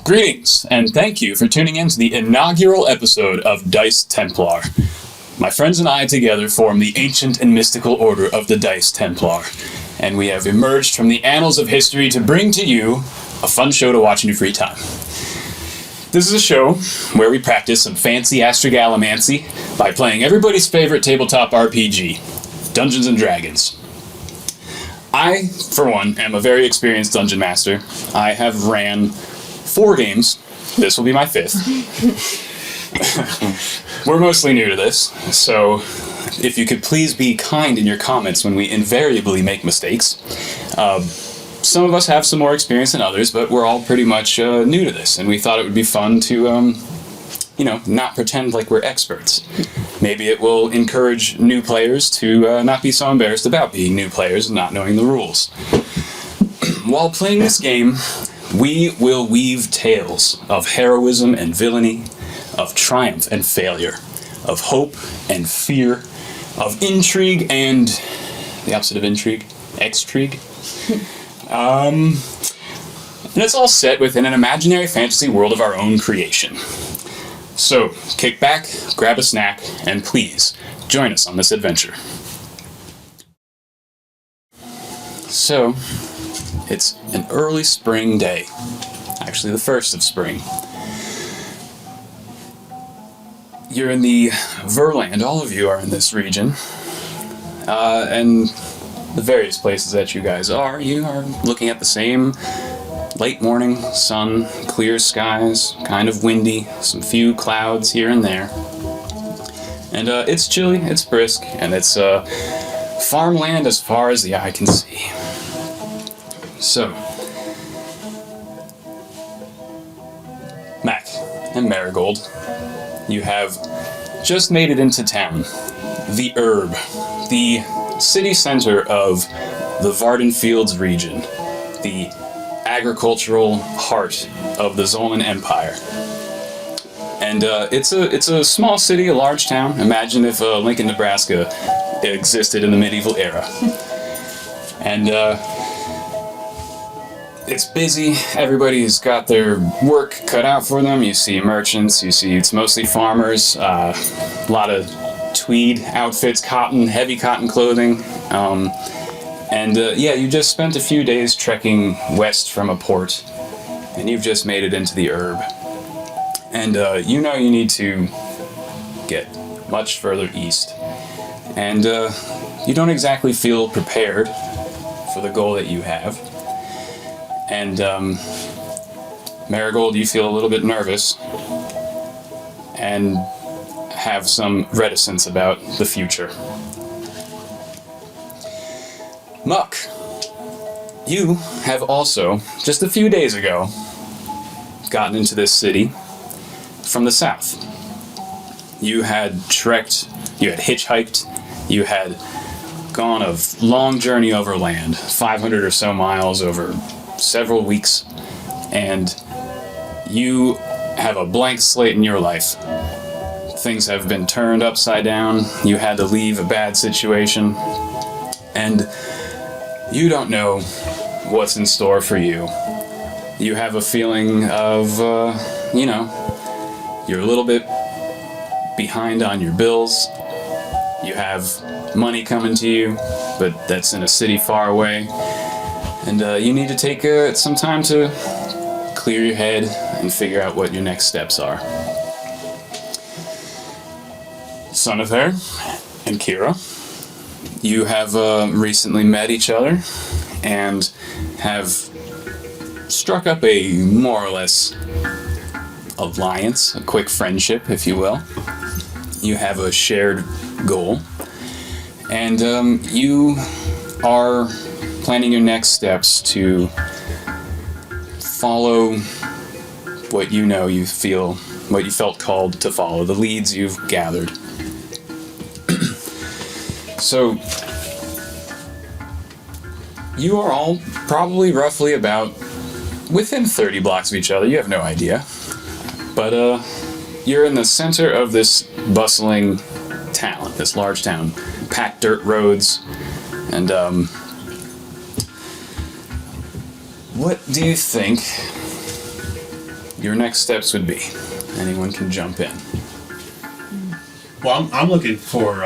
Greetings, and thank you for tuning in to the inaugural episode of Dice Templar. My friends and I together form the ancient and mystical order of the Dice Templar, and we have emerged from the annals of history to bring to you a fun show to watch in your free time. This is a show where we practice some fancy astrogalomancy by playing everybody's favorite tabletop RPG, Dungeons & Dragons. I, for one, am a very experienced dungeon master. I have ran 4 games. This will be my 5th. We're mostly new to this, so if you could please be kind in your comments when we invariably make mistakes. Some of us have some more experience than others, but we're all pretty much new to this, and we thought it would be fun to, not pretend like we're experts. Maybe it will encourage new players to not be so embarrassed about being new players and not knowing the rules. While playing this game, we will weave tales of heroism and villainy, of triumph and failure, of hope and fear, of intrigue and the opposite of intrigue, extrigue. And it's all set within an imaginary fantasy world of our own creation. So, kick back, grab a snack, and please join us on this adventure. So, it's an early spring day. Actually, the first of spring. You're in the Verland. All of you are in this region. And the various places that you guys are, you are looking at the same late morning sun, clear skies, kind of windy, some few clouds here and there. And it's chilly, it's brisk, and it's farmland as far as the eye can see. So, Mac and Marigold, you have just made it into town. The Herb, the city center of the Varden Fields region, the agricultural heart of the Zolan Empire. And it's a small city, a large town. Imagine if Lincoln, Nebraska existed in the medieval era. And it's busy. Everybody's got their work cut out for them. You see merchants, you see it's mostly farmers, a lot of tweed outfits, heavy cotton clothing. You just spent a few days trekking west from a port, and you've just made it into the Herb. And you need to get much further east. And you don't exactly feel prepared for the goal that you have. And Marigold, you feel a little bit nervous and have some reticence about the future. Muck, you have also, just a few days ago, gotten into this city from the south. You had trekked, you had hitchhiked, you had gone a long journey overland, 500 or so miles over several weeks, and you have a blank slate in your life. Things have been turned upside down. You had to leave a bad situation, and you don't know what's in store for you. You have a feeling of, you're a little bit behind on your bills. You have money coming to you, but that's in a city far away. And you need to take some time to clear your head and figure out what your next steps are. Sonather and Kira, you have recently met each other and have struck up a more or less alliance, a quick friendship, if you will. You have a shared goal, and you are planning your next steps to follow what you felt called to follow, the leads you've gathered. So, you are all probably roughly about within 30 blocks of each other. You have no idea. But you're in the center of this bustling town, this large town. Packed dirt roads, and what do you think your next steps would be? Anyone can jump in. Well, I'm looking for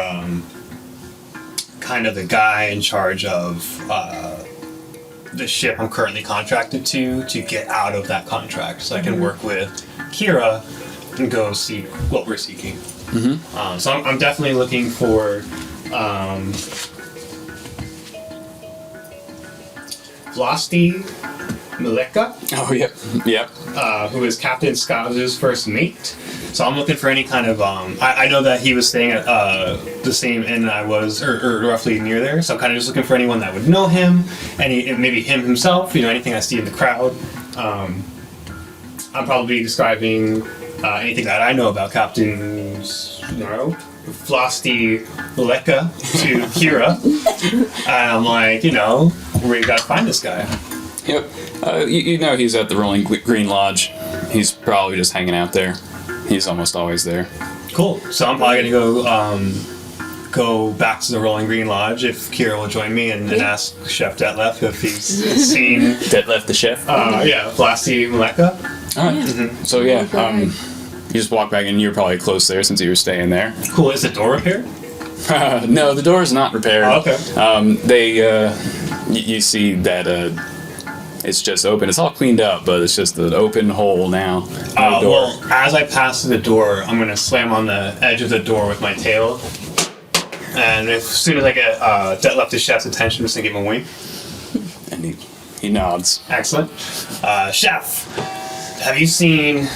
kind of the guy in charge of the ship I'm currently contracted to get out of that contract, so I can work with Kira and go seek what we're seeking. So I'm definitely looking for Vlasti Mileka. Oh, yep. Yep. Who is Captain Skaz's first mate. So I'm looking for any kind of, I know that he was staying at the same inn I was, or roughly near there, so I'm kind of just looking for anyone that would know him, maybe him himself, anything I see in the crowd. I'm probably describing anything that I know about Captain Vlasti Mileka to Kira, and I'm like, we gotta find this guy. Yep. He's at the Rolling Green Lodge. He's probably just hanging out there. He's almost always there. Cool. So I'm probably gonna go back to the Rolling Green Lodge if Kira will join me and ask Chef Detlef if he's seen Detlef the chef. Vlasti Mileka. All right. So you just walk back in. You're probably close there since you were staying there. Cool. Is the door repaired? No, the door is not repaired. Oh, okay. You see that it's just open. It's all cleaned up, but it's just an open hole now. No door. Well, as I pass the door, I'm going to slam on the edge of the door with my tail. And as soon as I get Detlef the chef's attention, I'm just going to give him a wink. And he nods. Excellent. Chef, have you seen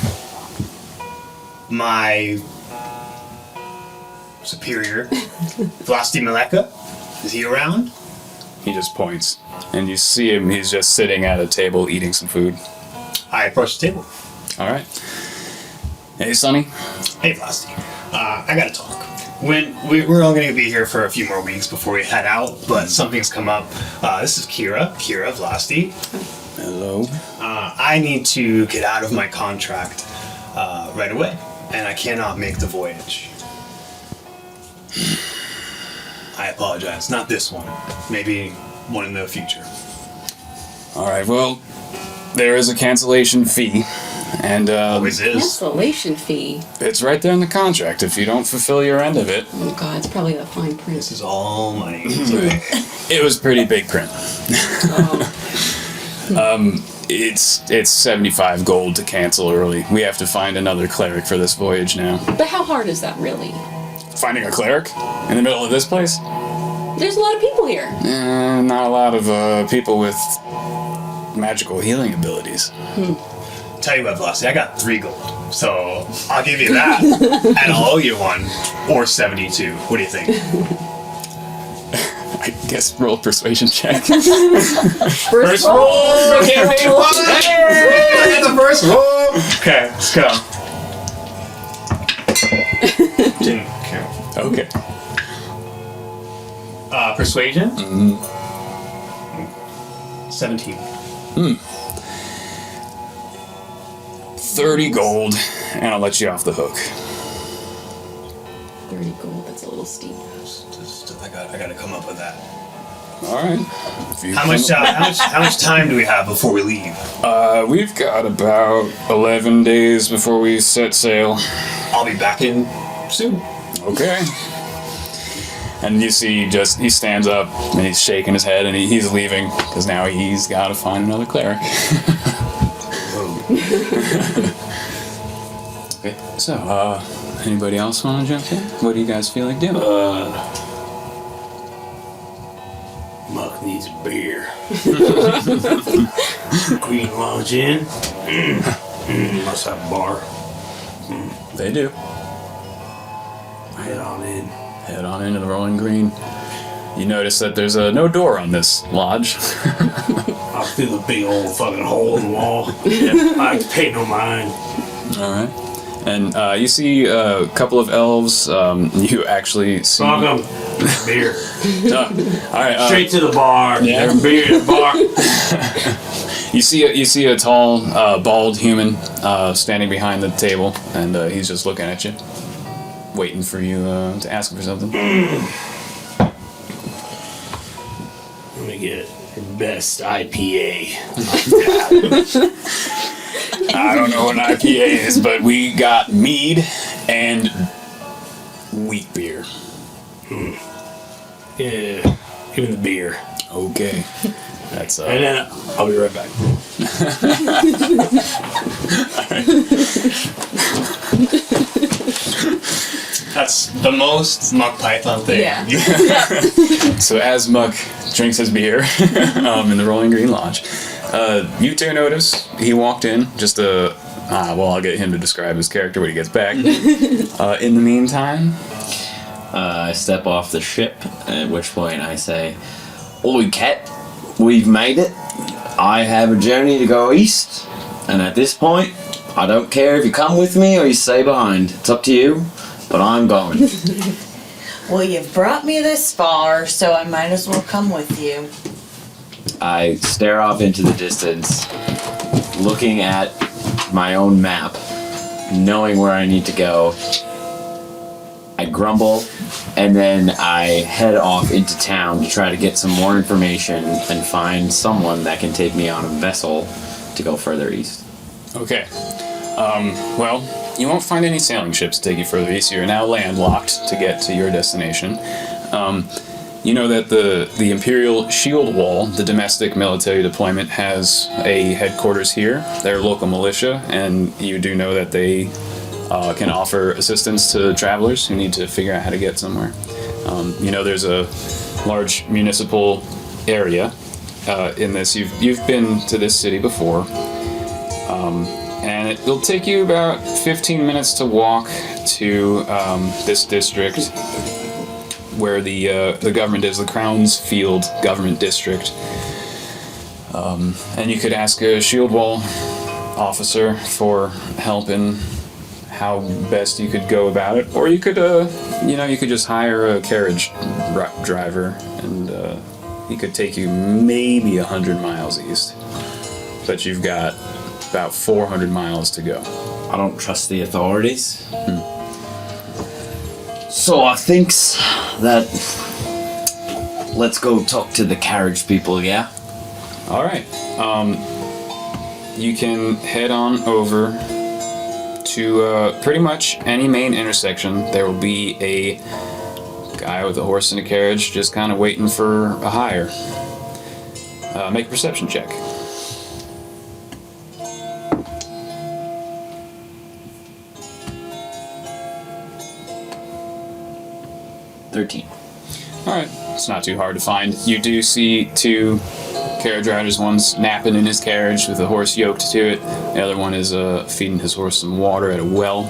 my superior, Vlasti Mileka? Is he around? He just points. And you see him, he's just sitting at a table eating some food. I approach the table. All right. Hey, Sonny. Hey, Vlasti. I gotta talk. We're all gonna be here for a few more weeks before we head out, but something's come up. This is Kira Vlasti. Hello. I need to get out of my contract right away, and I cannot make the voyage. I apologize. Not this one. Maybe one in the future. All right. Well, there is a cancellation fee, and Always is. Cancellation fee. it's right there in the contract. If you don't fulfill your end of it, Oh god, it's probably the fine print. This is all money. it was pretty big print. Oh, It's 75 gold to cancel early. We have to find another cleric for this voyage now. but how hard is that really? Finding a cleric in the middle of this place? There's a lot of people here. Not a lot of people with magical healing abilities. Tell you what, Vlasti, I got 3 gold. So I'll give you that, and I'll owe you 1, or 72. What do you think? I guess roll a persuasion check. First roll! Campaign 1! Hey! The first roll! Okay, let's go. Didn't count. Okay. Persuasion? 17. 30 gold, and I'll let you off the hook. 30 gold, that's a little steep. I gotta come up with that. All right. How much time do we have before we leave? We've got about 11 days before we set sail. I'll be back in soon. Okay. And you see, he stands up and he's shaking his head and he's leaving because now he's got to find another cleric. Okay. So, anybody else want to jump in? What do you guys feel like doing? Muck needs a beer. Green Lodge Inn. Must have a bar. They do. Head on in. Head on into the Rolling Green. You notice that there's no door on this lodge. I'll fill a big old fucking hole in the wall. I pay no mind. All right. And you see a couple of elves. You actually see... Fuck 'em. Beer. All right. Straight to the bar. Yeah. There's beer at the bar. You see a tall, bald human standing behind the table, and he's just looking at you, waiting for you to ask him for something. Let me get the best IPA. I don't know what an IPA is, but we got mead and wheat beer. Yeah, give me the beer. Okay. That's And then I'll be right back. That's the most Muck Python thing. Yeah. So as Muck drinks his beer in the Rolling Green Lodge, you two notice he walked in. I'll get him to describe his character when he gets back. In the meantime, I step off the ship, at which point I say, "Oi, cat, we've made it. I have a journey to go east, and at this point, I don't care if you come with me or you stay behind. It's up to you, but I'm going." Well, you've brought me this far, so I might as well come with you. I stare off into the distance, looking at my own map, knowing where I need to go. I grumble, and then I head off into town to try to get some more information and find someone that can take me on a vessel to go further east. okay. Well, you won't find any sailing ships to take you further east. You're now landlocked to get to your destination. You know that the Imperial Shield Wall, the domestic military deployment, has a headquarters here. They're local militia, and you do know that they can offer assistance to travelers who need to figure out how to get somewhere. You know there's a large municipal area in this. You've been to this city before. And it'll take you about 15 minutes to walk to this district where the government is, the Crown's Field Government District. And you could ask a shield wall officer for help in how best you could go about it, or you could, you could just hire a carriage driver, and he could take you maybe 100 miles east. But you've got about 400 miles to go. I don't trust the authorities. So I thinks that let's go talk to the carriage people, yeah? All right. You can head on over to pretty much any main intersection. There will be a guy with a horse and a carriage just kind of waiting for a hire. Make a perception check. Alright, it's not too hard to find. You do see two carriage riders. One's napping in his carriage with a horse yoked to it. The other one is feeding his horse some water at a well.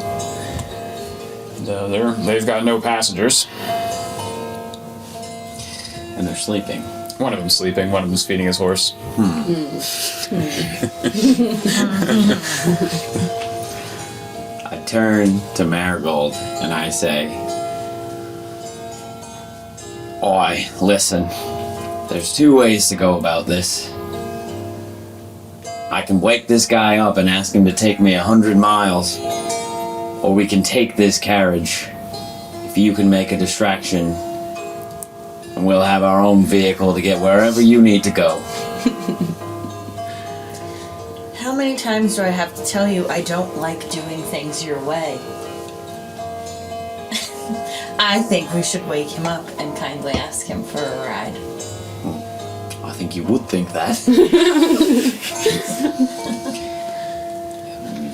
And, they've got no passengers. And they're sleeping. One of them's sleeping, one of them's feeding his horse. I turn to Marigold and I say, "Oi, listen, there's two ways to go about this. I can wake this guy up and ask him to take me 100 miles, or we can take this carriage. If you can make a distraction, and we'll have our own vehicle to get wherever you need to go." How many times do I have to tell you I don't like doing things your way? I think we should wake him up and kindly ask him for a ride. I think you would think that.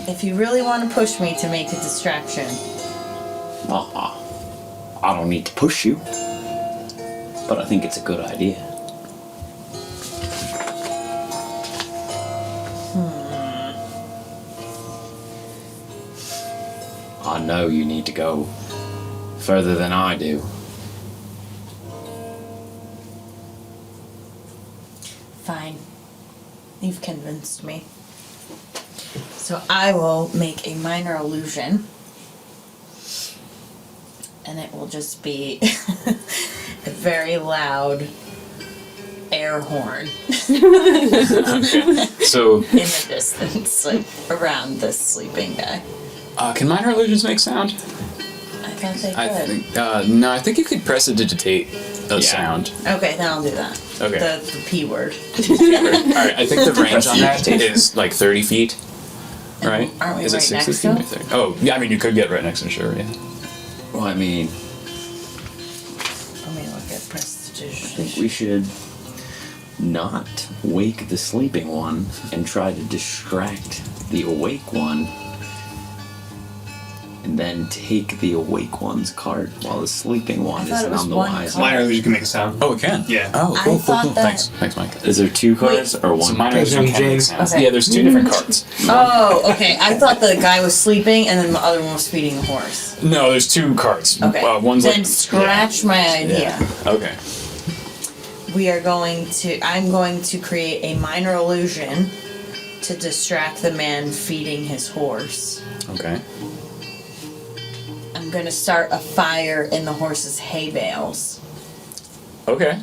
If you really want to push me to make a distraction. I don't need to push you, but I think it's a good idea. I know you need to go further than I do. Fine. You've convinced me. So I will make a minor illusion. And it will just be a very loud air horn So, in the distance, like around this sleeping guy. can minor illusions make sound? I thought they could. I think, no, I think you could prestidigitate a sound. Okay, then I'll do that. Okay. The P word. Alright, I think the range on that is like 30 feet. right? Aren't we Is it right 60 next feet? to or 30? Oh, yeah. I mean, you could get right next to sure. Yeah. Well, I mean, Let me look at I think prestidigitation. we should not wake the sleeping one and try to distract the awake one. And then take the awake one's card while the sleeping one I is thought it was none the one wiser. card. Minor illusion can make a sound. Oh, it can. Yeah. Oh, I cool, cool, thought cool. that- Thanks, Mike. Is there 2 cards or So 1? minor illusion can make sounds. Okay. Yeah, there's 2 different cards. Oh, okay. I thought the guy was sleeping and then the other one was feeding the horse. No, there's 2 cards. Okay. One's then like scratch my idea. Yeah. Okay. I'm going to create a minor illusion to distract the man feeding his horse. Okay. I'm going to start a fire in the horse's hay bales. Okay.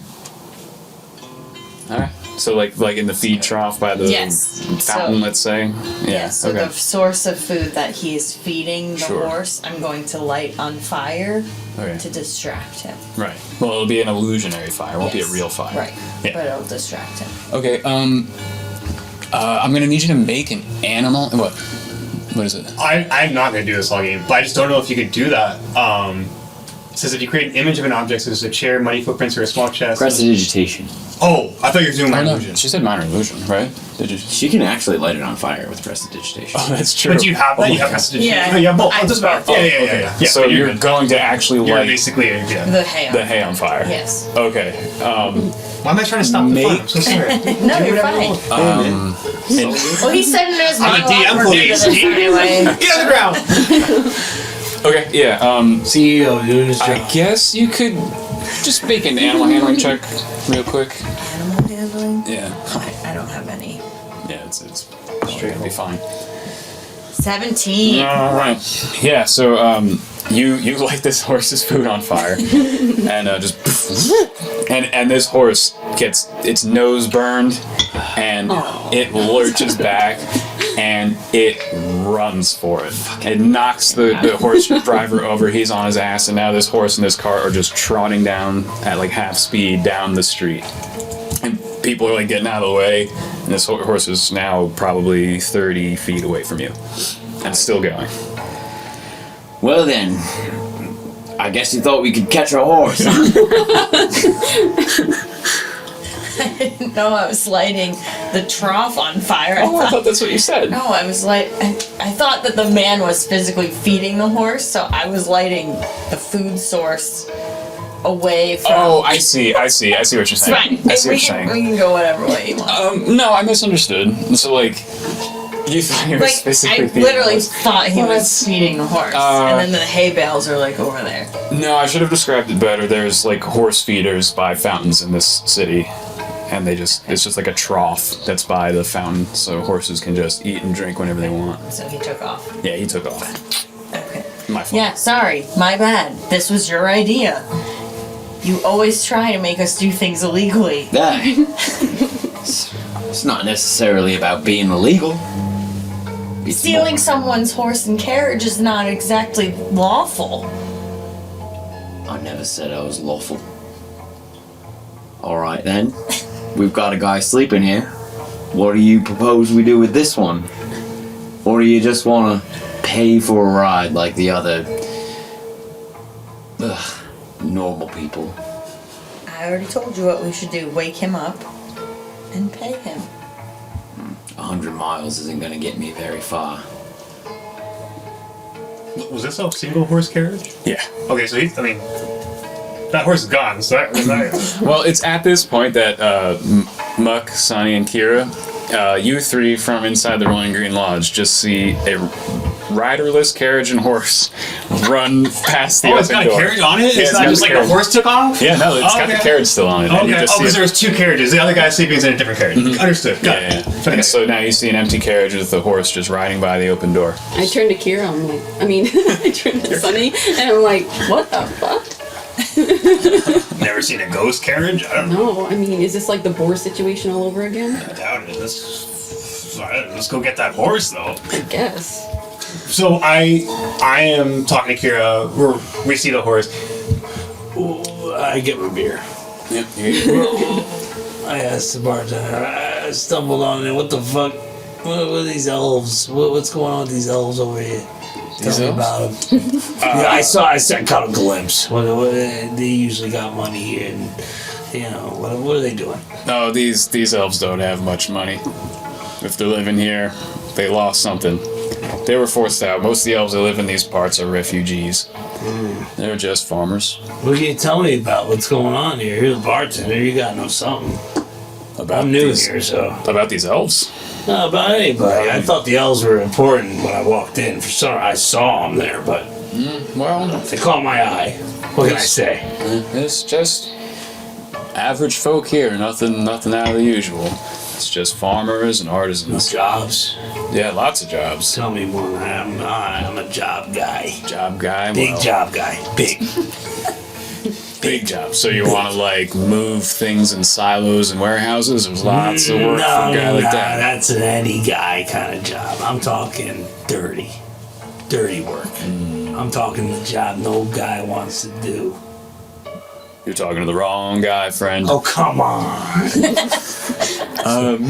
All right. So like in the feed trough by the Yes. fountain, So- let's say. Yeah. So okay. the source of food that he is feeding the Sure. horse, I'm going to light on fire Okay. to distract him. Right. Well, it'll be an illusionary fire. It won't be a Yes. real fire. Right. Yeah. But it'll distract him. Okay. I'm gonna need you to make an animal. What? What is it? I'm not going to do this all game, but I just don't know if you could do that. It says if you create an image of an object, such as a chair, money footprints, or a small chest. Prestidigitation. Oh, I thought you were doing Oh, my no, illusion. she said minor illusion, right? Did you? She can actually light it on fire with prestidigitation. Oh, that's true. But do you have that? Oh, You have okay. prestidigitation? Yeah, Oh, you have both. I Oh, doesn't matter. both. Yeah. So but you're good. going to actually You're light basically, yeah. The hay. the hay on fire. Yes. Okay. Why am I trying to stop the fun? Make- I'm so sorry. No, you're fine. Well, he said in his I'm a monologue DM, we're good please. at this anyway. Get on the ground! Okay. Yeah. CEO doing his I job. guess you could just make an animal handling check real quick. Animal handling? Yeah. I don't have any. Yeah. It's straight. It'll be fine. 17. All right. Yeah. So you light this horse's food on fire, and just and this horse gets its nose burned, and it lurches back, and it runs for it. It knocks the horse driver over. He's on his ass, and now this horse and this cart are just trotting down at like half speed down the street, and people are like getting out of the way. And this horse is now probably 30 feet away from you, and still going. Well then, I guess you thought we could catch a horse. I didn't know I was lighting the trough on fire. Oh, I thought that's what you said. No, I was I thought that the man was physically feeding the horse, so I was lighting the food source away from. Oh, I see what you're It's saying. fine. I see what you're We saying. can go whatever way you want. No, I misunderstood. So, like, you thought he was Like, specifically I feeding literally horse. thought he was feeding the horse, and then the hay bales are like over there. No, I should have described it better. There's, like, horse feeders by fountains in this city. And it's just like a trough that's by the fountain, so horses can just eat and drink whenever they want. So he took off. Yeah, he took off. Okay. My fault. Yeah, sorry, my bad. This was your idea. You always try to make us do things illegally. It's not necessarily about being illegal. It's Stealing more- someone's horse and carriage is not exactly lawful. I never said I was lawful. Alright then. We've got a guy sleeping here. What do you propose we do with this one? Or do you just want to pay for a ride like the other normal people? I already told you what we should do. Wake him up and pay him. 100 miles isn't going to get me very far. Was this a single horse carriage? Yeah. Okay, so that horse is gone, so that Well, it's at this point that Muck, Sonny, and Kira, you three from inside the Rolling Green Lodge, just see a riderless carriage and horse run past the Oh, it's open got a door. carriage on it? Yeah, It's got not just the like carriage. the horse took off? Yeah, no, it's got the Okay. carriage still on it. And you Okay, just see because there's 2 carriages. The other guy sleeping is in a different carriage. Understood. Got yeah, it. yeah. Okay. And so now you see an empty carriage with the horse just riding by the open door. I turned to Kira, I'm like, I turned to Sunny, and I'm like, what the fuck? Never seen a ghost carriage? I don't know. No, is this like the boar situation all over again? I doubt it. Let's go get that horse, though. I guess. So I am talking to Kira. We see the horse. I get my beer. Yep. I asked the bartender. I stumbled on it. What the fuck? What are these elves? What's going on with these elves over here? Tell me about them. Yeah, I caught a glimpse. They usually got money here, and what are they doing? No, these elves don't have much money. If they're living here, they lost something. They were forced out. Most of the elves that live in these parts are refugees. They're just farmers. What can you tell me about what's going on here? You're the bartender. You gotta know something. I'm new here, so. About these elves? Not about anybody. I thought the elves were important when I walked in. For some reason, I saw them there, but Well, they caught my eye. What can I say? it's just average folk here. Nothing out of the usual. It's just farmers and artisans. Jobs. Yeah, lots of jobs. Tell me more. I'm a job guy. Job guy. Big well, job guy. Big. Big job. So you want to like move things in silos and warehouses? There's lots of work for a guy like that. That's an any guy kind of job. I'm talking dirty work. I'm talking the job no guy wants to do. You're talking to the wrong guy, friend. Oh, come on.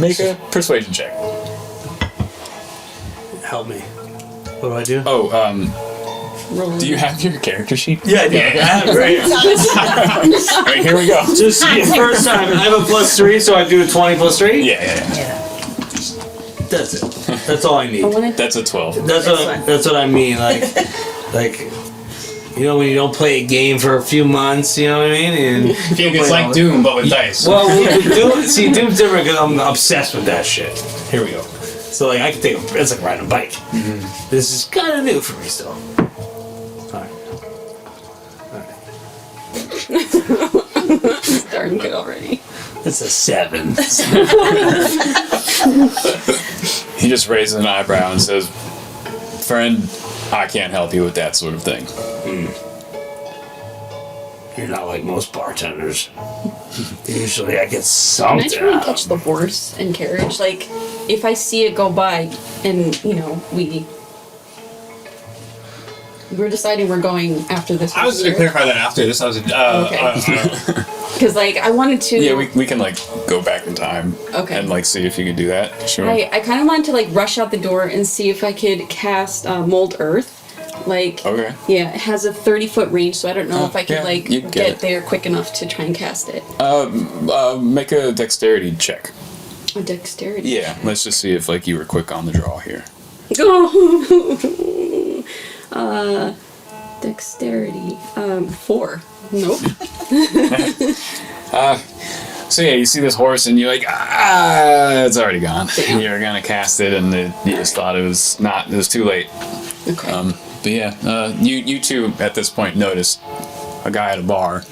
Make a persuasion check. Help me. What do I do? Roll. Do you have your character sheet? Yeah, I have it right here. All right, here we go. Just first time. I have a +3, so I do a 20 + 3? Yeah. That's it. That's all I need. I wanna- That's a 12. That's what I mean. Like, when you don't play a game for a few months, you know what I mean? And It's like Doom, but with dice. well, Doom's different because I'm obsessed with that shit. Here we go. So I can take it's like riding a bike. This is kind of new for me still. Starting good already. It's a 7. He just raises an eyebrow and says, "Friend, I can't help you with that sort of thing." You're not like most bartenders. Usually I get Can I something try and out of catch the horse and carriage? Like, if I see it go by and, we're deciding we're going after this. I was going to clarify that after this. I was Because, I wanted to... Yeah, we can go back in time. Okay. And see if you can do that. Sure. I kind of wanted to, rush out the door and see if I could cast Mold Earth. Okay. Yeah, it has a 30-foot range, so I don't know if I could, yeah, you can get it. there quick enough to try and cast it. Make a dexterity check. A dexterity. Yeah, let's just see if you were quick on the draw here. Dexterity. 4. Nope. So yeah, you see this horse and you're like, it's already gone. You're gonna cast it and you just thought it was too late. Okay. But yeah, you two at this point notice a guy at a bar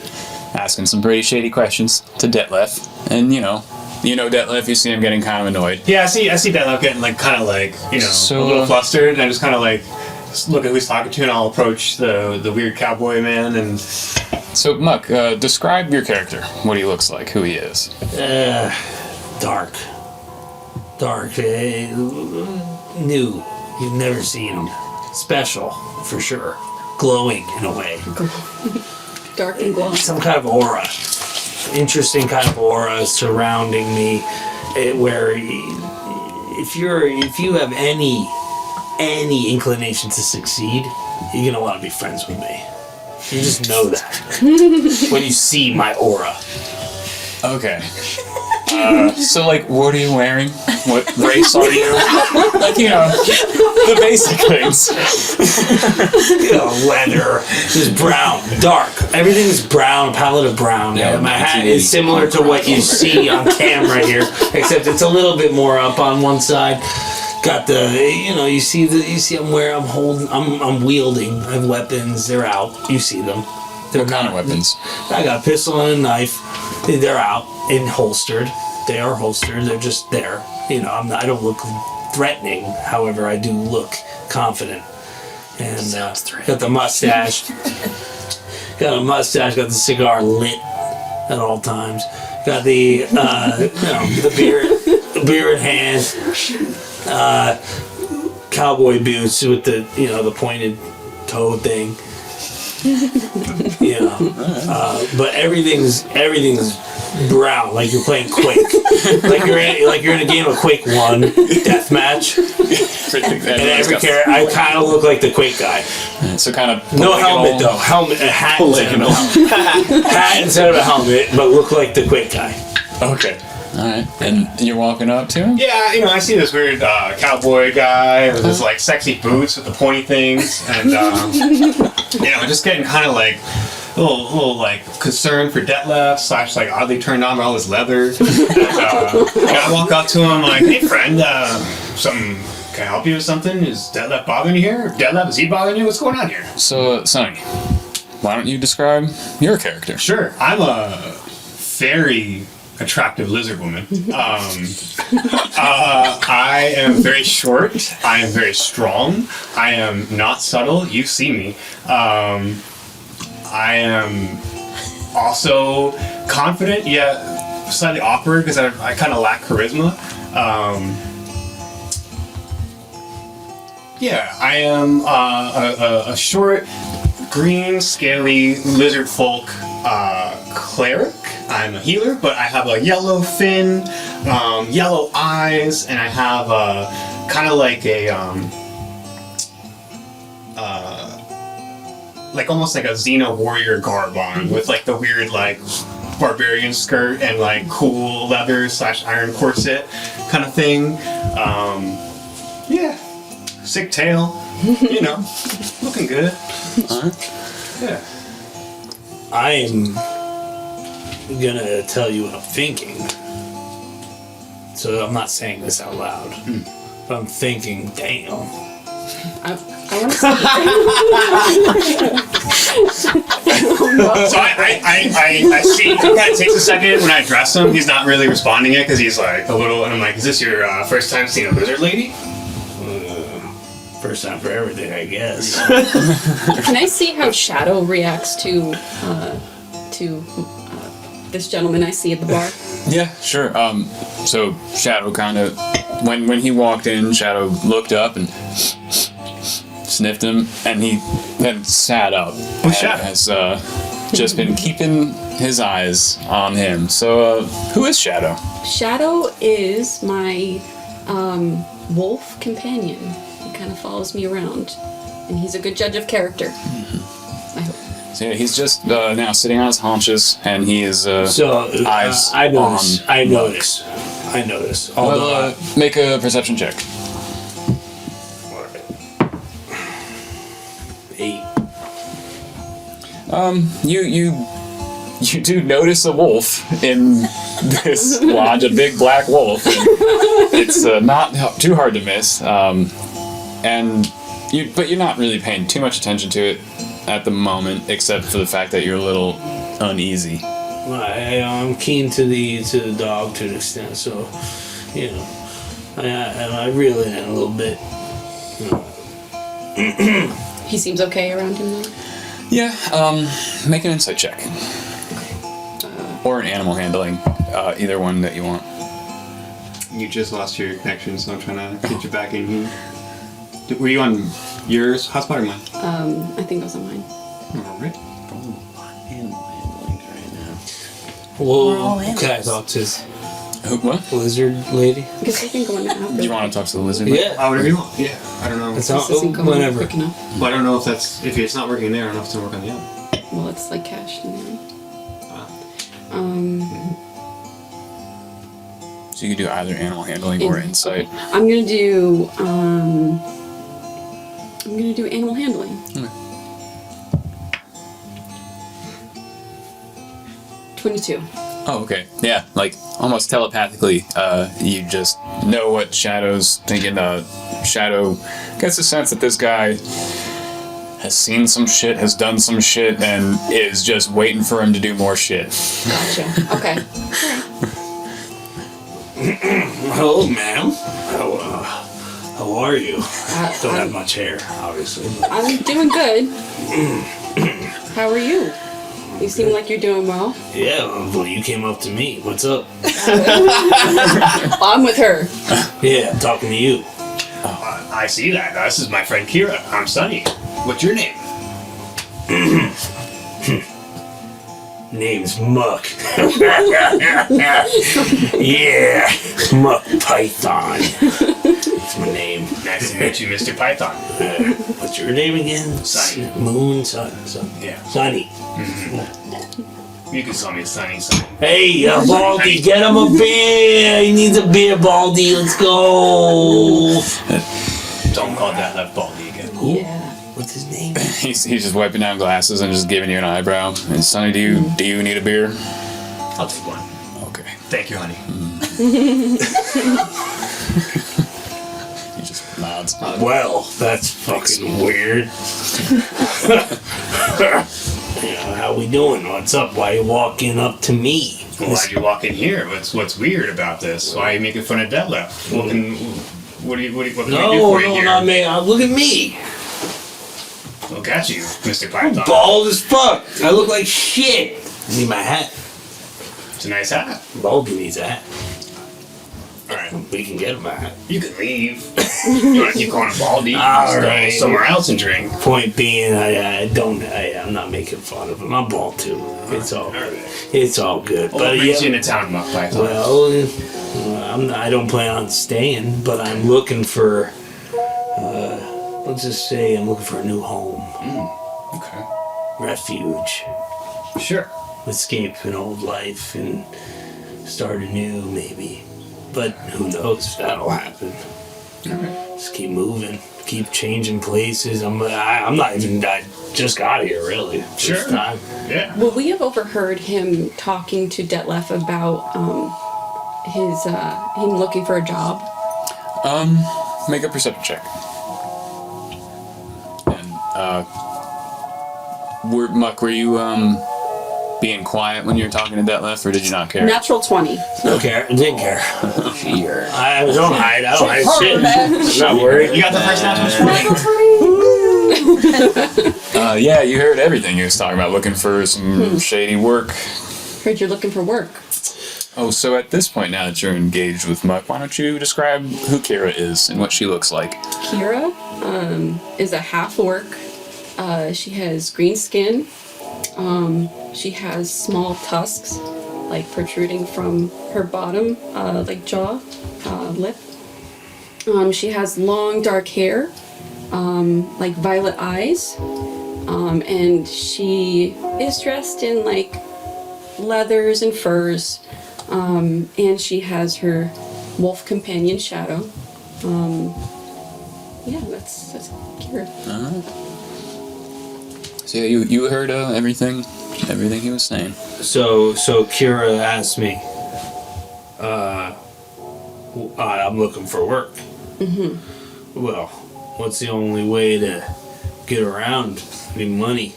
asking some pretty shady questions to Detlef, and you know Detlef. You see him getting kind of annoyed. Yeah, I see Detlef getting a little flustered, and I just kind of look at who he's talking to, and I'll approach the weird cowboy man. And so Muck, describe your character. What he looks like, who he is. dark. New. You've never seen him. Special, for sure. Glowing, in a way. Dark and glowing. Some kind of aura. Interesting kind of aura surrounding me, where if you have any inclination to succeed, you're gonna want to be friends with me. You just know that when you see my aura. Okay. So what are you wearing? What race are you? The basic things. Leather, just brown, dark. Everything is brown, palette of brown. Yeah, my hat is similar to what you see on camera here, except it's a little bit more up on one side. Got the, you see I'm wielding. I have weapons. They're out. You see them. They're What kind of weapons? I got a pistol and a knife. They're out and holstered. They are holstered. They're just there. I don't look threatening. However, I do look confident. And got the mustache. Got a mustache. Got the cigar lit at all times. Got the the beer in hand. Cowboy boots with the the pointed toe thing. You know, but everything's brown, like you're playing Quake, like you're in a game of Quake 1 deathmatch. And every character, I kind of look like the Quake guy. So kind of No helmet though, a hat instead of a helmet, but look like the Quake guy. Okay. All right. And you're walking up to him? Yeah, I see this weird cowboy guy with his like sexy boots with the pointy things, and just getting kind of like a little like concerned for Detlef / like oddly turned on by all his leather. And I walk up to him like, "Hey friend, something? Can I help you with something? Is Detlef bothering you here? Detlef, is he bothering you? What's going on here?" So, Sonny, why don't you describe your character? Sure, I'm a very attractive lizard woman. I am very short. I am very strong. I am not subtle. You see me. I am also confident, yet slightly awkward because I kind of lack charisma. I am a short, green, scaly lizard folk cleric. I'm a healer, but I have a yellow fin, yellow eyes, and I have kind of like a like almost like a Xena warrior garb on, with like the weird like barbarian skirt and like cool leather / iron corset kind of thing. Sick tail, looking good. Yeah. I'm gonna tell you what I'm thinking. So I'm not saying this out loud, but I'm thinking, damn. I want to say. So I see. It kind of takes a second when I address him. He's not really responding yet because he's like a little. And I'm like, "Is this your first time seeing a lizard lady?" First time for everything, I guess. Can I see how Shadow reacts to this gentleman I see at the bar? Yeah, sure. So Shadow kind of, when he walked in, Shadow looked up and sniffed him, and he then sat up. Who's Shadow? Has just been keeping his eyes on him. So, who is Shadow? Shadow is my wolf companion. He kind of follows me around, and he's a good judge of character. I hope. So yeah, he's just now sitting on his haunches, and he is eyes I notice. on. I notice. Although, Well, make a perception check. 8. You do notice a wolf in this lodge, a big black wolf. And it's not too hard to miss, but you're not really paying too much attention to it at the moment, except for the fact that you're a little uneasy. I'm keen to the dog to an extent, so I reel it in a little bit. He seems okay around him though. Yeah, make an insight check. Or an animal handling, either one that you want. You just lost your connection, so I'm trying to get you back in here. Were you on yours hotspot or mine? I think it was on mine. Alright. Well, can I talk to Who, what? lizard lady? Because we've been going to have Do you want to talk to the lizard? Yeah. Whatever you want. Yeah. I don't know. It's This isn't going whenever. quick enough. Well, I don't know if it's not working there, I don't know if it's gonna work on the other. Well, it's like cached in there. So you could do either animal handling or insight. I'm gonna do animal handling. Okay. 22. Oh, okay. Yeah, like almost telepathically, you just know what Shadow's thinking. Shadow gets the sense that this guy has seen some shit, has done some shit, and is just waiting for him to do more shit. Gotcha. Okay. Hello, ma'am. How are you? Don't have much hair, obviously. I'm doing good. How are you? You seem like you're doing well. Yeah, well, you came up to me. What's up? I'm with her. Yeah, I'm talking to you. I see that. This is my friend Kira. I'm Sunny. What's your name? Name's Muck. Yeah, Muck Python. That's my name. Nice to meet you, Mr. Python. What's your name again? Sunny. Moon, Sun. Yeah. Sunny. You can call me Sunny. Sunny. Hey, Baldy, get him a beer. He needs a beer, Baldy. Let's go. Don't call that left Baldy again. Yeah. What's his name? He's just wiping down glasses and just giving you an eyebrow. And Sonny, do you need a beer? I'll take one. Okay. Thank you, honey. He just nods. Well, that's fucking weird. How we doing? What's up? Why you walking up to me? Well, why'd you walk in here? What's weird about this? Why are you making fun of Detlef? What can we do for you here? Not me. Look at me. Look at you, Mr. Python. Bald as fuck. I look like shit. I need my hat. It's a nice hat. Baldy needs a hat. Alright. We can get him a hat. You can leave. You want to keep calling him Baldy? All right. Go somewhere else and drink. Point being, I'm not making fun of him. I'm bald too. It's all good. It's all good. What brings you into town, Muck Python? Well, I don't plan on staying, but I'm looking for. Let's just say I'm looking for a new home, Okay. refuge, Sure. escape an old life and start anew, maybe. But who knows if that'll happen? Alright. Just keep moving, keep changing places. I just got here really. Sure. First time. Yeah. Well, we have overheard him talking to Detlef about him looking for a job. Make a perception check. And Muck, were you being quiet when you were talking to Detlef, or did you not care? Natural 20. Don't care. Didn't care. Fear. I don't hide. I don't hide shit. I'm not worried. You got the first natural 20? Yeah, you heard everything he was talking about, looking for some shady work. Heard you're looking for work. Oh, so at this point, now that you're engaged with Muck, why don't you describe who Kira is and what she looks like? Kira is a half-orc. She has green skin. She has small tusks, like protruding from her bottom, like jaw, lip. She has long dark hair, like violet eyes, and she is dressed in like leathers and furs, and she has her wolf companion Shadow. Yeah, that's Kira. So yeah, you heard everything he was saying. So Kira asked me, I'm looking for work. Mm-hmm. Well, what's the only way to get around? Need money,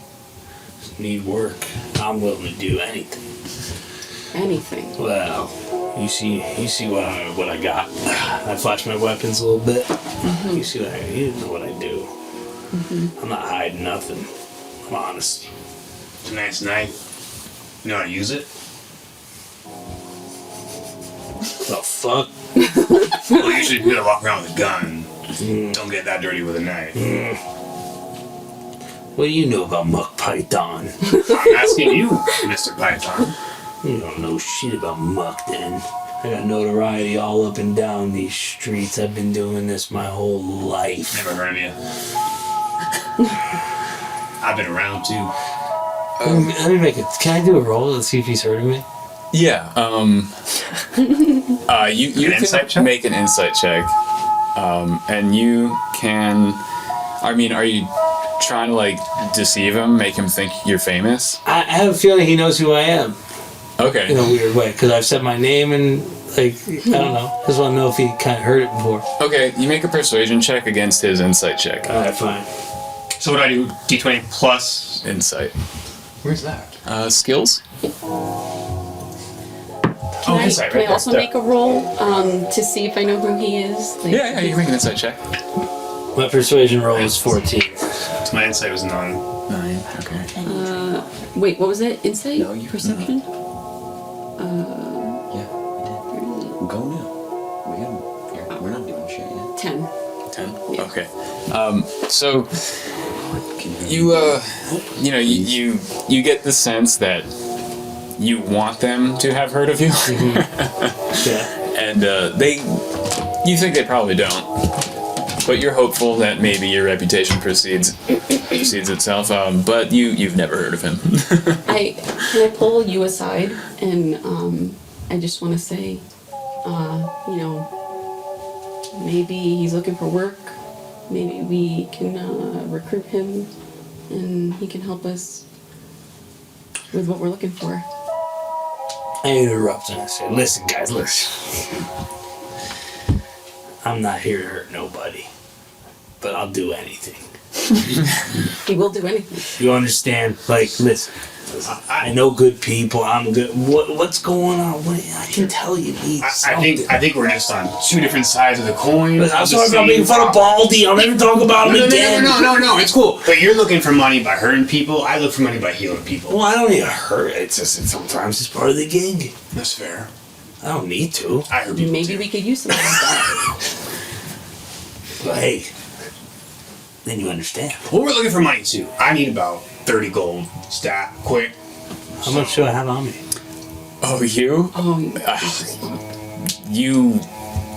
need work. I'm willing to do anything. Anything. Well, you see what I got. I flash my weapons a little bit. Mm-hmm. You know what I do. Mm-hmm. I'm not hiding nothing. I'm honest. It's a nice knife. You know how to use it? The fuck? Well, usually you gotta walk around with a gun. Don't get that dirty with a knife. What do you know about Muck Python? I'm asking you, Mr. Python. You don't know shit about Muck then. I got notoriety all up and down these streets. I've been doing this my whole life. Never heard of you. I've been around too. Let me make it. Can I do a roll? Let's see if he's heard of me. Yeah. You An insight check? make an insight check, and you can. I mean, are you trying to like deceive him, make him think you're famous? I have a feeling he knows who I am Okay. in a weird way because I've said my name and like I don't know. Just want to know if he kind of heard it before. Okay, you make a persuasion check against his insight check. All right, fine. So what do I do? D20 plus. Insight. Where's that? Skills? Can I, insight, can right I also there. make a roll to see if I know who he is? Like, Yeah, you can make an insight check. My persuasion roll is 14. My insight was 9. 9. Okay. Wait, what was it? Insight? No, you- Perception? Yeah, we did. Go now. We're not doing shit yet. 10. 10. Yeah. Okay. So you get the sense that you want them to have heard of you, Yeah. and you think they probably don't, but you're hopeful that maybe your reputation precedes itself. But you've never heard of him. Can I pull you aside and I just want to say, maybe he's looking for work. Maybe we can recruit him, and he can help us with what we're looking for. I interrupt and I say, listen, guys, listen. I'm not here to hurt nobody, but I'll do anything. He will do anything. You understand? Like, listen. I know good people. I'm good. What's going on? I can tell you need something. I think we're just on two different sides of the coin. But I'm sorry about making fun of Baldy. I'll never talk about him again. No, it's cool. But you're looking for money by hurting people. I look for money by healing people. Well, I don't need to hurt. It's just sometimes it's part of the gig. That's fair. I don't need to. I heard people Maybe too. we could use some of that. But hey, then you understand. Well, we're looking for money too. I need about 30 gold stat quick. How much do I have on me? Oh, you? You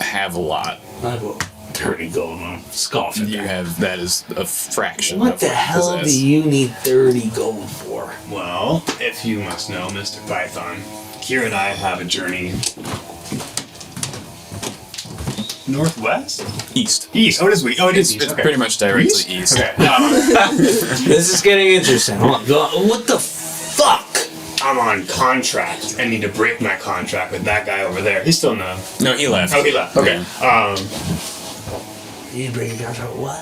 have a lot. I have what, 30 gold on. Scoffing. You have that is a fraction. What of the I hell possess. do you need 30 gold for? Well, if you must know, Mr. Python, Kira and I have a journey northwest? East. East. Oh, it is east. It's Okay. pretty much directly east. Okay. This is getting interesting. Hold on. What the fuck? I'm on contract and need to break my contract with that guy over there. He's still in the... No, he left. Oh, he left. Okay. You need to break a contract. What?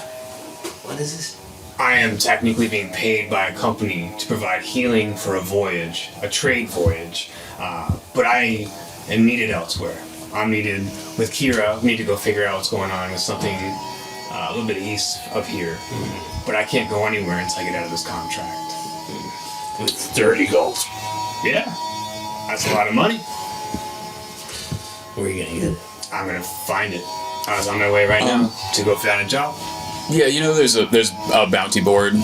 What is this? I am technically being paid by a company to provide healing for a voyage, a trade voyage, but I am needed elsewhere. I'm needed with Kira. We need to go figure out what's going on with something a little bit east of here, but I can't go anywhere until I get out of this contract. With 30 gold. Yeah, that's a lot of money. Where are you gonna get it? I'm gonna find it. I was on my way right now to go find a job. Yeah, there's a bounty board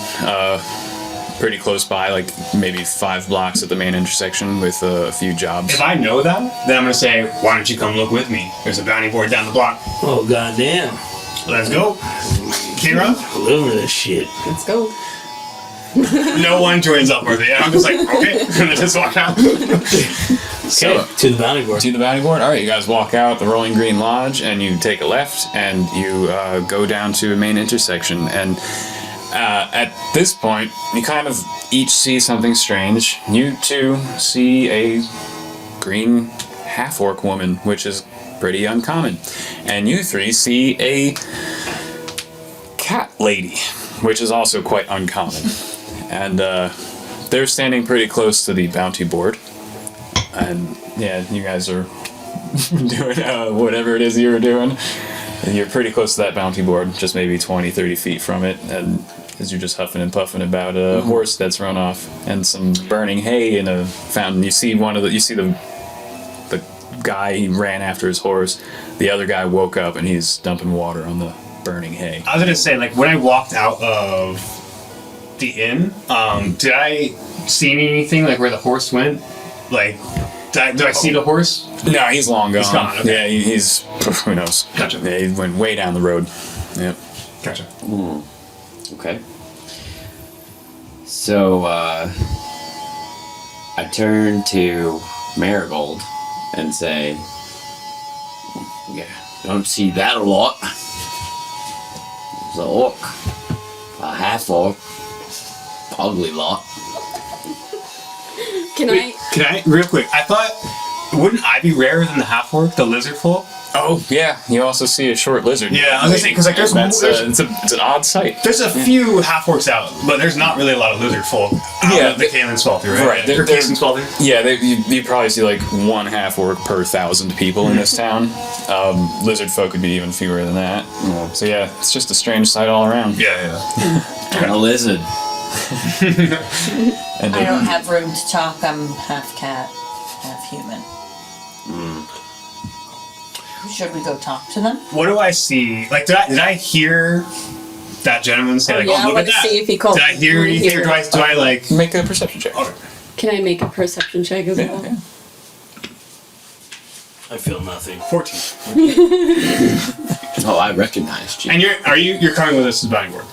pretty close by, like maybe 5 blocks at the main intersection with a few jobs. If I know that, then I'm gonna say, why don't you come look with me? There's a bounty board down the block. Oh, goddamn. Let's go. Kira? Deliver this shit. Let's go. No one joins up with it. I'm just like, okay, and then just walk out. So, To the bounty board. to the bounty board. All right, you guys walk out the Rolling Green Lodge, and you take a left, and you go down to a main intersection. And at this point, you kind of each see something strange. You two see a green half-orc woman, which is pretty uncommon. And you 3 see a cat lady, which is also quite uncommon. And they're standing pretty close to the bounty board. And yeah, you guys are doing whatever it is you were doing. And you're pretty close to that bounty board, just maybe 20, 30 feet from it. And as you're just huffing and puffing about a horse that's run off and some burning hay in a fountain, you see the guy, he ran after his horse. The other guy woke up and he's dumping water on the burning hay. I was gonna say, like, when I walked out of the inn, did I see anything, like, where the horse went? Like, do I see the horse? No, he's long gone. He's gone, okay. Yeah, he's who knows. Gotcha. Yeah, he went way down the road. Yep. Gotcha. Okay. So, I turn to Marigold and say, yeah, don't see that a lot. There's a orc, a half orc, ugly lot. Can Wait, can I, real quick, I thought, wouldn't I be rarer than the half-orc, the lizard folk? Oh yeah, you also see a short lizard. Yeah, I was gonna say, because, like, That's it's an odd sight. there's a few half-orcs out, but there's not really a lot of lizard folk. Yeah, the Kalen's Swelter, right? right, They're they're- Kalen's Swelter. Yeah, you probably see like 1 half orc per 1,000 people in this town. Lizard folk would be even fewer than that. So yeah, it's just a strange sight all around. Yeah. And a lizard. And I don't have room to talk. I'm half cat, half human. Should we go talk to them? What do I see? Like, did I hear that gentleman say like, yeah, "Oh, I look want at to that"? see if he calls. Did I hear anything, or do I like? Make a perception check. Okay. Can I make a perception check as well? Yeah. I feel nothing. 14. Oh, I recognized you. And you're coming with us to the bounding board,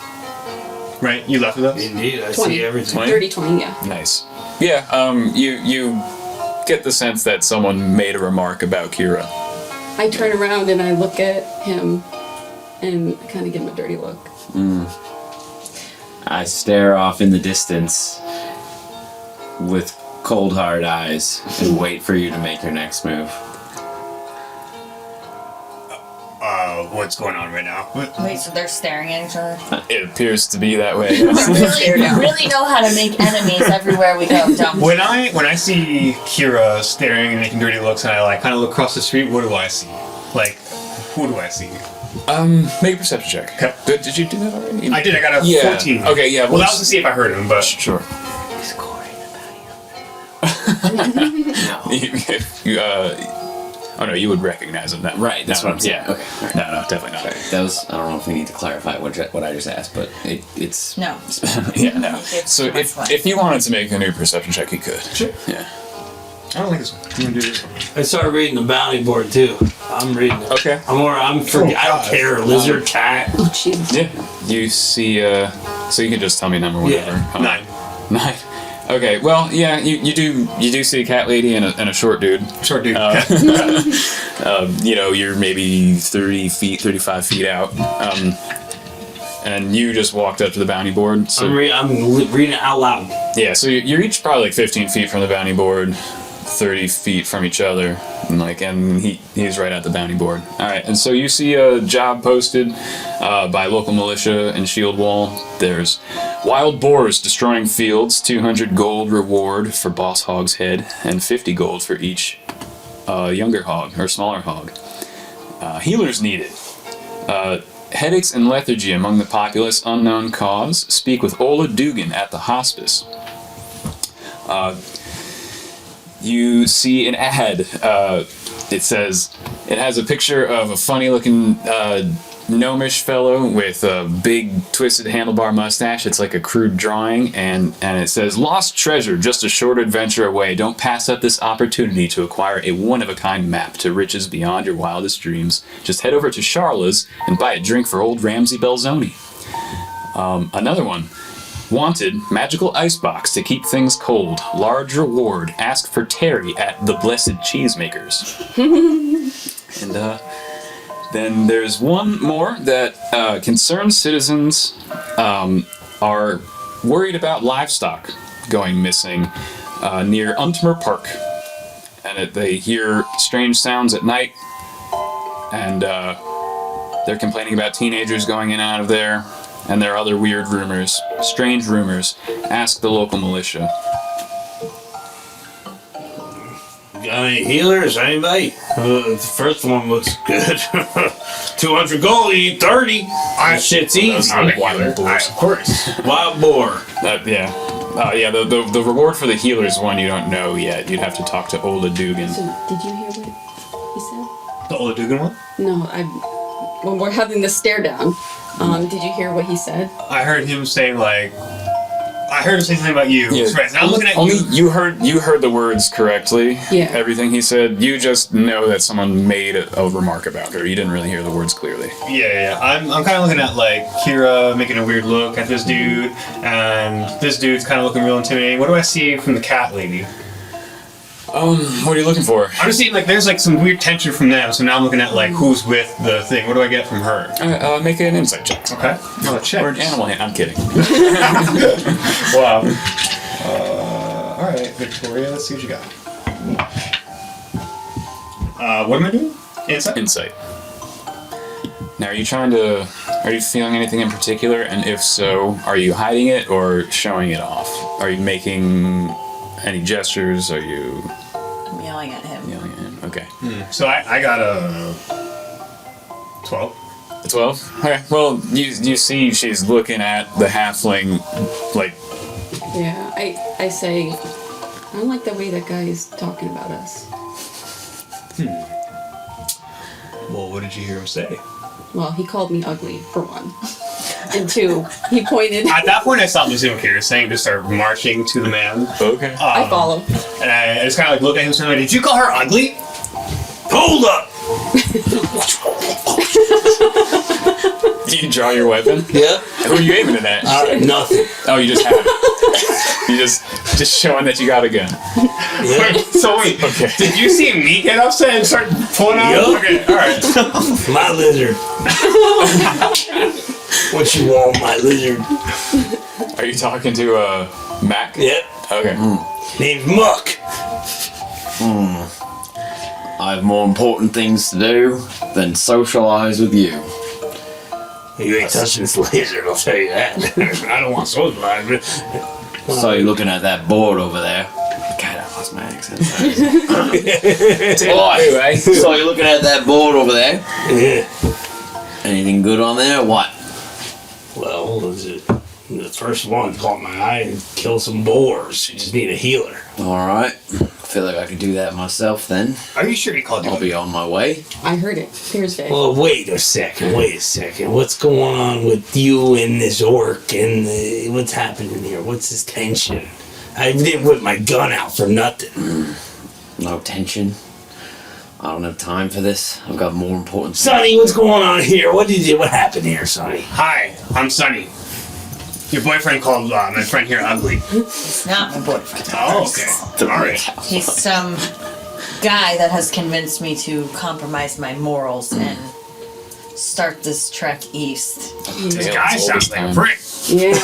right? You left with us. Indeed, I 20. see everything. 20? 30, 20, yeah. Nice. Yeah. You get the sense that someone made a remark about Kira. I turn around and I look at him and kind of give him a dirty look. I stare off in the distance with cold hard eyes and wait for you to make your next move. What's going on right now? Wait, so they're staring at each other? It appears to be that way. really know how to make enemies everywhere we go, don't we? When I see Kira staring and making dirty looks, and I like kind of look across the street, what do I see? Like, who do I see? Make a perception check. Okay. Did you do that already? I did. I got a Yeah. 14. Okay, yeah, Well, well, that was to see if I heard him, but Sure. He's scoring Oh no, you would recognize him. That Right, that's no, what I'm saying. Yeah. Okay, all right. No, definitely not. That was, I don't know if we need to clarify what I just asked, but it's... No. Yeah, no. It's So too much fun. if you wanted to make a new perception check, you could. Sure. Yeah. I don't like this one. I'm gonna do this one. I started reading the bounty board too. I'm reading it. Okay. I don't God. care. Lizard, cat. Oh, jeez. Yeah. You see. So you can just tell me number whatever. Yeah. 9. 9. Okay. Well, yeah. You do see a cat lady and a short dude. Short dude. You're maybe 30 feet, 35 feet out. And you just walked up to the bounty board. So I'm reading it out loud. yeah, so you're each probably like 15 feet from the bounty board, 30 feet from each other, and he's right at the bounty board. All right, and so you see a job posted by local militia in Shield Wall. There's wild boars destroying fields, 200 gold reward for boss hog's head, and 50 gold for each younger hog or smaller hog. Healers needed. Headaches and lethargy among the populace, unknown cause. Speak with Ola Dugan at the hospice. You see an ad. It says it has a picture of a funny-looking gnomish fellow with a big twisted handlebar mustache. It's like a crude drawing, and it says, "Lost treasure, just a short adventure away. Don't pass up this opportunity to acquire a one-of-a-kind map to riches beyond your wildest dreams. Just head over to Charla's and buy a drink for old Ramsey Belzoni." Another one. Wanted, magical icebox to keep things cold. Large reward. Ask for Terry at the Blessed Cheesemakers. And then there's one more that concerned citizens are worried about livestock going missing near Untmer Park. And they hear strange sounds at night, and they're complaining about teenagers going in and out of there. And there are other weird rumors, strange rumors. Ask the local militia. Got any healers? Anybody? The first one looks good. 200 gold, you need 30. Shit's easy. I'm a healer. Of course. Wild boar. The reward for the healers one you don't know yet. You'd have to talk to Ola Dugan. So, did you hear what he said? The Ola Dugan one? No, when we're having the stare down, did you hear what he said? I heard him saying like, I heard him say something about you. Yeah. Right, and I'm looking at Only you. you heard the words correctly. Yeah. Everything he said. You just know that someone made a remark about her. You didn't really hear the words clearly. Yeah. I'm kind of looking at like Kira making a weird look at this dude, and this dude's kind of looking real intimidating. What do I see from the cat lady? What are you looking for? I'm just seeing like there's like some weird tension from them. So now I'm looking at like who's with the thing. What do I get from her? Make an insight check. Okay. Oh, check. Or an animal hand. I'm kidding. Wow. All right, Victoria. Let's see what you got. What am I doing? Insight. Insight. Now, are you feeling anything in particular? And if so, are you hiding it or showing it off? Are you making any gestures? Are you I'm yelling at him. yelling at him? Okay. So I got a 12. A 12? Okay. Well, you see she's looking at the halfling, like, Yeah, I say, I don't like the way that guy is talking about us. Well, what did you hear him say? Well, he called me ugly, for one. and 2. He pointed. At that point, I stopped listening to what you were saying, just started marching to the man. Okay. I follow. And I just kind of like looked at him and said, "Did you call her ugly?" Hold up! Do you draw your weapon? Yep. Who are you aiming it at? Nothing. Oh, you just have it. You just showing that you got a gun. Yep. Wait, so wait, Okay. did you see me get upset and start pulling out? Yup. Okay, all right. My lizard. What you want, my lizard? Are you talking to Mac? Yep. Okay. Name's Muck. I have more important things to do than socialize with you. You ain't touching this lizard, I'll tell you that. I don't want socializing. So you're looking at that board over there. God, I lost my accent. Anyway. So you're looking at that board over there. Yeah. Anything good on there? What? Well, the first one caught my eye and killed some boars. You just need a healer. All right. I feel like I could do that myself then. Are you sure he called you? I'll be on my way. I heard it Thursday. Well, wait a second. What's going on with you and this orc and what's happening here? What's this tension? I didn't whip my gun out for nothing. No tension. I don't have time for this. I've got more important Sonny, what's going on here? What happened here, Sonny? Hi, I'm Sonny. Your boyfriend called my friend here ugly. He's not my boyfriend. Oh, okay. All right. He's some guy that has convinced me to compromise my morals and start this trek east. This guy sounds like a prick. Yeah.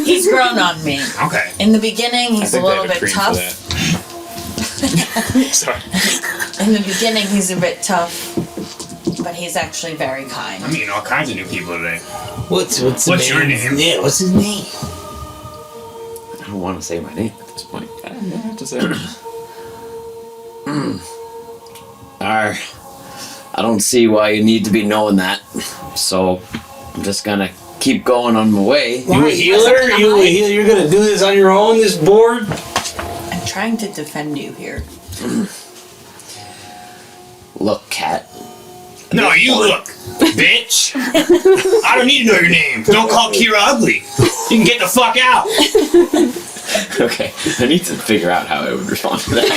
He's grown on me. Okay. In the beginning, he's a little bit tough. Sorry. In the beginning, he's a bit tough, but he's actually very kind. I'm meeting all kinds of new people today. What's your name? Yeah, what's his name? I don't want to say my name at this point. I don't know what to say. I don't see why you need to be knowing that. So I'm just gonna keep going on my way. You a healer? You're gonna do this on your own, this board? I'm trying to defend you here. Look, cat. No, you look, bitch. I don't need to know your name. Don't call Kira ugly. You can get the fuck out. Okay, I need to figure out how I would respond to that.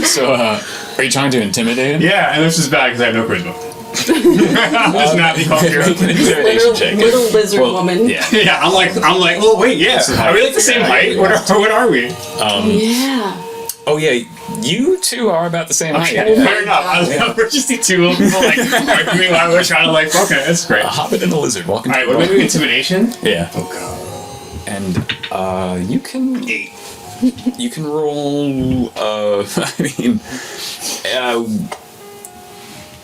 So, are you trying to intimidate him? Yeah, and this is bad because I have no charisma. Just not be called Kira Make an ugly. intimidation check. Little lizard Well, woman. Yeah. Yeah, I'm like, oh wait, yeah. Are we like the same height? What are we? Yeah. Oh yeah, you two are about the same height. Okay, fair enough. We're just the two of people like arguing while we're trying to like. Okay, that's great. A hobbit and a lizard walking. All right, what do we do? Intimidation? Yeah. Oh god. And you can 8. you can roll. I mean,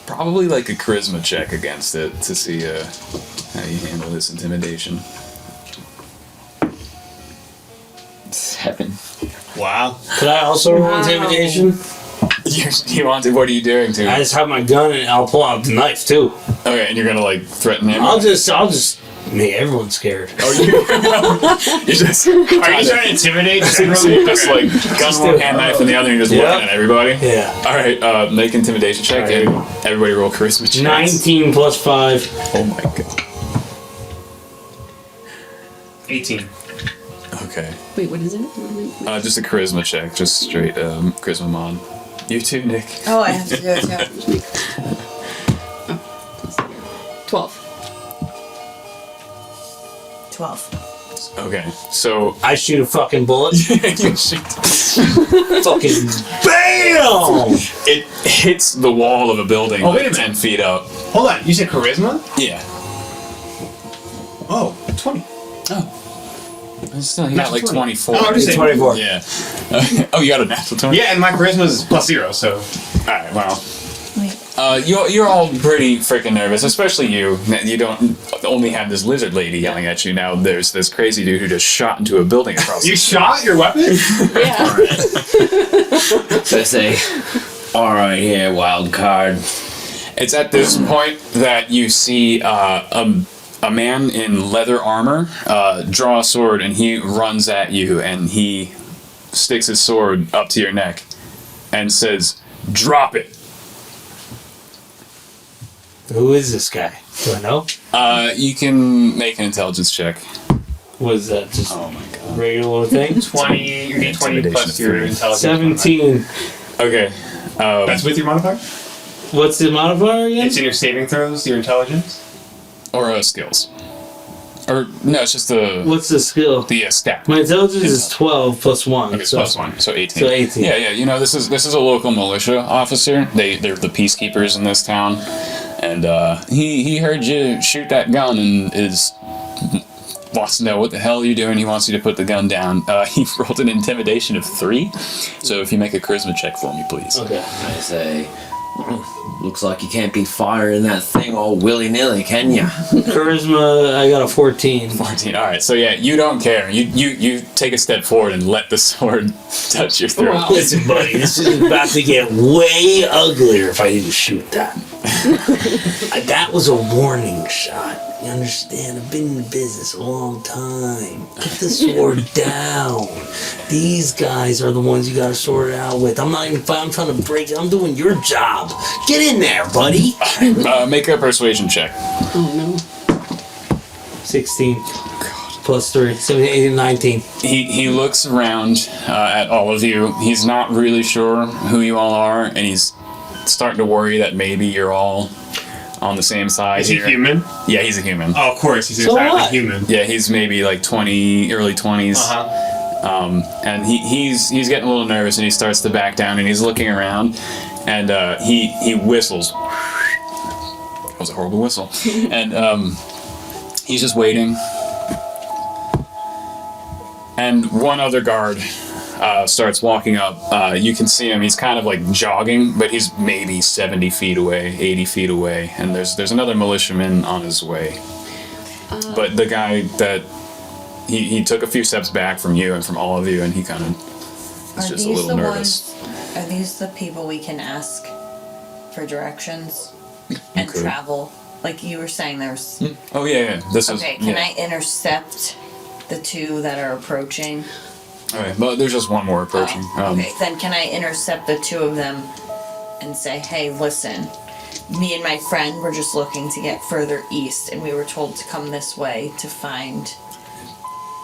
probably like a charisma check against it to see how you handle this intimidation. 7. Wow. Could I also roll Wow. intimidation? You want to? What are you doing to I him? just have my gun and I'll pull out the knife too. Okay, and you're gonna like threaten him. I'll just make everyone scared. You just. Are you trying to intimidate? So you just like gun one hand knife and the other, and you're just Yeah. looking at everybody. Yeah. All right, make intimidation check All right. and everybody roll charisma checks. 19 plus 5. Oh my god. 18. Okay. Wait, what is it? Just a charisma check, just straight charisma mod. You too, Nick. Oh, I have to do it too. 12. 12. Okay, so I shoot a fucking bullet. you shoot. Fucking BAM! It hits the wall of a building Oh, wait a like minute. 10 feet up. Hold on. You said charisma? Yeah. Oh, 20. Oh. Still, you got Natural like 20. 24. Oh, I'm just saying. 24. Yeah. Oh, you got a natural 20? Yeah, and my charisma is +0, so. Alright, well. Wait. You're all pretty freaking nervous, especially you. You don't only have this lizard lady yelling at you now. There's this crazy dude who just shot into a building across You the shot your weapon? Yeah. So I say, alright here, wild card. It's at this point that you see a man in leather armor draw a sword, and he runs at you, and he sticks his sword up to your neck and says, "Drop it." Who is this guy? Do I know? You can make an intelligence check. What is that? Just Oh my god. regular thing? 20, your D20 Intimidation plus of your 3. intelligence. 17. Okay. That's with your modifier? What's the modifier again? It's in your saving throws, your intelligence? or skills. Or no, it's just the What's the skill? stat. My intelligence is 12 plus 1. Okay, so plus 1, so 18. So 18. Yeah. You know, this is a local militia officer. They're the peacekeepers in this town, and he heard you shoot that gun and wants to know what the hell you're doing. He wants you to put the gun down. He rolled an intimidation of 3. So if you make a charisma check for me, please. Okay. I say, looks like you can't be firing that thing all willy-nilly, can ya? Charisma, I got a 14. 14. All right. So yeah, you don't care. You take a step forward and let the sword touch your throat. Wow. Listen, buddy, this is about to get way uglier if I didn't shoot that. That was a warning shot. You understand? I've been in the business a long time. Put the sword down. These guys are the ones you gotta sort it out with. I'm not even I'm trying to break it. I'm doing your job. Get in there, buddy. Make a persuasion check. Oh 16. Plus 3. 17, 18, 19. He looks around at all of you. He's not really sure who you all are, and he's starting to worry that maybe you're all on the same side. Is he here. human? Yeah, he's a human. Oh, of course, he's So exactly what? human. Yeah, he's maybe like 20, early 20s. And he's getting a little nervous, and he starts to back down, and he's looking around, and he whistles. That was a horrible whistle. And he's just waiting. And one other guard starts walking up. You can see him. He's kind of like jogging, but he's maybe 70 feet away, 80 feet away. And there's another militiaman on his way. But the guy that he took a few steps back from you and from all of you, and he kind of is just a little nervous. Are these the people we can ask for directions and could. travel? Like you were saying, there's. Oh yeah. This is Okay, can yeah. I intercept the two that are approaching? Okay, but there's just one more approaching. Okay, then can I intercept the two of them and say, hey, listen, me and my friend were just looking to get further east, and we were told to come this way to find.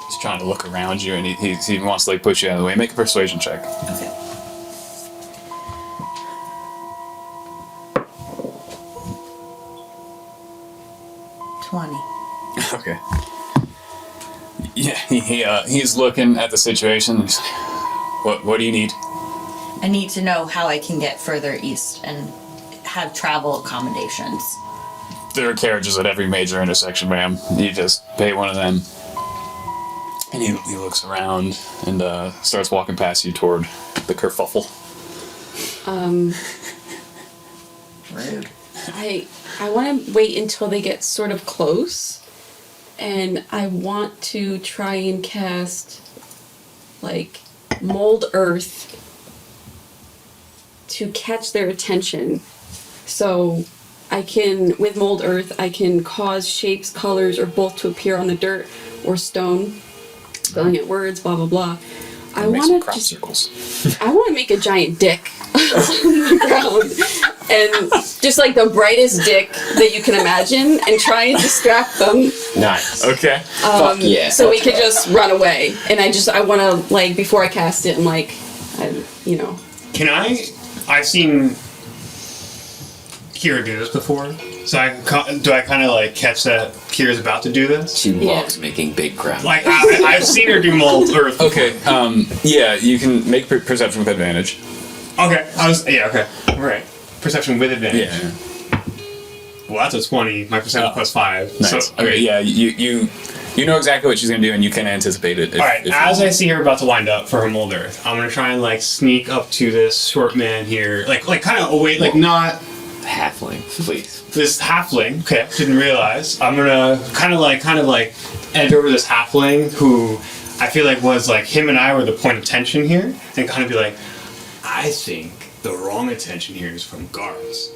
He's trying to look around you, and he wants to like push you out of the way. Make a persuasion check. Okay. Okay. Yeah, he's looking at the situation. And he's like, what do you need? I need to know how I can get further east and have travel accommodations. There are carriages at every major intersection, ma'am. You just pay one of them. And he looks around and starts walking past you toward the kerfuffle. Rude. I want to wait until they get sort of close, and I want to try and cast like mold earth to catch their attention. So I can, with mold earth, I can cause shapes, colors, or both to appear on the dirt or stone, spelling out words, blah blah blah. I Make some want to crop just, circles. I want to make a giant dick on the ground, and just like the brightest dick that you can imagine, and try and distract them. Nice. Okay. Fuck yeah. So we could just run away. And I want to, like, before I cast it, I'm like, you know. Can I've seen Kira do this before. So do I kind of like catch that Kira's about to do this? She Yeah. loves making big crap. Like I've seen her do mold earth. Okay. Yeah, you can make perception with advantage. Okay. Okay. All right. Perception with advantage. Yeah. Well, that's a 20. My perception plus 5. Nice. So, Okay. Yeah. You know exactly what she's gonna do, and you can anticipate it. All right. As I see her about to wind up for her mold earth, I'm gonna try and like sneak up to this short man here, like kind of away, like not Halfling, please. this halfling. Okay. Didn't realize. I'm gonna kind of like edge over this halfling who I feel like was like him and I were the point of tension here, and kind of be like, I think the wrong attention here is from guards,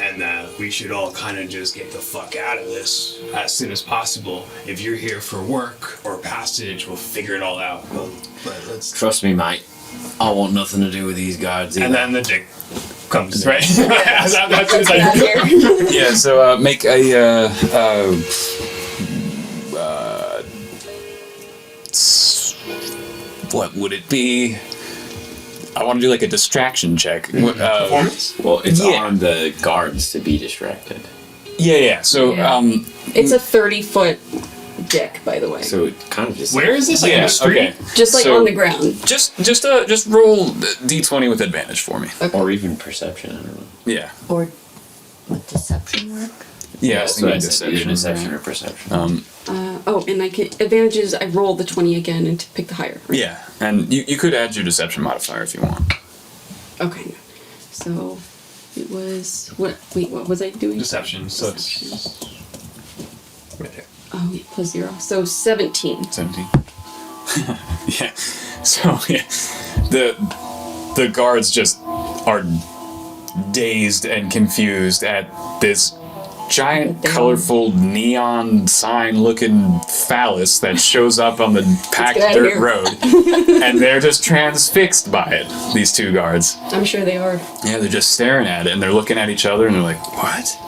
and that we should all kind of just get the fuck out of this as soon as possible. If you're here for work or passage, we'll figure it all out. But let's. Trust me, mate. I want nothing to do with these guards either. And then the dick. comes, right? As soon as I Out here. Yeah, so make a what would it be? I want to do like a distraction check. performance. Well, it's Yeah. on the guards to be distracted. Yeah. So Yeah. It's a 30-foot dick, by the way. So it kind of just. Where is this? Like in yeah, the street? okay. Just like So, on the ground. Just roll d20 with advantage for me. Or even perception, I don't know. Yeah. Or would deception work? Yeah, That's what I said, either deception or perception. And I can advantages. I roll the 20 again and to pick the higher. Yeah, and you could add your deception modifier if you want. Okay. So it was what? Wait, what was I doing? Deception. So Deception. it's right there. Oh, yeah, plus 0. So 17. 17. Yeah. So yeah, the guards just are dazed and confused at this giant, colorful neon sign-looking phallus that shows up on the packed get outta dirt here. road, and they're just transfixed by it. These two guards. I'm sure they are. Yeah, they're just staring at it, and they're looking at each other, and they're like, "What?"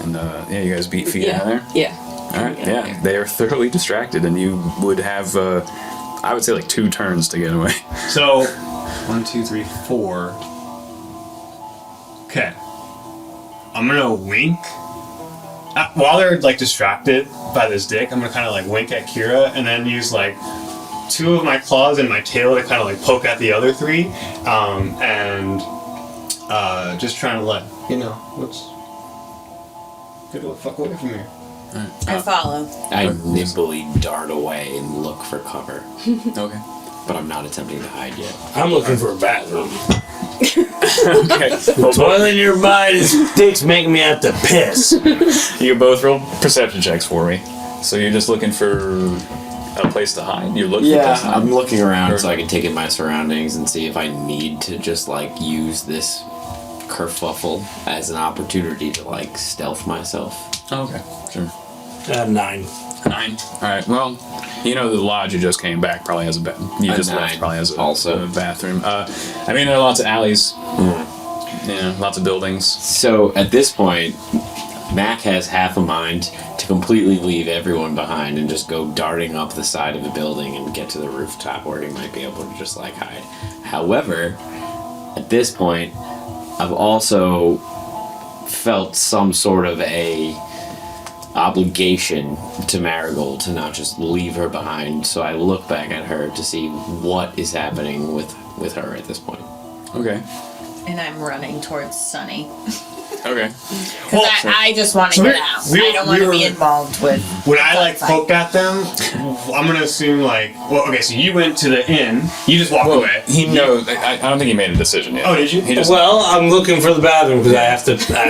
And yeah, you guys beat feet out of there. Yeah. All right, yeah, they are thoroughly distracted, and you would have, I would say, like 2 turns to get away. So 1, 2, 3, 4. Okay. I'm gonna wink. While they're like distracted by this dick, I'm gonna kind of like wink at Kira and then use like 2 of my claws and my tail to kind of like poke at the other 3, and just trying to let you know let's get the fuck away from here. I follow. I nimbly dart away and look for cover, Okay. but I'm not attempting to hide yet. I'm looking for a bathroom. Okay. The toilet nearby, this dick's making me have to piss. You both roll perception checks for me. So you're just looking for a place to hide? You're looking for a place to hide? I'm looking around Or- so I can take in my surroundings and see if I need to just like use this kerfuffle as an opportunity to like stealth myself. Oh, okay. Sure. 9. 9. Alright, well, you know the lodge you just came back probably has a bathroom. You A just 9 left probably has a also. bathroom. I mean, there are lots of alleys. Yeah, lots of buildings. So at this point, Mac has half a mind to completely leave everyone behind and just go darting up the side of a building and get to the rooftop where he might be able to just like hide. However, at this point, I've also felt some sort of a obligation to Marigold to not just leave her behind, so I look back at her to see what is happening with her at this point. Okay. And I'm running towards Sunny. Okay. Because I just want to so get we- out. we- I don't want we to be were- involved with. When I like gunfight. poked at them, I'm gonna assume like, well, okay, so you went to the inn, you just walked away. He knows. I don't think he made a decision yet. Oh, did you? He just. Well, I'm looking for the bathroom because I have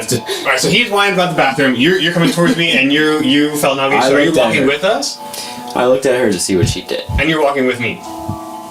to. All right, so he's whining about the bathroom. You're coming towards me, and you felt nauseous. I So are you looked at walking her. with us? I looked at her to see what she did. And you're walking with me.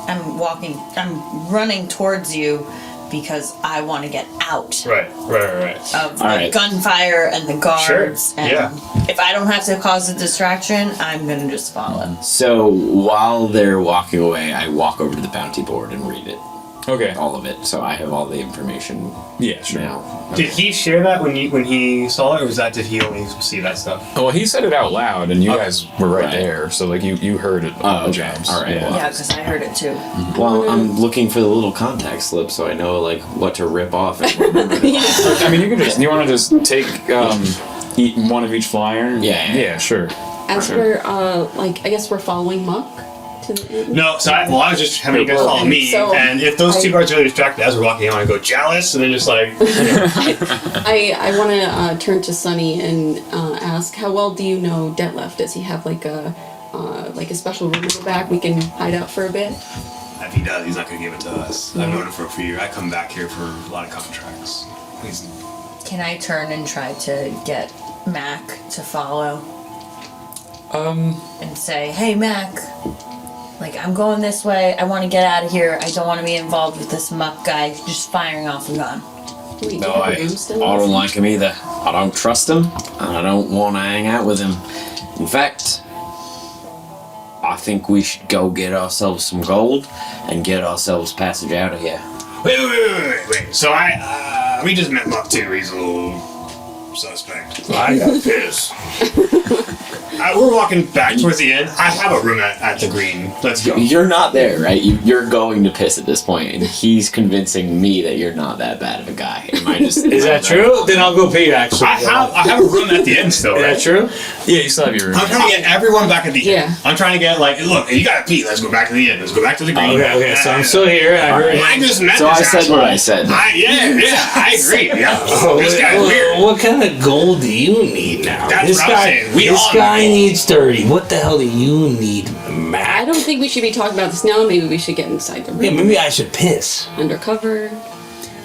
I'm running towards you because I want to get out Right. of the Alright. gunfire and the guards. Sure, And yeah. if I don't have to cause a distraction, I'm gonna just follow. So while they're walking away, I walk over to the bounty board and read it, Okay. all of it. So I have all the information Yeah, sure. now. Did he share that when he saw it, or did he only see that stuff? Well, he said it out loud, and you Okay. guys were right, Right. there, so like you heard it on Oh, the okay. jobs. All right, Yeah. well. Yeah, because I heard it too. Well, I'm looking for the little contact slip so I know like what to rip off. And I mean, you can just. You want to just take eat one of each flyer? Yeah. Yeah. Sure. As Sure. we're, I guess we're following Muck to the inn. No, so I was just having you guys follow me, So, and if those two guards are really distracted as we're walking, I want to go jealous, and then just like, I want to turn to Sunny and ask, how well do you know Detlef? Does he have like a special room in the back we can hide out for a bit? if he does, he's not going to give it to us. I've known him for a few years. I come back here for a lot of contracts. He's Can I turn and try to get Mac to follow? And say, hey Mac, like I'm going this way. I want to get out of here. I don't want to be involved with this Muck guy just firing off a gun. Wait, do you No, have a I room still? don't like him either. I don't trust him, and I don't want to hang out with him. In fact, I think we should go get ourselves some gold and get ourselves passage out of here. Wait. So we just met Muck too. He's a little suspect. I got pissed. We're walking back towards the inn. I have a room at the Green. Let's go. You're not there, right? You're going to piss at this point, and he's convincing me that you're not that bad of a guy. Am I just? Is that true? Then I'll go pee, actually. I have a room at the inn still. Is Right? that true? Yeah, you still have your room. I'm trying to get everyone back at the inn. Yeah. I'm trying to get look, you gotta pee. Let's go back to the inn. Let's go back to the Green. Okay, so I'm still here. I heard I just met So this I said asshole. what I said. I agree. Yeah. Oh, This guy's weird. What kind of gold do you need now? That's this what I'm guy, saying. We this all guy need gold. needs 30. What the hell do you need, I Matt? don't think we should be talking about this now. Maybe we should get inside the room. Yeah, maybe I should piss. Undercover.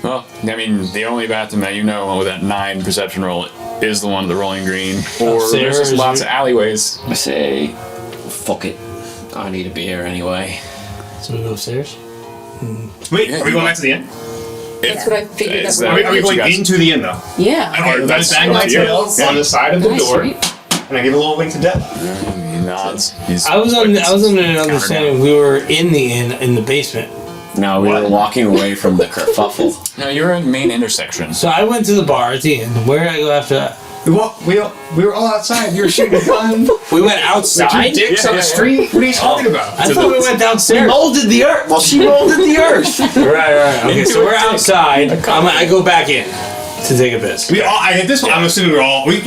Well, I mean, the only bathroom that you know with that 9 perception roll is the one with the rolling green. Or Upstairs, there's just lots of alleyways. I say, fuck it. I need a beer anyway. So we go upstairs? Wait, Yeah, are we going back to the inn? That's what I figured. It's That Are we You going guys- into the inn though? yeah. Okay, let's bang my that's you. tail on the side of the Nice, door, right? and I give a little wink to Deb. He nods. He's I was under counter an understanding down. we were in the inn in the basement. No, we were What? walking away from the kerfuffle. No, you're in the main intersection. So I went to the bar at the end. Where did I go after that? We were all outside. You were shooting fun. We went outside? Dicks on the street. What are you talking about? I thought we went downstairs. Molded the earth. Well, she molded the earth. Right. Okay, so we're outside. I go back in to take a piss. We all. At this point, I'm assuming we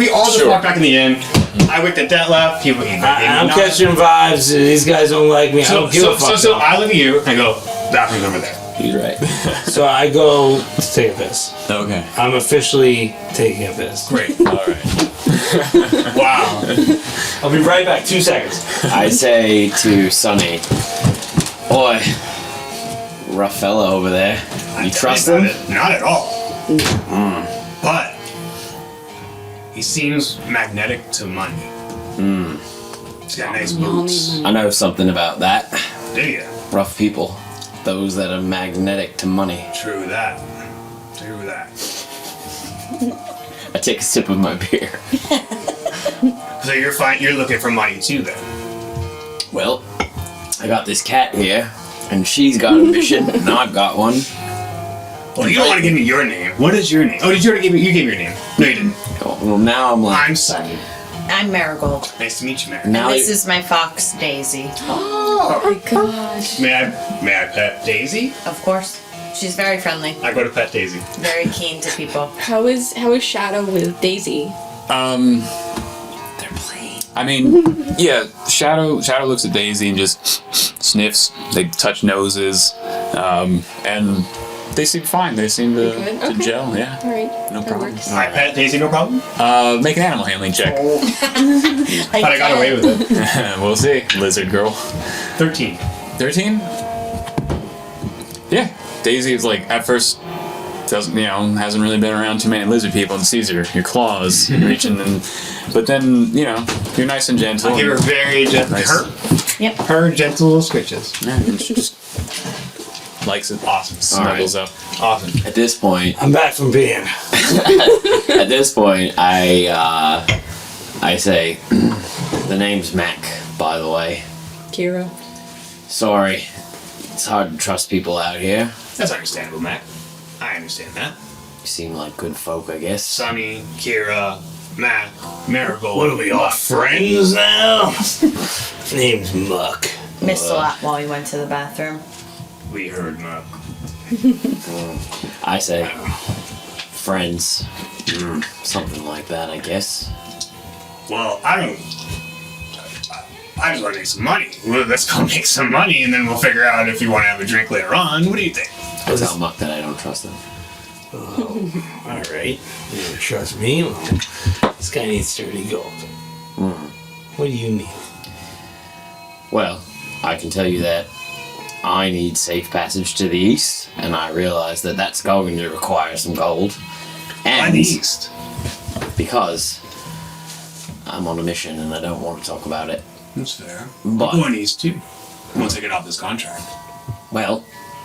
all just Sure. walked back in the inn. I winked at Detlef. I'm catching vibes. These guys don't like me. I don't give a fuck. So I look at you and go, bathroom's over there. He's right. So I go to take a piss. Okay. I'm officially taking a piss. Great. All right. Wow. I'll be right back. 2 seconds. I say to Sonny, boy, rough fella over there. You trust him? Not at all. But he seems magnetic to money. He's got nice We all need boots. money. I know something about that. Do you? Rough people. Those that are magnetic to money. True that. True that. I take a sip of my beer. So you're fine. You're looking for money too, then. Well, I got this cat here, and she's got a mission, and I've got one. Well, you don't want to give me your name. What is your name? Oh, did you already give me? You gave me your name. No, you didn't. Oh, well, now I'm like, I'm Sunny. I'm Marigold. Nice to meet you, Mary. now This is my fox, Daisy. Oh my gosh. May I pet Daisy? Of course. She's very friendly, I go to pet Daisy. very keen to people. How is Shadow with Daisy? they're playing. I mean, yeah. Shadow looks at Daisy and just sniffs. They touch noses, and they seem fine. They seem to, Good? to Okay. gel. Yeah. All right. No that problem. works. I pet Daisy, no problem. Make an animal handling check. But I got away with it. We'll see. Lizard girl. 13. 13? Yeah. Daisy is like, at first, hasn't really been around too many lizard people and sees your claws reaching but then, you're nice and gentle. I give her very gentle. Nice. Yep. Her gentle scritches. Yeah, and she just likes it. Awesome. Snuggles up. Awesome. At this point, I'm back from peeing. I say, the name's Mac, by the way. Kira. Sorry, it's hard to trust people out here. That's understandable, Mac. I understand that. You seem like good folk, I guess. Sunny, Kira, Mac, Marigold. What are we all friends now? Name's Muck. Missed a lot while we went to the bathroom. We heard Muck. I say, friends. Something like that, I guess. Well, I just want to make some money. Well, let's go make some money, and then we'll figure out if you want to have a drink later on. What do you think? I tell Muck that I don't trust him. All right. You don't trust me? Well, this guy needs 30 gold. What do you need? Well, I can tell you that I need safe passage to the east, and I realize that that's going to require some gold. And By the east. because I'm on a mission and I don't want to talk about it. That's fair. But- We're going east too. We'll take it off this contract. Well,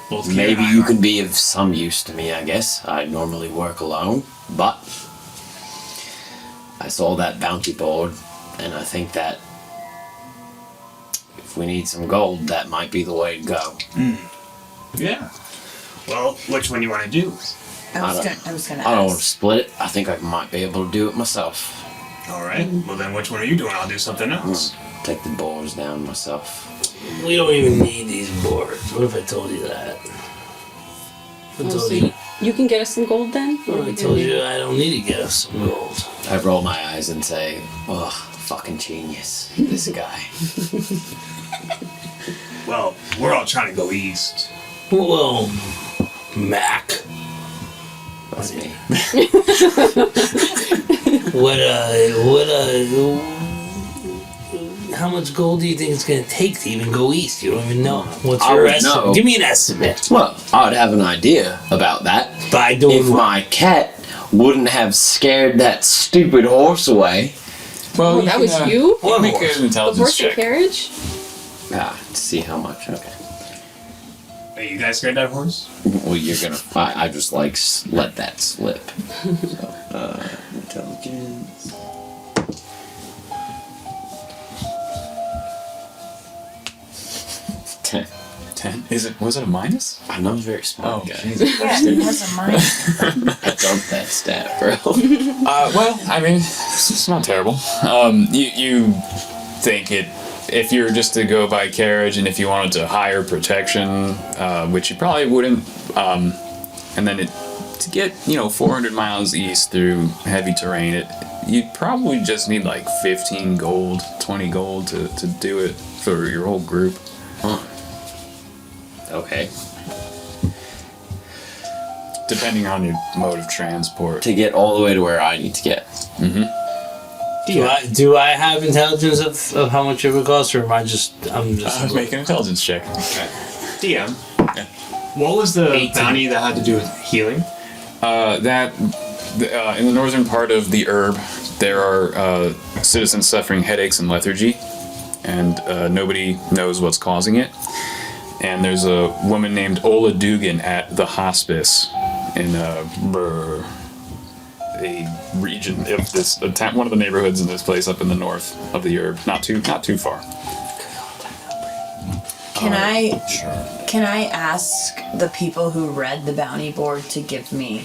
Both Kira maybe and I you are. can be of some use to me, I guess. I normally work alone, but I saw that bounty board, and I think that if we need some gold, that might be the way to go. Yeah. Well, which one do you want to do? I was gonna I don't want to ask. split it. I think I might be able to do it myself. All right. Well, then which one are you doing? I'll do something else. Take the boars down myself. We don't even need these boards. What if I told you that? I Oh, told so you. you can get us some gold then? Or I we told can- you I don't need to get us some gold. I roll my eyes and say, "Ugh, fucking genius, this guy." Well, we're all trying to go east. Well, Mac. That's me. How much gold do you think it's gonna take to even go east? You don't even know. What's I your would estimate? know. Give me an estimate. Well, I would have an idea about that By doing if what? my cat wouldn't have scared that stupid horse away. Oh, that was you? What Make horse? an The intelligence horse and check. carriage? To see how much. Okay. Hey, you guys scared that horse? Well, you're gonna. I just like let that slip. So, intelligence. 10. 10? Was it a minus? I'm not a very smart Oh, guy. Jesus. Yeah, he has a mind. I dumped that stat, bro. Well, I mean, it's not terrible. You think it, if you were just to go by carriage and if you wanted to hire protection, which you probably wouldn't, and then to get, 400 miles east through heavy terrain, you'd probably just need like 15 gold, 20 gold to do it for your whole group. Huh. Okay. Depending on your mode of transport. To get all the way to where I need to get. Do I have intelligence of how much it would cost, or I'm just Make an intelligence check. DM. Yeah. What was the 18. bounty that had to do with healing? In the northern part of the herb, there are citizens suffering headaches and lethargy, and nobody knows what's causing it. And there's a woman named Ola Dugan at the hospice in a region of this, one of the neighborhoods in this place up in the north of the herb, not too far. Can I ask the people who read the bounty board to give me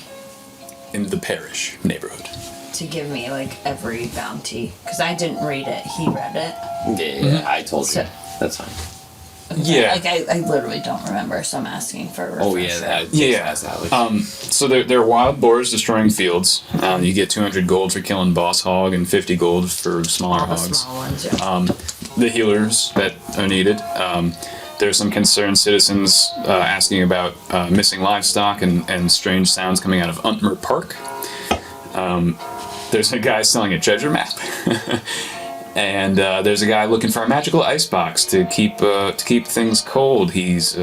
In the parish neighborhood. like every bounty? Because I didn't read it. He read it. Yeah, I told you. So- That's fine. Yeah. Like I literally don't remember, so I'm asking for a Oh, refresher. yeah, that. Yeah. That's Alex. So they're wild boars destroying fields. You get 200 gold for killing boss hog and 50 gold for smaller All the hogs. small ones, yeah. The healers that are needed. There's some concerned citizens asking about missing livestock and strange sounds coming out of Untmer Park. There's a guy selling a treasure map. And there's a guy looking for a magical icebox to keep things cold. He's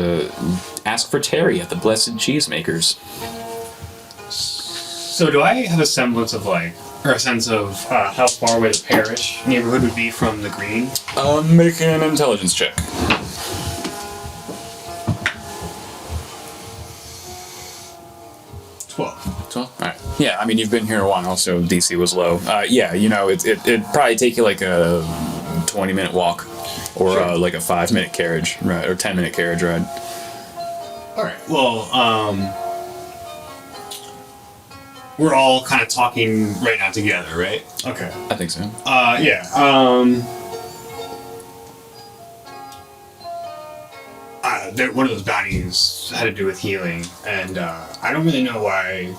asked for Terry at the Blessed Cheesemakers. So do I have a semblance of or a sense of how far away the parish neighborhood would be from the green? Make an intelligence check. 12. 12? Alright. Yeah, I mean, you've been here a while, so DC was low. Yeah, it'd probably take you like a 20-minute walk or Sure. like a 5-minute carriage ride or 10-minute carriage ride. Alright, well, we're all kind of talking right now together, right? Okay. I think so. Yeah, one of those bounties had to do with healing, and I don't really know why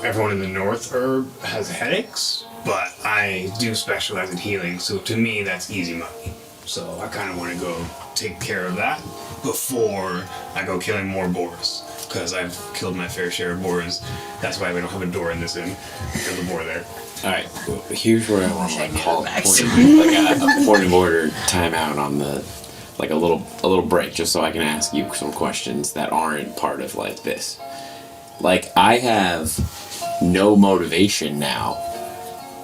everyone in the North Herb has headaches, but I do specialize in healing, so to me that's easy money. So I kind of want to go take care of that before I go killing more boars, because I've killed my fair share of boars. That's why we don't have a door in this inn. There's a boar there. All right, well, here's where I want Wish I to knew call the it backstory. like a point of order timeout on the a little break, just so I can ask you some questions that aren't part of like this. Like, I have no motivation now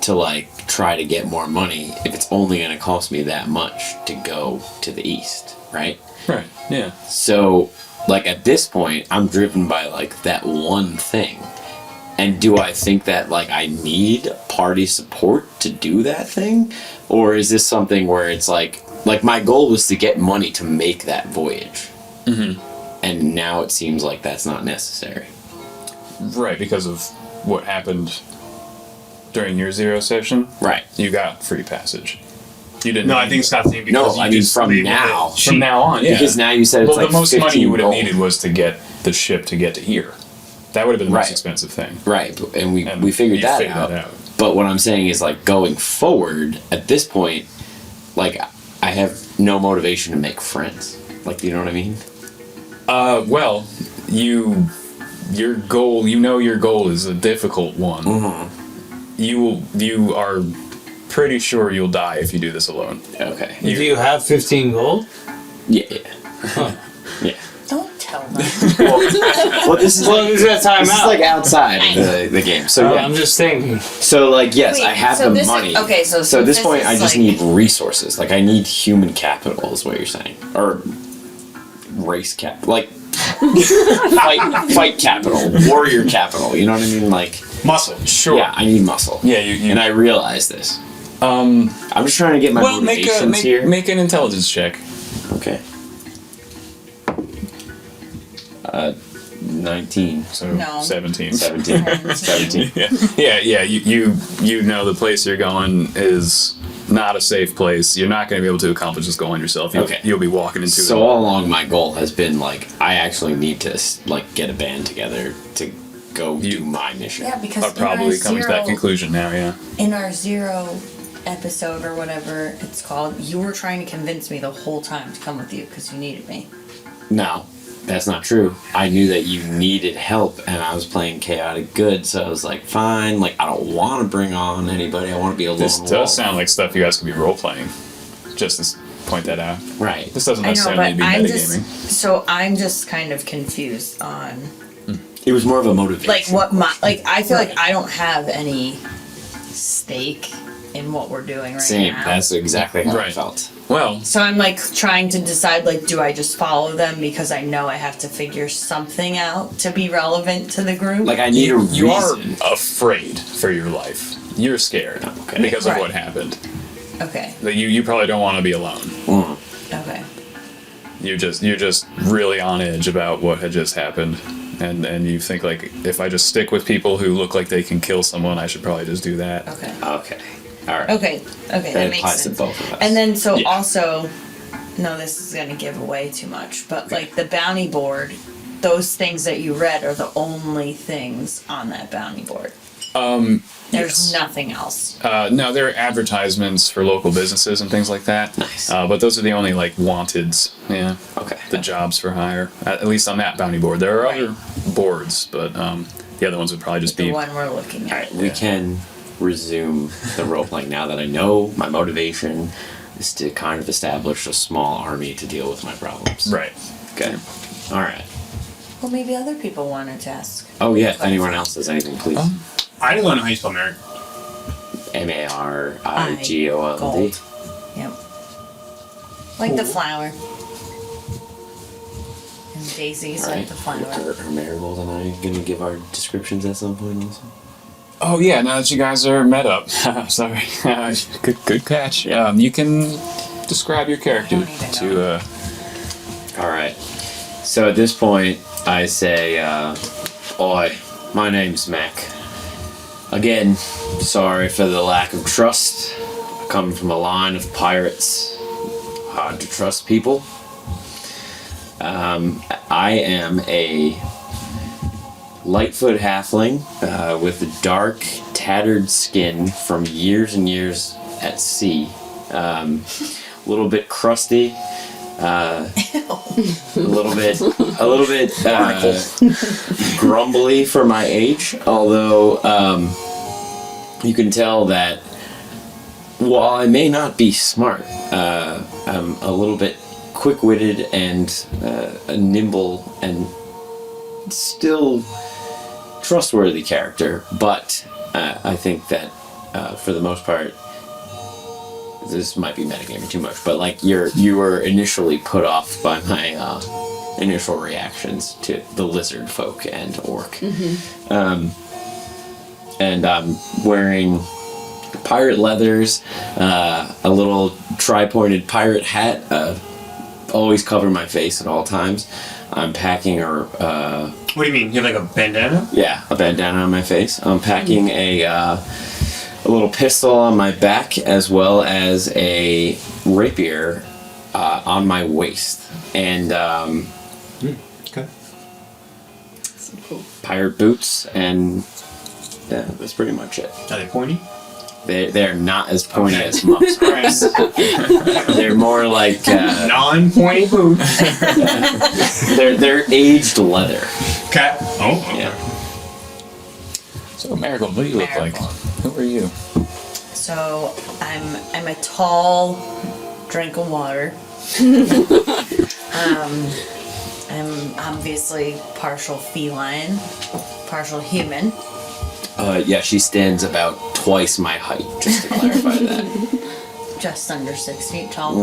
to like try to get more money if it's only going to cost me that much to go to the east, right? Right, yeah. So, like, at this point, I'm driven by, like, that one thing. And do I think that, like, I need party support to do that thing? Or is this something where it's like my goal was to get money to make that voyage. Mm-hmm. And now it seems like that's not necessary. Right, because of what happened during your 0 session. Right. You got free passage. You didn't. No, I think Scott's saying because No, I you mean just from labeled now. it from now on, yeah. Because now you said it's well, like the most money you would have 15 needed was to get the ship to get to here. That would have been the most Right. expensive thing. Right, and we And figured you that figured out. that out. But what I'm saying is, like, going forward, at this point, like, I have no motivation to make friends. Like, do you know what I mean? Well, your goal, your goal is a difficult one. Mm-hmm. You are pretty sure you'll die if you do this alone. Okay. Do you have 15 gold? Yeah. Yeah. Don't tell them. Well, this is Well, it's that time this is out. like outside of the game. So yeah. I'm just thinking. So like yes, Wait, I have so the this is- money. okay, so at this this point, is I just like- need resources. Like I need human capital, is what you're saying, or race cap, like fight capital, warrior capital. You know what I mean? Like muscle. Sure. yeah, I need muscle. Yeah, you And I realize this. I'm just trying to get my well, motivations here. make an intelligence check. Okay. 19. So No. 17. 17. 17. Yeah. You know the place you're going is not a safe place. You're not going to be able to accomplish this goal on yourself. You'll be walking into So it. all along, my goal has been like I actually need to like get a band together to go do my mission. Yeah, because I'll probably in come our to that zero, conclusion now. Yeah. in our 0 episode or whatever it's called, you were trying to convince me the whole time to come with you because you needed me. No, that's not true. I knew that you needed help, and I was playing chaotic good, so I was like, fine. Like I don't want to bring on anybody. I want to be a lone This wolf. does sound like stuff you guys could be role playing. Just to point that out. right. This doesn't I know, necessarily but be I'm metagaming. I'm just kind of confused on It was more of a motivation. like what my I feel like I don't have any stake in what we're doing right Same. now. That's exactly how I Right. felt. Well, So I'm like trying to decide like do I just follow them because I know I have to figure something out to be relevant to the group? Like I need a you are reason. afraid for your life. You're scared Okay. because of Right. what happened. okay. That you probably don't want to be alone. Mm. Okay. You're just really on edge about what had just happened. And you think like if I just stick with people who look like they can kill someone, I should probably just do that. Okay. Okay. All right. Okay. Okay. That makes applies sense. to both of us. And then so Yeah. also, no, this is gonna give away too much, but like the bounty board, those things that you read are the only things on that bounty board. There's yes. nothing else. No, there are advertisements for local businesses and things like that. Nice. But those are the only like wanteds. Yeah. Okay. The jobs for hire, at least on that bounty board. There are Right. other boards, but the other ones would probably just The be. one we're looking All at. right. We can resume the role playing now that I know my motivation is to kind of establish a small army to deal with my problems. Right. Okay. All right. Well, maybe other people wanted to ask. Oh yeah. If anyone else has anything, please. I didn't want to know how you spell Merrick. MARIGOLD. Gold. Yep. Like the flower. And daisies All like right. the flower. Are Marigold and I gonna give our descriptions at some point also? Oh yeah, now that you guys are met up, sorry, good catch. You can describe your character I don't even to. All right. So at this point, I say, "Oi, my name's Mac. Again, sorry for the lack of trust. I come from a line of pirates. Hard to trust people. I am a Lightfoot halfling with dark, tattered skin from years and years at sea. A little bit crusty. A little bit grumbly for my age. Although you can tell that while I may not be smart, I'm a little bit quick-witted and nimble and still trustworthy character, but I think that for the most part, this might be metagaming too much, but like you were initially put off by my initial reactions to the lizard folk and orc. And I'm wearing pirate leathers, a little tri-pointed pirate hat, always cover my face at all times. I'm packing What do you mean? You have like a bandana? a bandana on my face. I'm packing a little pistol on my back as well as a rapier on my waist. And Okay. So cool. pirate boots, and yeah, that's pretty much it. Are they pointy? They're not as pointy Okay. as monks. They're more like Non-pointy boots. they're aged leather. Okay. Oh, okay. Yeah. So, Marigold, what do you look like? Marigold. Who are you? So I'm a tall drink of water. I'm obviously partial feline, partial human. Yeah, she stands about twice my height, just to clarify that. Just under 6 feet tall.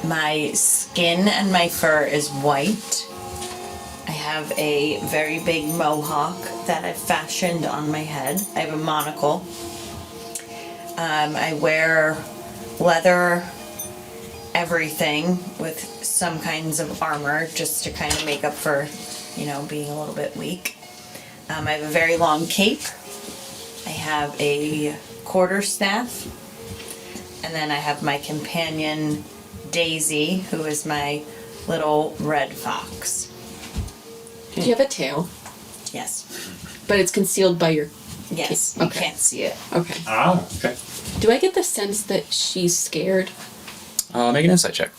My skin and my fur is white. I have a very big mohawk that I've fashioned on my head. I have a monocle. I wear leather everything with some kinds of armor just to kind of make up for, being a little bit weak. I have a very long cape. I have a quarterstaff. And then I have my companion, Daisy, who is my little red fox. Do you have a tail? Yes. But it's concealed by your... Yes. Okay. You can't see it. Okay. Oh, okay. Do I get the sense that she's scared? Make an insight check.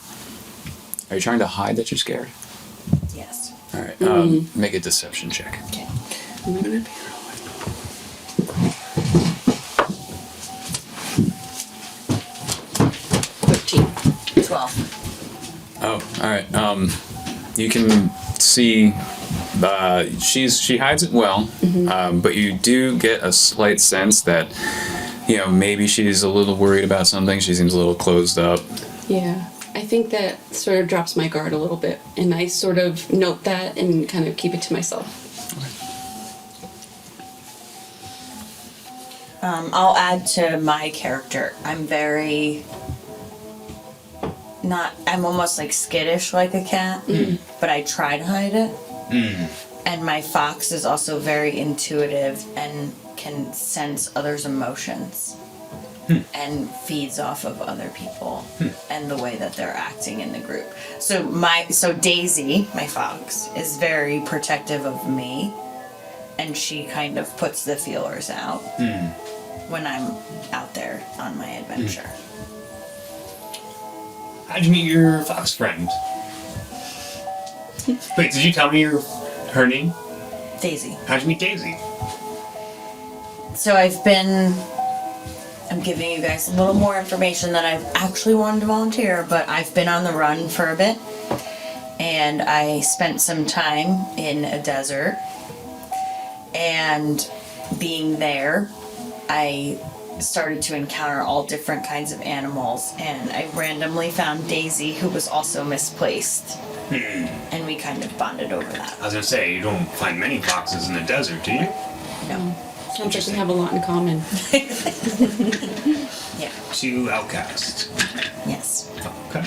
Are you trying to hide that you're scared? Yes. All right. Make a deception check. Okay. Am I gonna be... 12. Oh, all right. You can see she hides it well, but you do get a slight sense that maybe she's a little worried about something. She seems a little closed up. Yeah. I think that sort of drops my guard a little bit, and I sort of note that and kind of keep it to myself. I'll add to my character. I'm almost like skittish like a cat, but I try to hide it. And my fox is also very intuitive and can sense others' emotions and feeds off of other people and the way that they're acting in the group. So Daisy, my fox, is very protective of me, and she kind of puts the feelers out when I'm out there on my adventure. How'd you meet your fox friend? Wait, did you tell me her name? Daisy. How'd you meet Daisy? So I'm giving you guys a little more information than I've actually wanted to volunteer, but I've been on the run for a bit, and I spent some time in a desert, and being there, I started to encounter all different kinds of animals, and I randomly found Daisy, who was also misplaced, and we kind of bonded over that. I was gonna say, you don't find many foxes in the desert, do you? No. Sounds like we have a lot in common. Yeah. Two outcasts. Yes. Okay.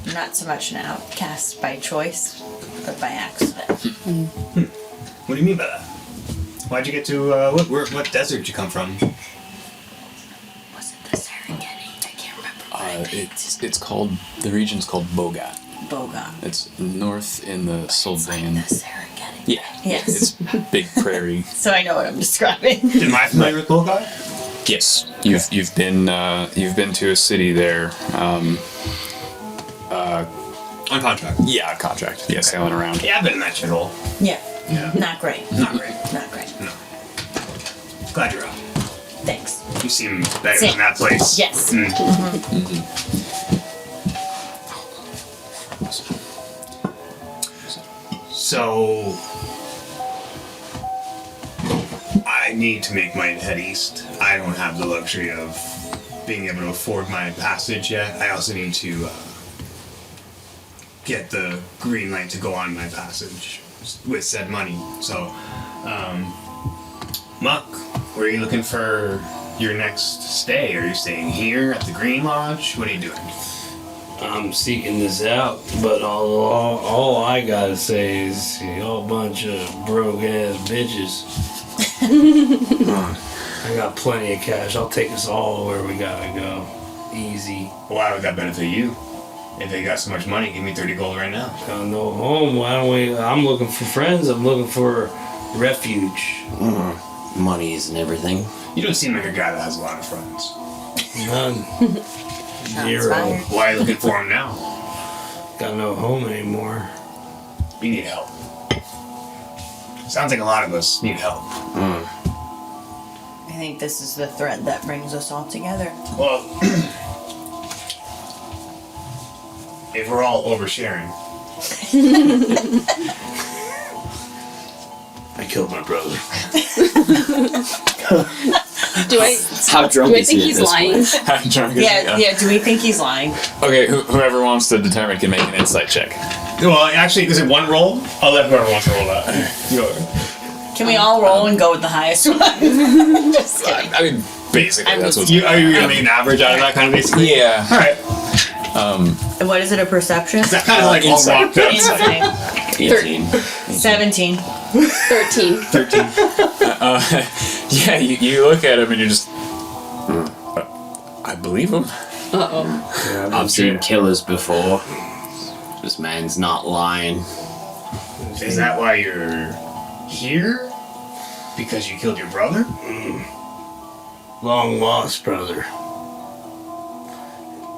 I'm not so much an outcast by choice, but by accident. What do you mean by that? Why'd you get to, what desert did you come from? Was it the Serengeti? I can't remember. It's called, the region's called Bogat. Bogat. It's north in the Like Sylvan. the Serengeti. Yeah. Yes. It's big prairie. So I know what I'm describing. Am I familiar with Bulgar? Yes. You've been to a city there. On contract. Yeah, contract. Yeah, sailing around. Yeah, I've been in that shithole. Yeah. Yeah. Not great. Not great. Not great. No. Glad you're out. Thanks. You seem better Same. than that place. Yes. So I need to make my head east. I don't have the luxury of being able to afford my passage yet. I also need to get the green light to go on my passage with said money. So, Muck, where are you looking for your next stay? Are you staying here at the Green Lodge? What are you doing? I'm seeking this out, but all I gotta say is y'all a bunch of broke ass bitches. I got plenty of cash. I'll take us all where we gotta go. Easy. Why would that benefit you? If they got so much money, give me 30 gold right now. Got no home. Why don't we? I'm looking for friends. I'm looking for refuge. Money isn't everything. You don't seem like a guy that has a lot of friends. None. Zero. fired. Why are you looking for him now? Got no home anymore. We need help. Sounds like a lot of us need help. I think this is the thread that brings us all together. Well, if we're all oversharing, I killed my brother. Do I How drunk do I is think he he's at this lying? point? How drunk is he? Yeah, do we think he's lying? Okay, whoever wants to determine can make an insight check. well, actually, is it one roll? I'll let whoever wants to roll that. You know, Can we all roll and go with the highest one? Just kidding. I mean, basically, I'm that's what's. are you gonna make an average out of that kind of basically? Yeah. All right. What is it, a perception? Is that kind of like all Insight. rocked up? Insight. 18. 17. 13. 13. Yeah, you look at him and you're just. I believe him. Uh-oh. I've seen killers before. This man's not lying. Is that why you're here? Because you killed your brother? Long lost brother.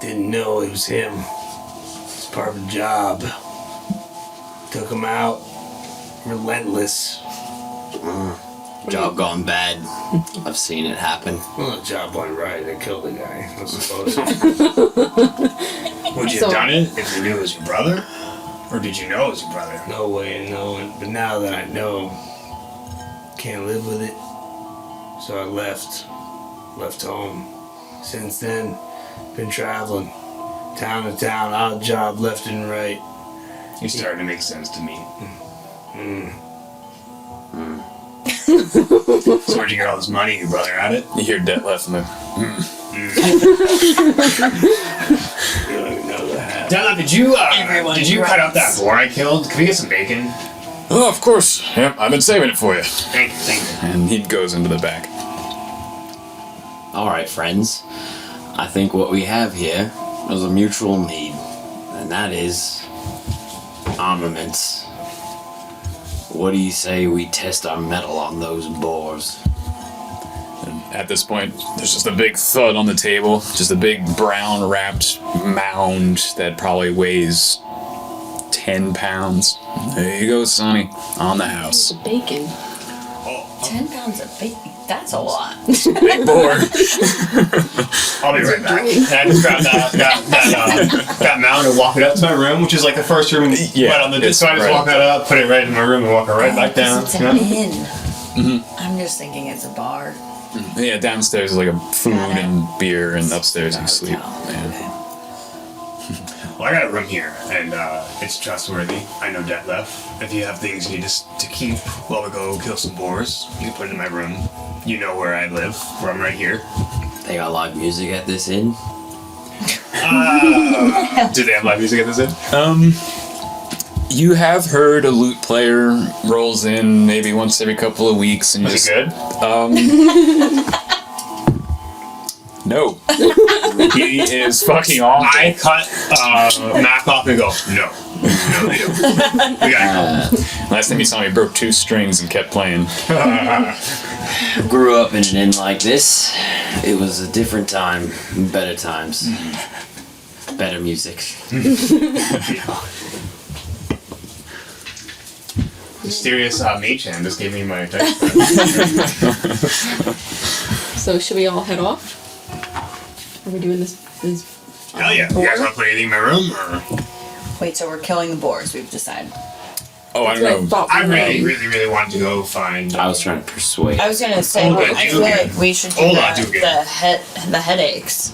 Didn't know it was him. It's part of the job. Took him out. Relentless. Job gone bad. I've seen it happen. Well, the job went right. They killed the guy. I suppose. Would you have done it if you knew it was your brother? Or did you know it was your brother? No way of knowing. But now that I know, can't live with it. So I left. Left home. Since then, been traveling. Town to town, odd job left and right. You're starting to make sense to me. So where'd you get all this money? Your brother had it? You hear debt left in the. You don't even know that. Della, did you cut out that boar I killed? Can we get some bacon? Oh, of course. Yep, I've been saving it for you. Thank you. And he goes into the back. Alright, friends. I think what we have here is a mutual need, and that is armaments. What do you say we test our metal on those boars? And at this point, there's just a big thud on the table. Just a big brown wrapped mound that probably weighs 10 pounds. There you go, Sonny. On the house. The bacon. 10 pounds of bacon. That's a lot. Big boar. I'll be right back. And I just grab that mound and walk it up to my room, which is like the first room Yeah, right on the it's so I just right walk that up, put it right in my room, and walk it right back down. It's an Yeah. inn. I'm just thinking it's a bar. Yeah, downstairs is like a food Got it. and beer, and upstairs you Not a sleep. hotel. Yeah. Okay. Well, I got a room here, and it's trustworthy. I know debt left. If you have things you need to keep while we go kill some boars, you can put it in my room. You know where I live, where I'm right here. They got live music at this inn? Do they have live music at this inn? You have heard a lute player rolls in maybe once every couple of weeks, and you Was just it good? no. He is fucking awful. I cut Mac off and go, no, they don't. We gotta Last time you saw me, broke 2 strings and kept playing. Grew up in an inn like this. It was a different time. Better times. Better music. Mysterious mage hand just gave me my text. So should we all head off? Are we doing this? Hell yeah. You guys want to put anything in my room? Or? Wait, so we're killing the boars, we've decided. Oh, I That's what I don't know. thought I we really, were. really, really wanted to go find. I was trying to persuade. I was gonna say, Hold on, I do feel again. like we should do Hold on, do again. the headaches.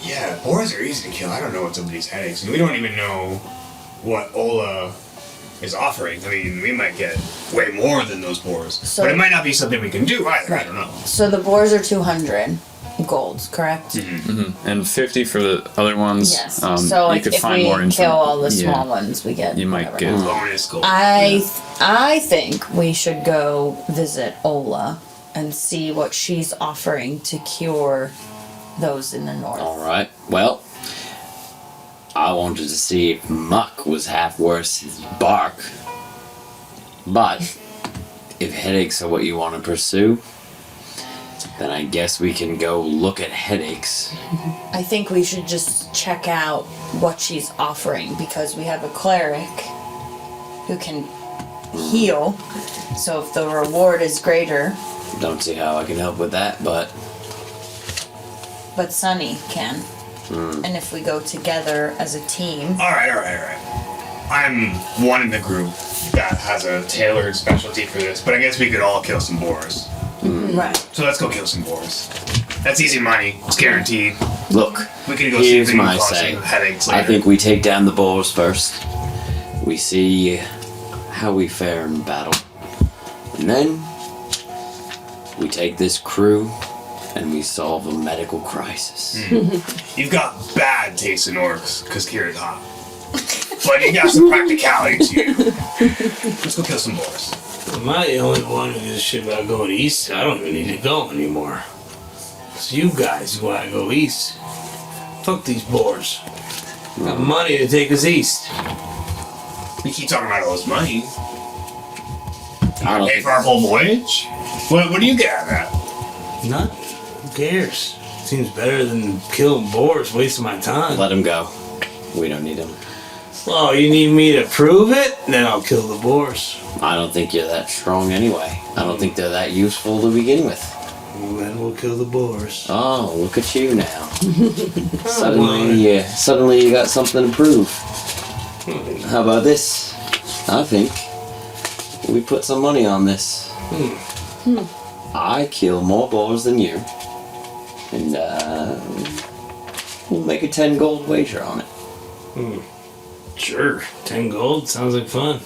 Yeah, boars are easy to kill. I don't know what's up with these headaches. And we don't even know what Ola is offering. I mean, we might get way more than those boars. So- but it might not be something we can do either. I don't know. So the boars are 200. gold, correct? And 50 for the other ones. Yes. So So you like could if find we more info. kill all the Yeah. small ones, we get. You might whatever. get. Bonus gold. I think we should go visit Ola and see what she's offering to cure those in the north. All right. Well, I wanted to see if muck was half worth his bark. But if headaches are what you want to pursue, then I guess we can go look at headaches. I think we should just check out what she's offering because we have a cleric who can heal. So if the reward is greater, Don't see how I can help with that, but Sunny can. And if we go together as a team, All right. I'm one in the group that has a tailored specialty for this, but I guess we could all kill some boars. right? So let's go kill some boars. That's easy money. It's guaranteed. look, We can go see if here's we can my cause say. some headaches later. I think we take down the boars first. We see how we fare in battle. And then we take this crew and we solve a medical crisis. You've got bad taste in orcs because Kira's hot. But you got some practicality to you. Let's go kill some boars. Am I the only one who gives a shit about going east? I don't even need to go anymore. It's you guys who want to go east. Fuck these boars. Got money to take us east. We keep talking about all this money. I don't Pay for our whole voyage? What do you get out of that? None. Who cares? Seems better than killing boars, wasting my time. let him go. We don't need him. Oh, you need me to prove it? Then I'll kill the boars. I don't think you're that strong anyway. I don't think they're that useful to begin with. Then we'll kill the boars. Oh, look at you now. Suddenly you got something to prove. How about this? I think we put some money on this. I kill more boars than you. And we'll make a 10 gold wager on it. Sure. 10 gold? Sounds like fun.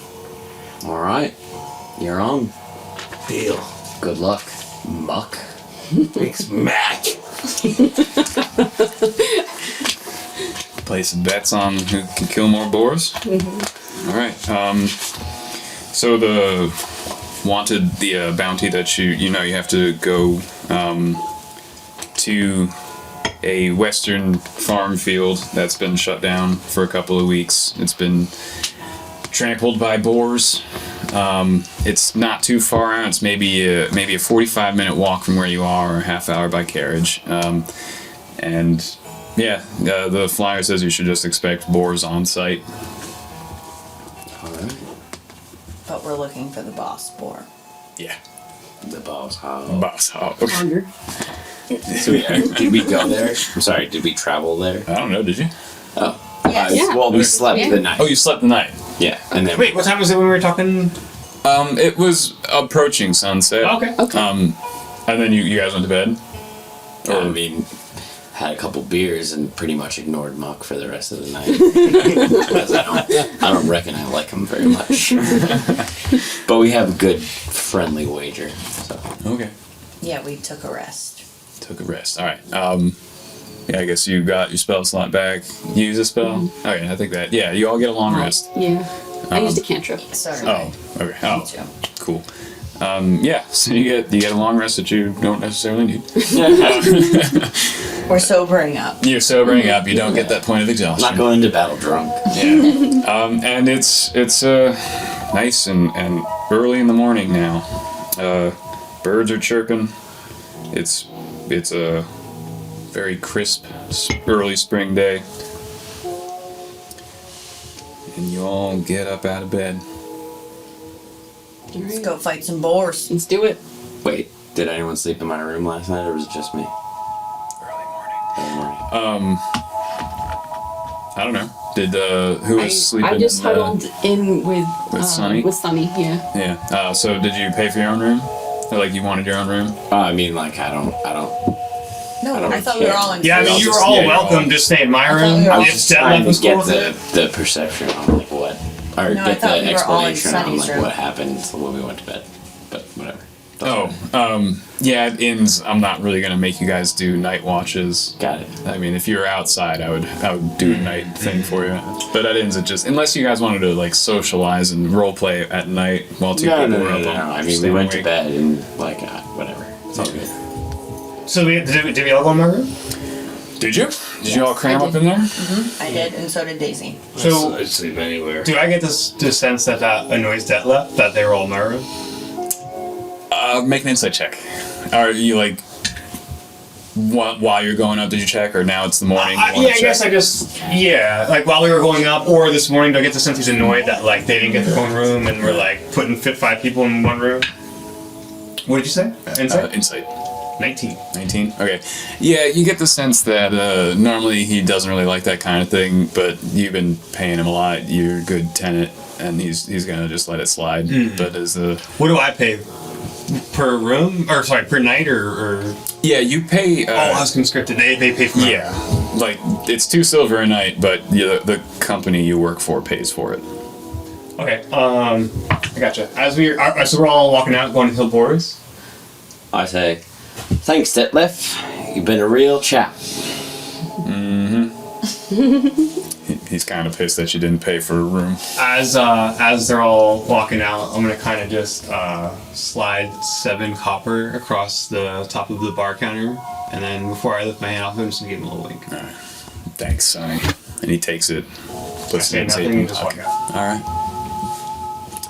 Alright. You're on. Deal. Good luck, muck. Thanks, Mac. Play some bets on who can kill more boars. All right. So the bounty that you have to go to a western farm field that's been shut down for a couple of weeks. It's been trampled by boars. It's not too far out. It's maybe a 45-minute walk from where you are, or a half hour by carriage. The flyer says you should just expect boars on site. Alright. But we're looking for the boss boar. Yeah. The boss hog. Boss hog. Hunger. So did we go there? I'm sorry, did we travel there? I don't know, did you? Oh. Yes. Yeah. Well, we slept Yeah. the night. Oh, you slept the night. Yeah, and then Wait, what time was it when we were talking? It was approaching sunset. Okay. Okay. And then you guys went to bed? I mean, had a couple beers and pretty much ignored Muck for the rest of the night. Because I don't reckon I like him very much. But we have a good, friendly wager. So. Okay. Yeah, we took a rest. Took a rest. Alright. I guess you got your spell slot back. Use a spell? Okay, I think that. Yeah, you all get a long rest. Yeah. I used a cantrip. Sorry. Oh, okay. Me Oh, too. cool. So you get a long rest that you don't necessarily need. We're sobering up. You're sobering up. You don't get that point of exhaustion. Not going into battle drunk. Yeah. And it's nice and early in the morning now. Birds are chirping. It's a very crisp early spring day. And you all get up out of bed. Let's go fight some boars. Let's do it. Wait, did anyone sleep in my room last night, or was it just me? Early morning. Early morning. I don't know. Did who was sleeping? I just huddled in with Sunny? With Sunny, yeah. Yeah. So did you pay for your own room? Or, like you wanted your own room? I mean, like, I don't. No, don't I thought we were care. all in. Yeah, I mean, you were Yeah, all you're welcome all- to stay in my I thought room. we were all- I was If just Steph trying was to get cool with the perception on like what, or No, I get thought the we were all in explanation on Sunny's like room. what happened when we went to bed. But whatever. Yeah, at inns, I'm not really gonna make you guys do night watches. Got it. I mean, if you were outside, I would do a night thing for you. But at inns, it just unless you guys wanted to like socialize and role play at night while two people were up. I mean, we went to bed and like whatever. It's all good. So did we all go in my room? Did you? Did you all cram I up did. in there? I did, and so did Daisy. So I'd sleep anywhere. do I get this sense that annoys Detlef that they were all in my room? Make an insight check. Are you like while you're going up? Did you check, or now it's the morning? you wanna I guess check? I just like while we were going up, or this morning, do I get the sense he's annoyed that like they didn't get their own room and we're like putting 5 people in one room? What did you say? Insight. Insight. 19. 19? Okay. Yeah, you get the sense that normally he doesn't really like that kind of thing, but you've been paying him a lot. You're a good tenant, and he's gonna just let it slide. But as What do I pay per room, or sorry, per night, or? yeah, you pay. I was conscripted. They pay for my room. Yeah, like it's 2 silver a night, but the company you work for pays for it. Okay. I gotcha. So we're all walking out, going to Hill Boars. I say, thanks, Detlef. You've been a real chap. He's kind of pissed that you didn't pay for a room. As they're all walking out, I'm gonna kind of just slide 7 copper across the top of the bar counter, and then before I lift my hand off him, just give him a little wink. Thanks, Sonny. And he takes it, I puts say it in nothing safe. and just walk out. All right.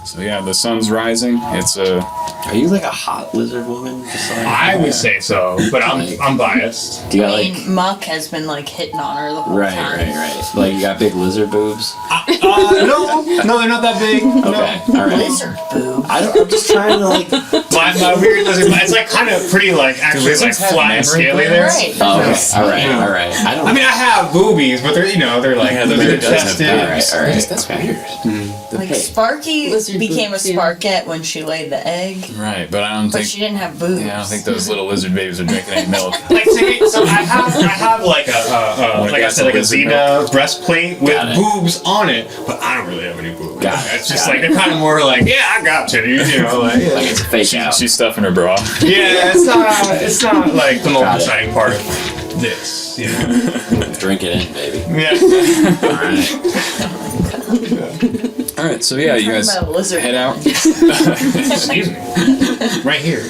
So yeah, the sun's rising. It's Are you like a hot lizard woman? Just like, I would say so, but I'm biased. do you got I like mean, Muck has been like hitting on her the whole right. time. Like you got big lizard boobs. No, they're not that big. Okay, No. all right. Lizard boob. I'm just trying to like. My weird lizard, it's like kind of pretty like actually like lizards have flat and memory scaly there. Right. Oh, okay. All right. I don't. I mean, I have boobies, but they're they're like Yeah, the lizard lizard does have chested. all right. All right. that's okay. weird. Like Hey. Sparky Lizard became boobs, a yeah. Sparkette when she laid the egg, Right, but I don't but think. she didn't have boobs. Yeah, I don't think those little lizard babies are drinking any milk. Like so I have like a like I glass said of like a lizard Xena breastplate with Got it. boobs on it, but I don't really have any boobs. Got it. It's just like they're kind of more like I got titties, like Like it's a fake out. She's stuffing her bra. yeah, it's not like the most Got it. exciting part of this, Drink it in, baby. Yeah. All right. All right, so yeah, you Talking guys about a lizard. head out, Excuse me. Right here.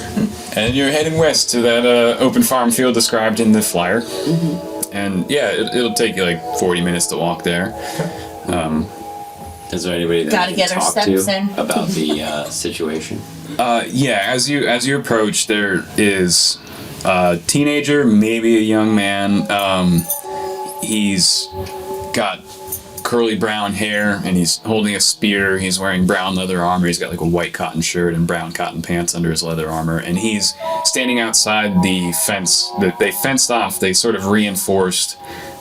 and you're heading west to that open farm field described in the flyer. And yeah, it'll take you like 40 minutes to walk there. Is there anybody that Gotta we get can our talk steps to in. about the situation? Yeah, as you approach, there is a teenager, maybe a young man. He's got curly brown hair, and he's holding a spear. He's wearing brown leather armor. He's got like a white cotton shirt and brown cotton pants under his leather armor. And he's standing outside the fence that they fenced off. They sort of reinforced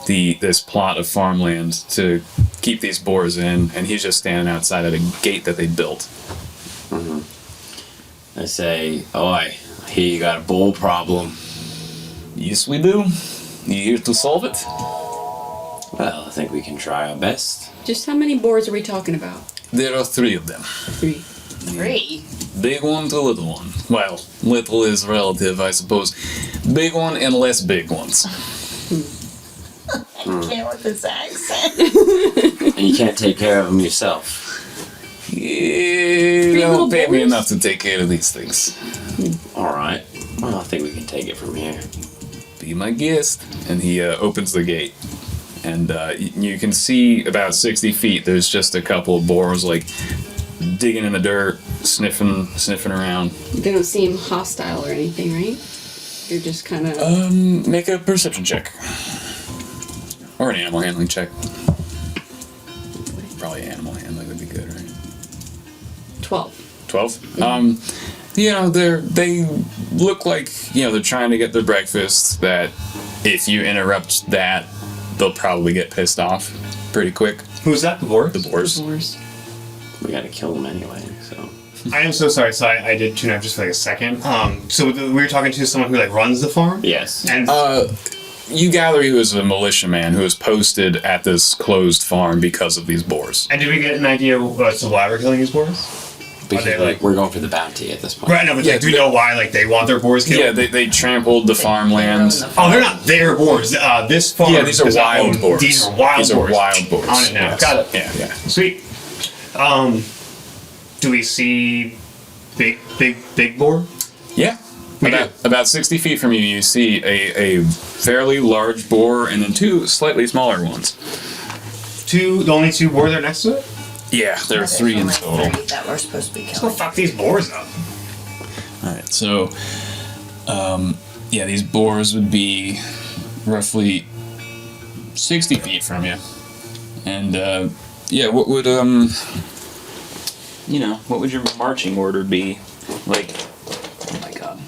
this plot of farmland to keep these boars in, and he's just standing outside at a gate that they built. I say, oi, I hear you got a bull problem. Yes, we do. You here to solve it? Well, I think we can try our best. Just how many boards are we talking about? There are 3 of them. 3. 3. Big one to little one. Well, little is relative, I suppose. Big one and less big ones. Can't with this accent. And you can't take care of them yourself. You little don't pay me boys? enough to take care of these things. All right. Well, I think we can take it from here. Be my guest. And he opens the gate. And you can see about 60 feet, there's just a couple of boars, like, digging in the dirt, sniffing around. They don't seem hostile or anything, right? You're just kind of. Make a perception check. Or an animal handling check. Probably animal handling would be good, right? 12. 12? They look like, they're trying to get their breakfast, that if you interrupt that, they'll probably get pissed off pretty quick. Who's that? The board? The boars. Boars. We gotta kill them anyway, so. I am so sorry. So I did tune out just for like a second. So we were talking to someone who like runs the farm. Yes. And You gather he was a militiaman who was posted at this closed farm because of these boars. did we get an idea as to why we're killing these boars? Because they like? we're going for the bounty at this point. Right, no, but do we know why? Like they want their boars killed? Yeah, they trampled the farmland. Oh, they're not their boars. This farm. Yeah, these are does not wild own- boars. These are wild These are boars. wild boars. On it now. Yes. Got it. Yeah. Sweet. Do we see big boar? Yeah. We do. About 60 feet from you, you see a fairly large boar and then two slightly smaller ones. The only two boars are next to it? Yeah, there are There's 3 in only total. 3 that we're supposed to be Let's go killing. fuck these boars up. Alright, so, yeah, these boars would be roughly 60 feet from you. And, yeah, what would, what would your marching order be? Like, oh my god.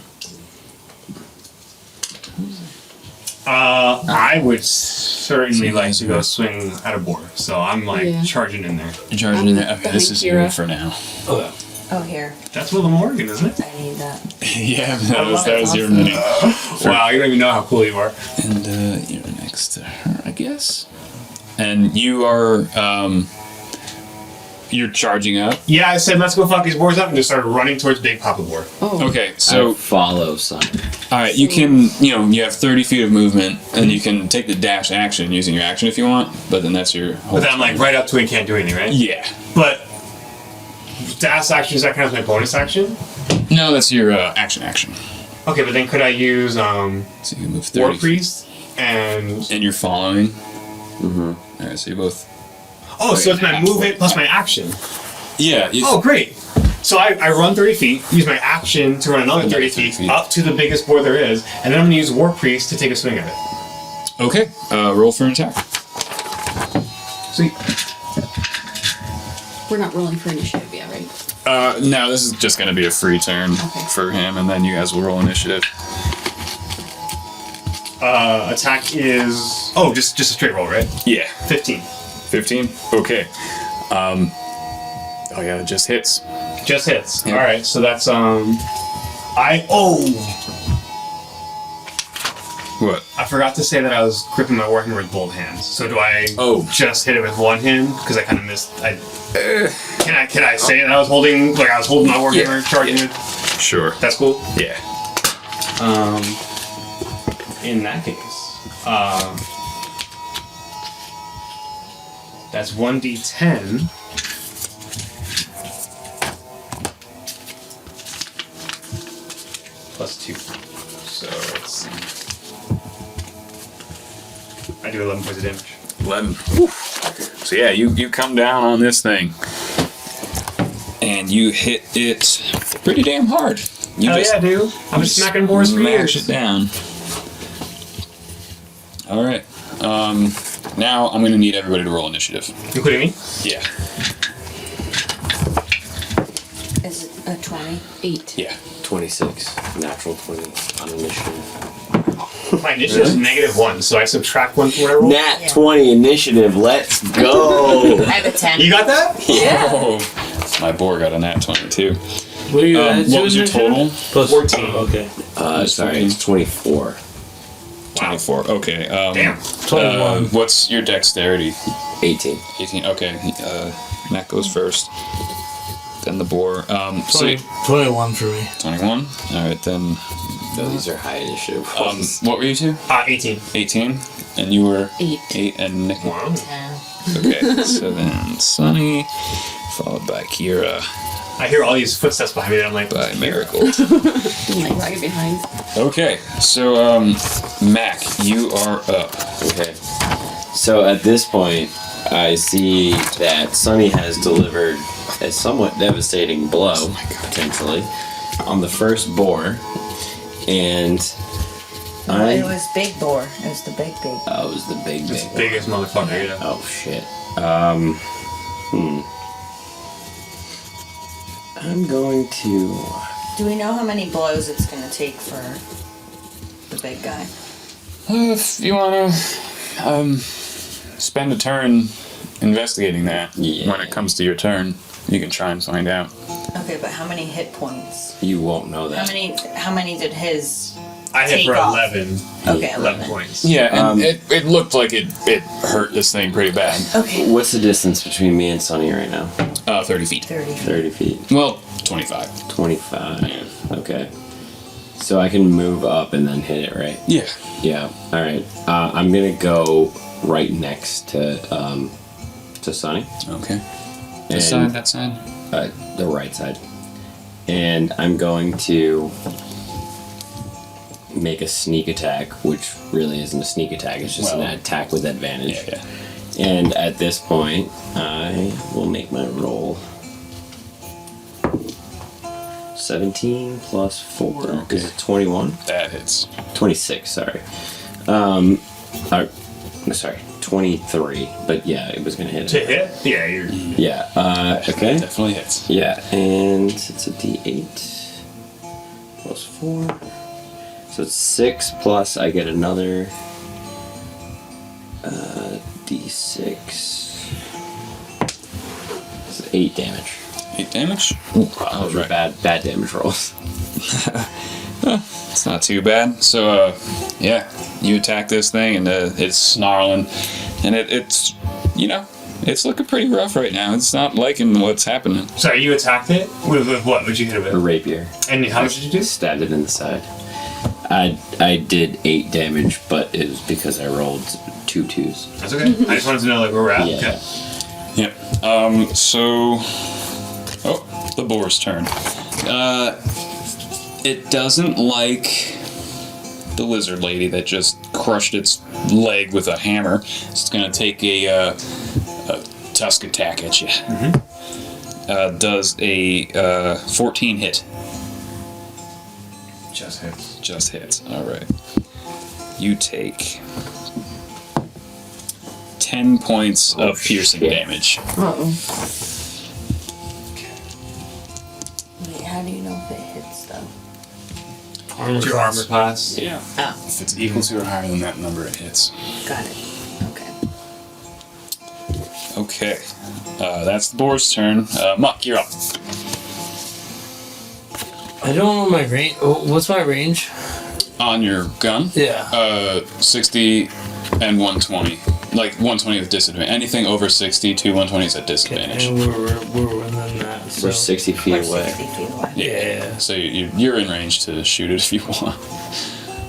I would certainly like to go swing at a boar, so I'm like Yeah. charging in there. You're charging in there? Okay, this is Behind you Kira. for now. Oh, here. That's Willem Morgan, isn't it? I need that. Yeah, that was your awesome. mini. Wow, you don't even know how cool you are. And you're next to her, I guess. And you are, you're charging up. Yeah, I said let's go fuck these boars up and just started running towards Big Papa Boar. Oh. Okay, So so follow son. all right, you can, you have 30 feet of movement, and you can take the dash action using your action if you want. But then that's your whole. But then I'm like right up to it and can't do anything, right? Yeah. But dash action, is that kind of my bonus action? No, that's your action. Okay, but then could I use So you can move 30. War Priest and And you're following. Mm-hmm. All right, so you both. oh, so it's my movement plus my action. Yeah. Oh, great. So I run 30 feet, use my action to run another 30 feet up to the biggest boar there is, and then I'm gonna use War Priest to take a swing at it. Okay. Roll for an attack. Sweet. We're not rolling for initiative yet, right? No, this is just going to be a free turn Okay. for him, and then you guys will roll initiative. Attack is just a straight roll, right? Yeah. 15. 15? Okay. Oh yeah, it just hits. Just hits. Yeah. All right, so that's What? I forgot to say that I was gripping my working with both hands. So do I just hit it with one hand because I kind of missed? Can I say that I was holding my working Yeah. charging it? Sure. That's cool. Yeah. In that case, that's 1d10. Plus 2. So let's see. I do 11 points of damage. 11. So yeah, you come down on this thing, and you hit it pretty damn hard. You Hell yeah, dude. I'm just smacking boars for mash years. it down. All right. Now I'm gonna need everybody to roll initiative. Including me? Yeah. Is it a 20? 8. Yeah. 26. Natural 20 on initiative. My initiative is -1, so I subtract 1 from what I roll. Nat Yeah. 20 initiative. Let's go. I have a 10. You got that? Yeah. Oh, my boar got a nat 22. What are you at? What was your total? Plus 14. Oh, okay. Sorry, it's 24. 24. Okay. Damn. 21. What's your dexterity? 18. 18. Okay. Matt goes first. Then the boar. 21 for me. 21. All right, then. No, these are high initiative. What were you two? 18. 18. And you were 8. 8 and Nick. Wow. 10. Okay. So then Sunny, followed by Kira, I hear all these footsteps behind me, and I'm like, by Miracle. Like right behind. Okay. So Mac, you are up. Okay. So at this point, I see that Sunny has delivered a somewhat devastating blow, potentially, on the first boar. And No, it was big boar. It was the big. Oh, it was the big. biggest motherfucker, yeah. Oh, shit. I'm going to... Do we know how many blows it's gonna take for the big guy? If you wanna spend a turn investigating that Yeah. when it comes to your turn, you can try and find out. Okay, but how many hit points? You won't know that. How many did his I hit take for off? 11. Okay, 11 points. Yeah, and it looked like it hurt this thing pretty bad. Okay. What's the distance between me and Sunny right now? 30 feet. 30 feet. Well, 25. 25. Okay. So I can move up and then hit it, right? Yeah. Yeah. All right. I'm gonna go right next to Sonny. Okay. And, This side, that side? the right side. And I'm going to make a sneak attack, which really isn't a sneak attack. It's just an attack with advantage. Yeah. And at this point, I will make my roll. 17 plus 4 Okay. is it 21? That hits. 26, sorry. Sorry, 23. But yeah, it was gonna hit. To hit? Yeah, you're. Yeah. Okay. Definitely hits. Yeah, and it's a D8 plus 4. So it's 6 plus I get another D6. It's 8 damage. 8 damage? Those are bad damage rolls. It's not too bad. So, yeah, you attack this thing, and it's snarling, and it's, you know, it's looking pretty rough right now. It's not liking what's happening. Sorry, you attacked it? With what? Would you hit it A with? rapier. And how much did you do? Stabbed it in the side. I did 8 damage, but it was because I rolled 2 2s. That's okay. I just wanted to know like where we're at. Yeah. Okay. Yep. So, the boar's turn. It doesn't like the lizard lady that just crushed its leg with a hammer. It's gonna take a tusk attack at you. Does a 14 hit. Just hits. Just hits. All right. You take 10 points of piercing shit. damage. Uh-oh. Wait, how do you know if it hits though? What's your armor class? Yeah. Oh, If it's equal to or higher than that number, it hits. got it. Okay. Okay. That's the boar's turn. Muck, you're up. I don't know my range. What's my range? On your gun, Yeah. 60 and 120. Like 120 with disadvantage. Anything over 60 to 120 is at disadvantage. And we're within that. So. We're 60 feet We're away. 60 feet away. Yeah. So you're in range to shoot it if you want.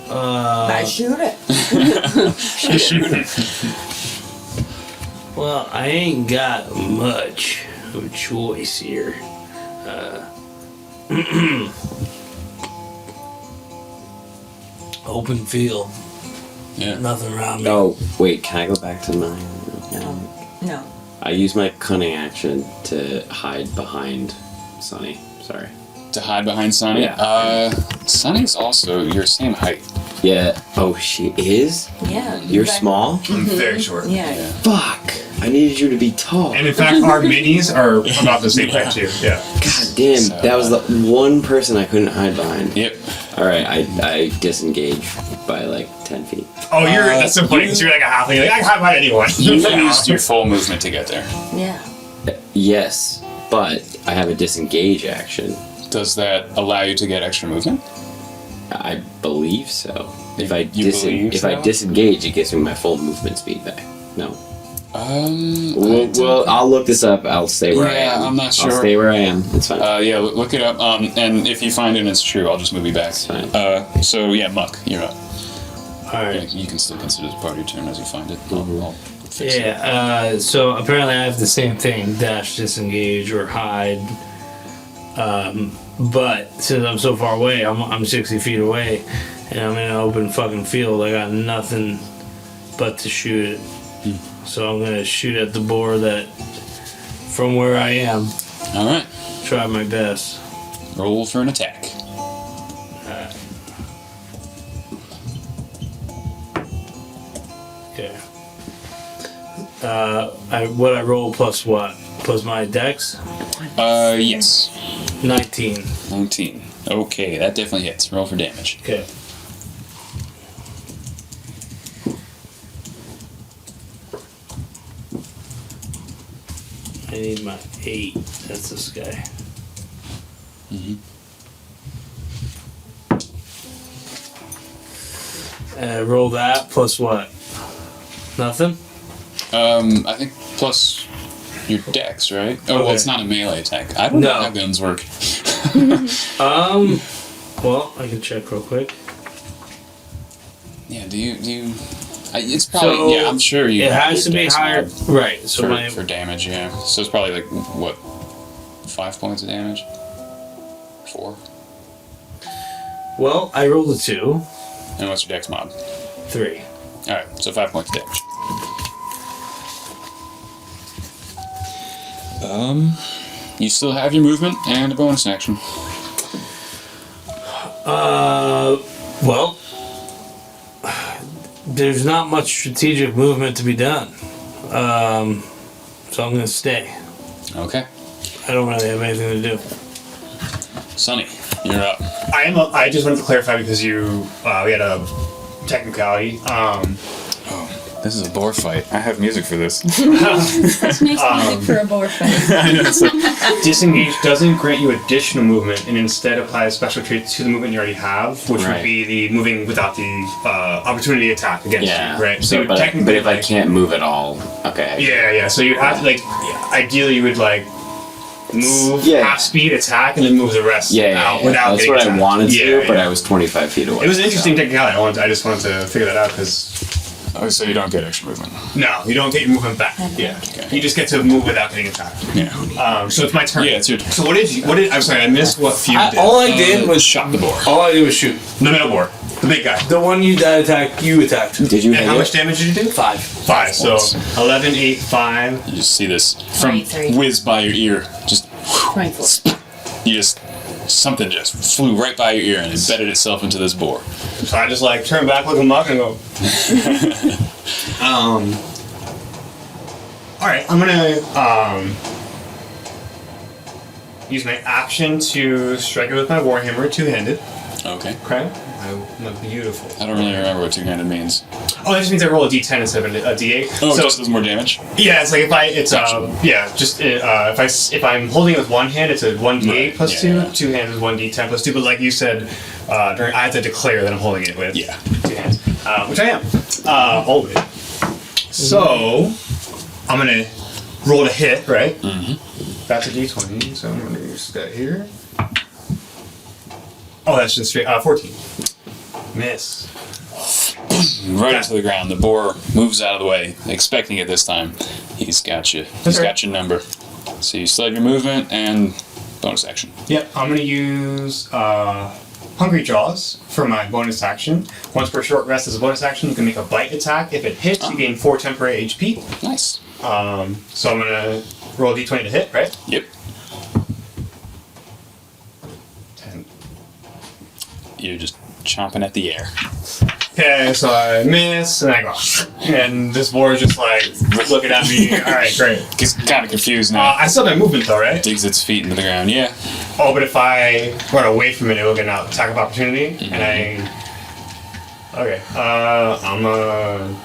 I shoot it. Shoot it. Well, I ain't got much of a choice here. Open field, Yeah. nothing around me. Oh, wait, can I go back to mine? No. I use my cunning action to hide behind Sonny. Sorry. To hide behind Sonny. Yeah. Sonny's also your same height. Yeah. Oh, she is? Yeah. You're guys- small? I'm very short. Yeah. Fuck. I needed you to be tall. And in fact, our minis are about the same height too. Yeah. God damn, So, that was the one person I couldn't hide behind. Yep. Alright, I disengage by like 10 feet. Oh, that's so funny because you're like a halfling. Like, I can't find anyone. You used your full movement to get there. Yeah. Yes, but I have a disengage action. Does that allow you to get extra movement? I believe so. If I You believe if I so? disengage, it gives me my full movement speed back. No. Well, I'll look this up. I'll stay where I Yeah, am. I'm not sure. I'll stay where I am. It's fine. yeah, look it up. And if you find it and it's true, I'll just move you back. It's fine. So yeah, Muck, you're up. Alright. Yeah, you can still consider it part of your turn as you find it. I'll fix it. Yeah, so apparently I have the same thing, dash, disengage, or hide. But since I'm so far away, I'm 60 feet away, and I'm in an open fucking field, I got nothing but to shoot it. So I'm gonna shoot at the boar that, from where I am, All right. try my best. Roll for an attack. Okay. What I roll plus what? Plus my dex? Yes. 19. 19. Okay, that definitely hits. Roll for damage. Okay. I need my 8. That's this guy. Roll that plus what? Nothing? I think plus Your dex, right? Oh, well, Okay. it's not a melee attack. I don't know No. how guns work. Well, I can check real quick. Yeah, do you... it's probably... So, yeah, I'm sure you... It have has to your be dex higher. mod Right. So for damage, yeah. So it's probably like, what, 5 points of damage? 4? well, I rolled a 2, And what's your dex mod? 3. Alright, so 5 points of damage. You still have your movement and a bonus action. Well, there's not much strategic movement to be done. So I'm gonna stay. Okay. I don't really have anything to do. Sonny, you're up. I just wanted to clarify because we had a technicality. This is a boar fight. I have music for this. This makes music for a boar fight. I know, it's like, Disengage doesn't grant you additional movement, and instead applies special trait to the movement you already have, which Right. would be the moving without the opportunity attack against Yeah. you, right? So, you but technically, if I like- can't move at all, okay. Yeah. So you'd have to ideally you would move Yeah. half speed, attack, and then move the rest out without That's getting what I attacked. wanted to do, Yeah, but yeah. I was 25 feet away. It was an interesting technicality. I just wanted to figure that out because oh, so you don't get extra movement. no, you don't get your movement back. Yeah, you just get to move without getting attacked. Yeah. So it's my turn. Yeah, it's your turn. So what did? I'm sorry, I missed what Feud did. All I did was shot the boar. All I did was shoot. The middle board, the big guy. The one that attacked, you attacked. Did you And hit how it? much damage did you do? 5. 5. So 11, 8, 5. You just see this from 23. whiz by your ear. Just 24. you just something just flew right by your ear and embedded itself into this boar. So I just turn back, look him up, and go. All right, I'm gonna use my action to strike it with my warhammer, two-handed. Okay. Okay. I'm beautiful. I don't really remember what two-handed means. Oh, that just means I roll a d10 instead of a d8. Oh, so it just does more damage. yeah, it's like Gotcha. if I'm holding it with one hand, it's a 1d8 Right, plus yeah, 2. yeah. Two hands is 1d10 plus 2. But like you said, I have to declare that I'm holding it with Yeah. 2 hands, which I am. Always. So I'm gonna roll to hit, right? Mm-hmm. That's a d20, so I'm gonna use that here. Oh, that's just straight. 14. Miss. Right into the ground. The boar moves out of the way, expecting it this time. He's got you. He's got your number. So you still have your movement and bonus action. Yep, I'm gonna use Hungry Jaws for my bonus action. Once per short rest as a bonus action, you can make a bite attack. If it hits, you gain 4 temporary HP. Nice. So I'm gonna roll a d20 to hit, right? Yep. 10. You're just chomping at the air. Okay, so I miss, and I go, and this boar is just looking at me. All right, great. He's kind of confused now. I still have my movement though, right? Digs its feet into the ground. Yeah. Oh, but if I run away from it, it will get an attack of opportunity, and okay, I'm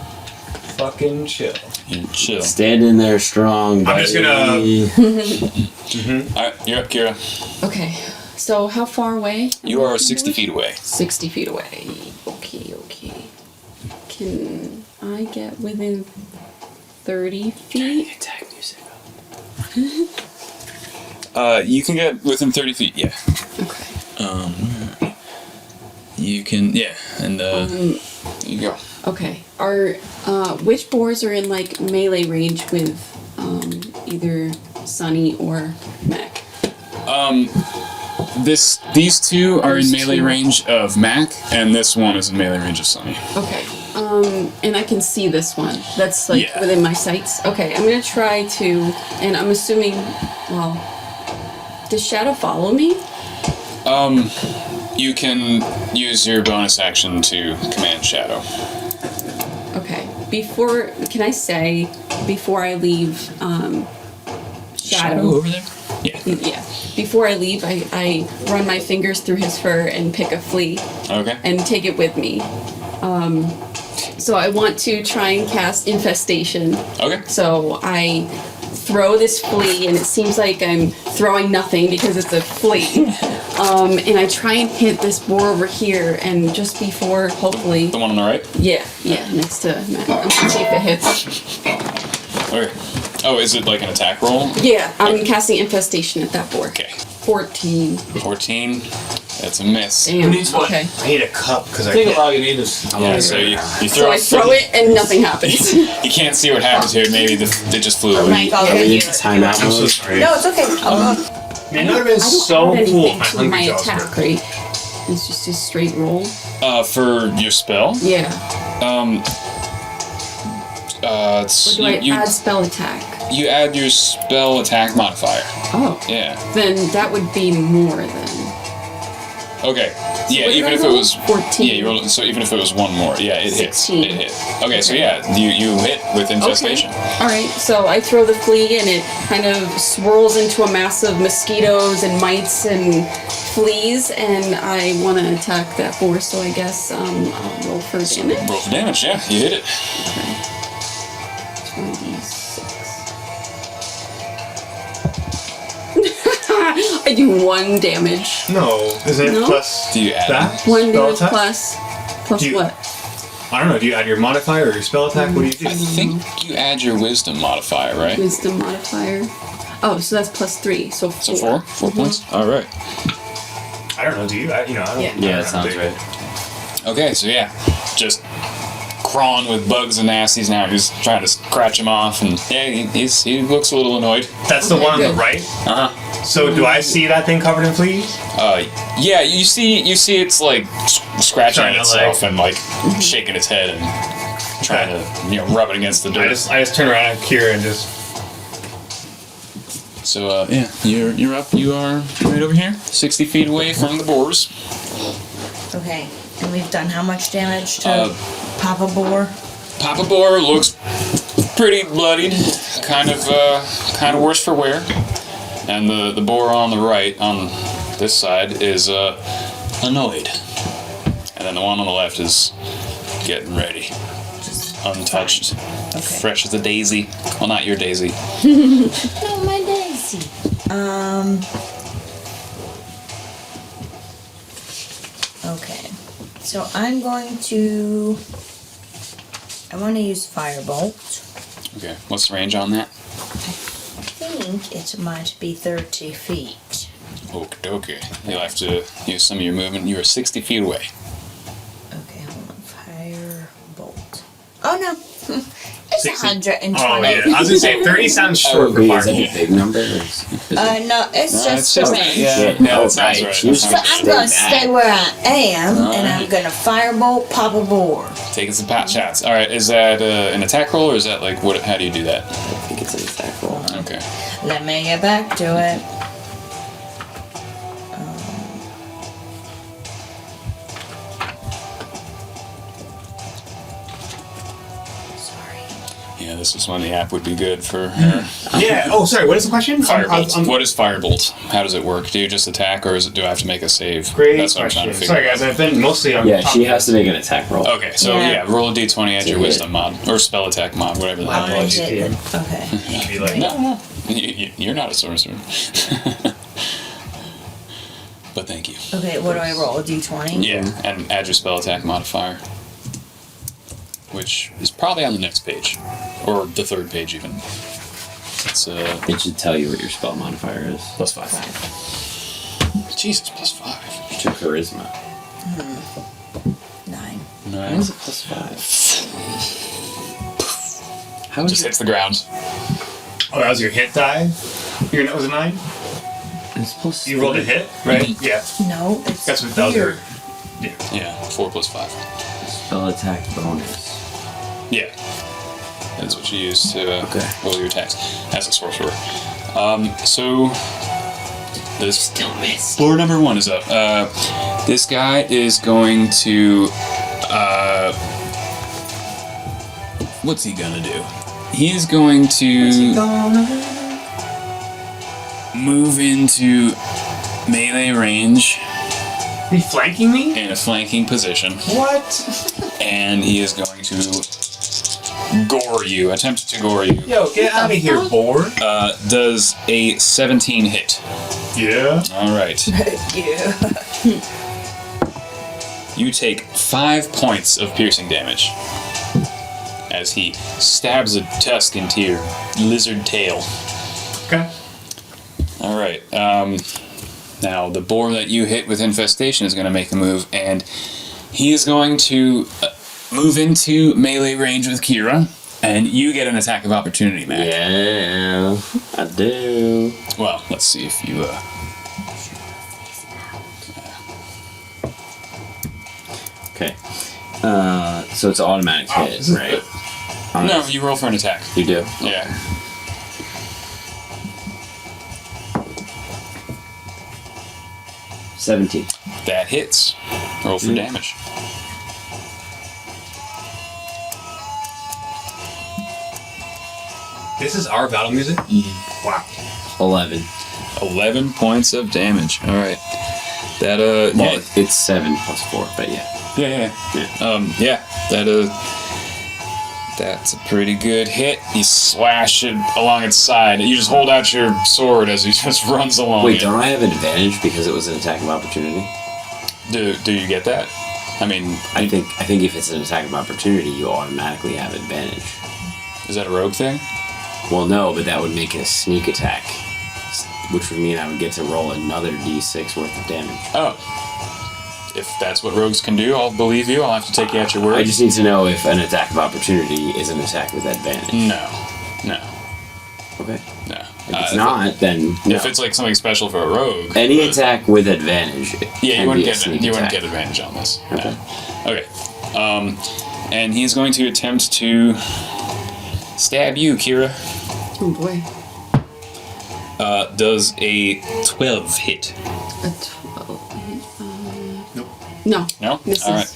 fucking chill. You chill. Standing there strong. I'm just buddy. Alright, you're up, Kira. Okay, so how far away? You are 60 feet away. 60 feet away. Okay. Can I get within 30 feet? Attack music. You can get within 30 feet, yeah. Okay. You can, yeah, and you go. Okay. Are which boars are in melee range with either Sunny or Mac? These two are in These melee two. range of Mac, and this one is in melee range of Sunny. Okay. And I can see this one. That's Yeah. within my sights. Okay, I'm gonna try to, and I'm assuming, well, does Shadow follow me? You can use your bonus action to command Shadow. Okay. Can I say before I leave, Shadow? over there? Yeah. Yeah. Before I leave, I run my fingers through his fur and pick a flea Okay. and take it with me. So I want to try and cast Infestation. Okay. So I throw this flea, and it seems like I'm throwing nothing because it's a flea. And I try and hit this boar over here, and just before, hopefully, The one on the right? yeah, next to Matt. I'm gonna see if it hits. Okay. Oh, is it like an attack roll? Yeah, I'm casting Infestation at that boar. Okay. 14. 14. That's a miss. Damn. Who needs what? Okay. I need a cup because I I think can't. all you need is. Yeah, so you So throw I throw it and nothing happens. You can't see what happens here. Maybe it just flew away. Mike, I'll Are give we you in timeout I'm so mode? sorry. No, it's okay. I'll go. Man, that would have been I don't so add cool. anything My to hungry my jaws attack, were. right? It's just a straight roll. For your spell? Yeah. Or do I you add spell attack? you add your spell attack modifier. Oh. Yeah. Then that would be more than. Okay. Yeah, what did even I if it roll? was 14. Yeah, you rolled, so even if it was one more, yeah, it hits. 16. It hit. Okay, so yeah, you hit with infestation. All right, so I throw the flea and it kind of swirls into a mass of mosquitoes and mites and fleas, and I want to attack that boar. So I guess I'll roll for damage. Roll for damage. Yeah, you hit it. 26. I do 1 damage. No, isn't it No? plus Do you add that? 1 spell damage attack? plus Do you- what? I don't know. Do you add your modifier or your spell attack? What do you do? I think you add your wisdom modifier, right? Wisdom modifier. Oh, so that's +3, so 4. So 4? 4 points? Alright. I don't know. Do you? I don't. Yeah. Yeah, I that don't sounds know. right. Okay, so yeah, just crawling with bugs and nasties now. He's trying to scratch him off, and yeah, he looks a little annoyed. That's the Okay, one on the good. right. Uh huh. So do I see that thing covered in fleas? Yeah, you see it's like scratching Trying to, itself and like shaking its head and trying to rub it against the I dirt. just turn around at Kira and just. So yeah, you're up. You are right over here, 60 feet away from the boars. Okay. And we've done how much damage to Papa Boar? Papa Boar looks pretty bloodied, kind of worse for wear. And the boar on the right, on this side, is annoyed. And then the one on the left is getting ready. Untouched. Okay. Fresh as a daisy. Well, not your daisy. No, my Daisy. Okay. So I'm going to. I want to use Firebolt. Okay, what's the range on that? I think it might be 30 feet. Okie dokie. You'll have to use some of your movement. You are 60 feet away. Okay, hold on. Firebolt. Oh no. It's 60. 120. Oh yeah. I was gonna say 30 sounds short for Is that a Firebolt. big number? Or is it- No, it's No, just it's just- a range. yeah. Shit. that Oh, sounds right. right. You So That sounds I'm right. gonna stay where I am, and I'm Alright. gonna Firebolt Papa Boar. Taking some pot shots. All right, is that an attack roll or is that like what? How do you do that? I think it's an attack roll. Okay. Let me get back to it. Sorry. Yeah, this is when the app would be good for Yeah. Oh, sorry. What is the question? Firebolt. What is Firebolt? How does it work? Do you just attack, or do I have to make a save? Great That's what I'm question. trying to figure Sorry, out. guys. I've been mostly on. Yeah, she has to make an attack roll. Okay, so Yeah. yeah, roll a d20, add your Yeah. wisdom mod or spell attack mod, whatever. My That is. apologies, I did. DM. Okay. Be like, No, you're not a sorcerer. But thank you. Okay, what do I roll? A d20? Yeah, and add your spell attack modifier, which is probably on the next page, or the third page even. It's It should tell you what your spell modifier is. +5. 5. Jesus, +5. To charisma. 9. Why Nice. is it +5? How is Just it? hits the ground. oh, that was your hit die. Your was a 9. It's plus. You rolled a hit, right? Mhm. Yeah. No, it's That's what that was your. here. Yeah. Yeah, 4 + 5. Spell attack bonus. Yeah. That's what you use to Okay. roll your attacks as a sorcerer. So this Still miss. floor number 1 is up. This guy is going to what's he gonna do? He is going to move into melee range He flanking me? in a flanking position, What? and he is going to gore you, attempt to gore you. Yo, get out of here, boar. Does a 17 hit. Yeah. Alright. Yeah. You take 5 points of piercing damage. as he stabs a tusk into your lizard tail. Okay. All right. Now the boar that you hit with infestation is going to make a move, and he is going to move into melee range with Kira, and you get an attack of opportunity, Mac. Yeah, I do. Well, let's see if you. Okay. So it's automatic hit, right? No, you roll for an attack. You do. Yeah. $17. That hits. Roll for damage. This is our battle music? Wow. 11. 11 points of damage. All right. That Well, yeah. it's 7 plus 4, but yeah. Yeah. That that's a pretty good hit. You slash it along its side. You just hold out your sword as he just runs along. Wait, it. don't I have advantage because it was an attack of opportunity? Do you get that? I mean, I think if it's an attack of opportunity, you automatically have advantage. is that a rogue thing? Well, no, but that would make it a sneak attack, which would mean I would get to roll another d6 worth of damage. Oh. If that's what rogues can do, I'll believe you. I'll have to take you at your word. I just need to know if an attack of opportunity is an attack with advantage. No. Okay. No. If it's not, then no. If it's like something special for a rogue. Any attack with advantage. Yeah, can you wouldn't be a get sneak you wouldn't attack. get advantage on this. Okay. No. Okay. And he's going to attempt to stab you, Kira. Oh boy. Does a 12 hit? A 12. No. No? Misses. All right.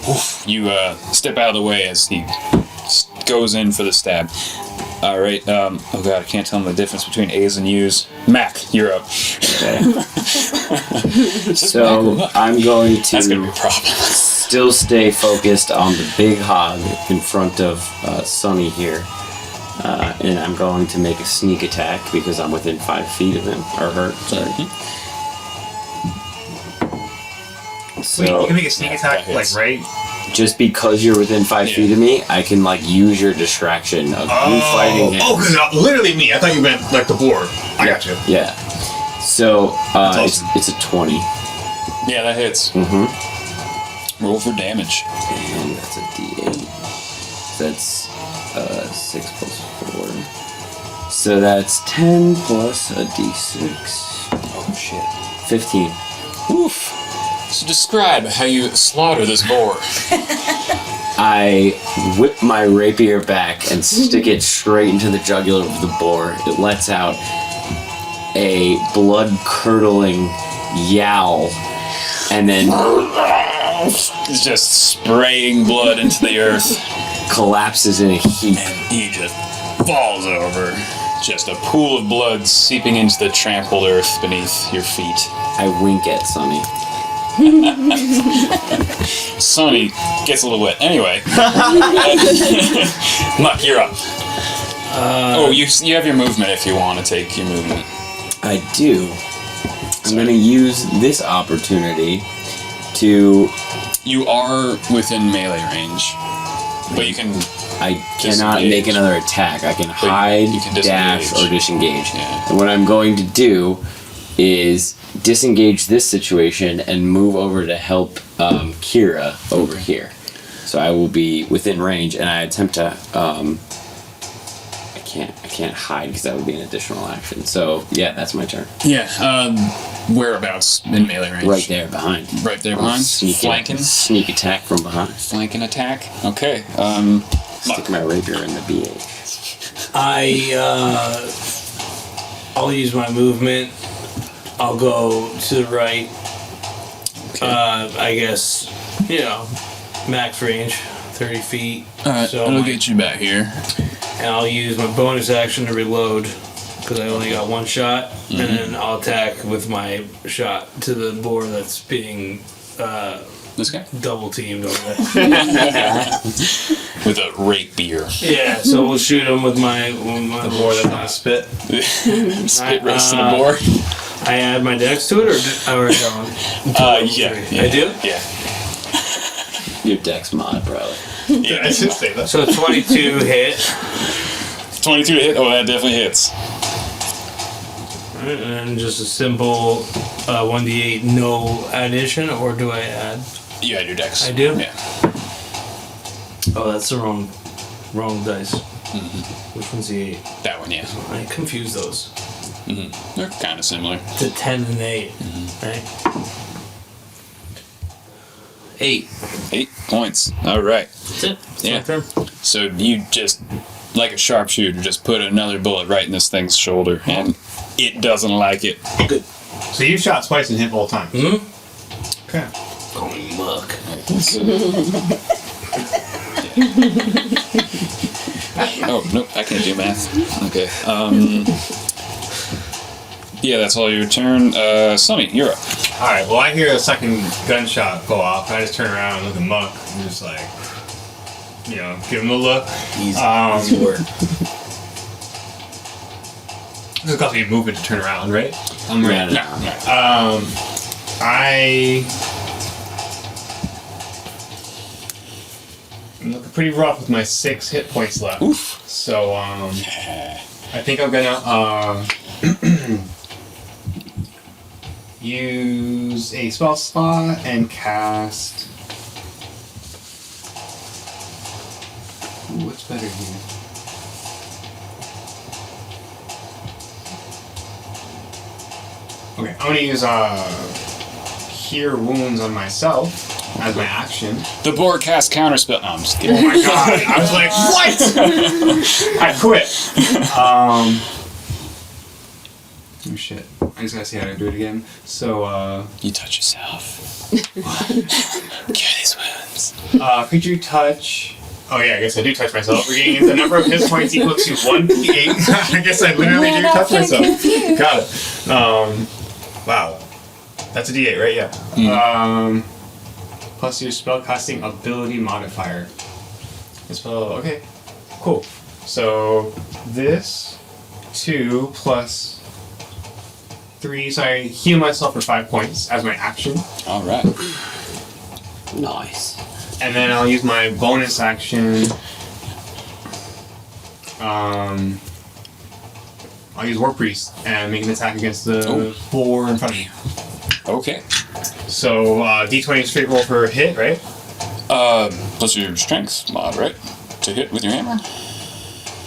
Oof, you step out of the way as he goes in for the stab. All right. Oh god, I can't tell him the difference between A's and U's. Mac, you're up. Okay. Just So Mac. I'm going to That's gonna be a problem. still stay focused on the big hog in front of Sonny here. And I'm going to make a sneak attack because I'm within 5 feet of him. Or her, sorry. So, Wait, you can make a sneak attack, that like, hits. right? just because you're within 5 feet of me, I can, like, use your distraction of you fighting him. Oh, because literally me. I thought you meant, like, the board. I got you. Yeah. So, awesome. it's a 20. Yeah, that hits. Mm-hmm. Roll for damage. And that's a d8. That's 6 plus 4. So that's 10 plus a d6. Oh shit. 15. Oof. So describe how you slaughter this boar. I whip my rapier back and stick it straight into the jugular of the boar. It lets out a blood-curdling yowl, and then It's just spraying blood into the earth. collapses in a heap. And he just falls over. Just a pool of blood seeping into the trampled earth beneath your feet. I wink at Sonny. Sonny gets a little wet. Anyway. Muck, you're up. You have your movement if you want to take your movement. I do. I'm going to use this opportunity to... You are within melee range. But you can... I cannot Disengage. make another attack. I can hide, you can dash, disengage. or disengage. Yeah. And what I'm going to do is disengage this situation and move over to help Kira over here. So I will be within range, and I attempt to. I can't hide because that would be an additional action. So yeah, that's my turn. Yeah, whereabouts in melee range? Right there behind. Right there behind? Flanking? Sneak attack from behind. Flanking attack? Okay, Stick my rapier in the BH. I'll use my movement. I'll go to the right. Okay. I guess, max range, 30 feet. Alright, so I'll get you back here. and I'll use my bonus action to reload because I only got one shot, and then I'll attack with my shot to the boar that's being This guy? double teamed over there. With a rapier. Yeah, so we'll shoot him with my The board that's on a spit. Spit roast to the boar. I add my dex to it, or I don't? Yeah. I do? Yeah. Your dex mod, probably. Yeah, I should say that. So 22 hit. 22 to hit. Oh, that definitely hits. Alright, and then just a simple 1d8 no addition, or do I add? You had your dex. I do? Yeah. Oh, that's the wrong dice. Which one's the 8? That one, yeah. I confuse those. They're kind of similar. To 10 and 8, right? 8. 8 points. All right. That's it. It's Yeah. my turn. So you just, like a sharpshooter, just put another bullet right in this thing's shoulder, and it doesn't like it. Good. So you shot twice and hit both times. Okay. Call me Muck. Oh, nope, I can't do math. Okay. Yeah, that's all your turn. Sunny, you're up. Alright, well, I hear a second gunshot go off. I just turn around and look at Muck and just like, you know, give him a look. Easy work. This costs me movement to turn around, right? I'm Yeah, ready. no. I'm looking pretty rough with my 6 hit points left. Oof. So, I think I'm gonna, use a spell slot and cast. Ooh, what's better here? Okay, I'm gonna use Cure Wounds on myself as my action. The board cast counterspell. No, I'm just Oh kidding. my god! I was like, what? I quit. Oh shit! I just gotta see how to do it again. So, You touch yourself. Cure these wounds. creature touch. Oh yeah, I guess I do touch myself. Regaining the number of hit points equal to 1d8. I guess I literally do touch myself. Got it. Wow. That's a d8, right? Yeah. Plus your spellcasting ability modifier. The spell. Okay. Cool. So this 2 plus 3. So I heal myself for 5 points as my action. All right. Nice. And then I'll use my bonus action. I'll use War Priest and make an attack against the 4 in front of me. Okay. So D20 straight roll for a hit, right? Plus your strength mod, right? To hit with your hammer.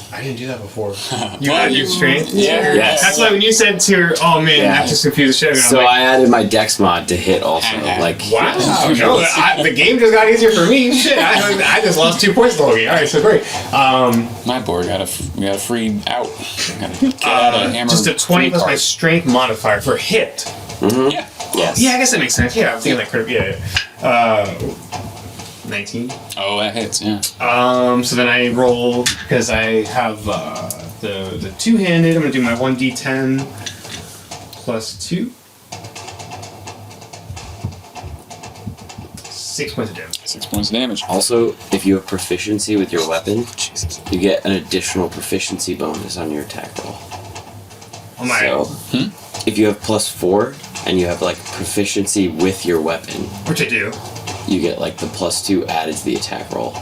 I didn't do that before. You add your strength? Yeah. Yes. That's why when you said to her, oh man, Yeah. that just confused the shit out of me. So I'm like, I added my dex mod to hit also. Like, wow. No, the game just got easier for me. Shit, I just lost 2 points the whole game. All right, so great. My board got a free out. Gotta get out a hammer. Just a 20 plus my card. strength modifier for hit. Yeah. yes. Yeah, I guess that makes sense. Yeah, I'm thinking like critical. Yeah. 19. Oh, that hits. Yeah. So then I roll because I have the two-handed. I'm gonna do my 1d10 plus 2. 6 points of damage. 6 points of damage. Also, if you have proficiency with your weapon, Jesus. you get an additional proficiency bonus on your attack roll. Oh my! So, if you have +4 and you have like proficiency with your weapon, Which I do. you get like the +2 added to the attack roll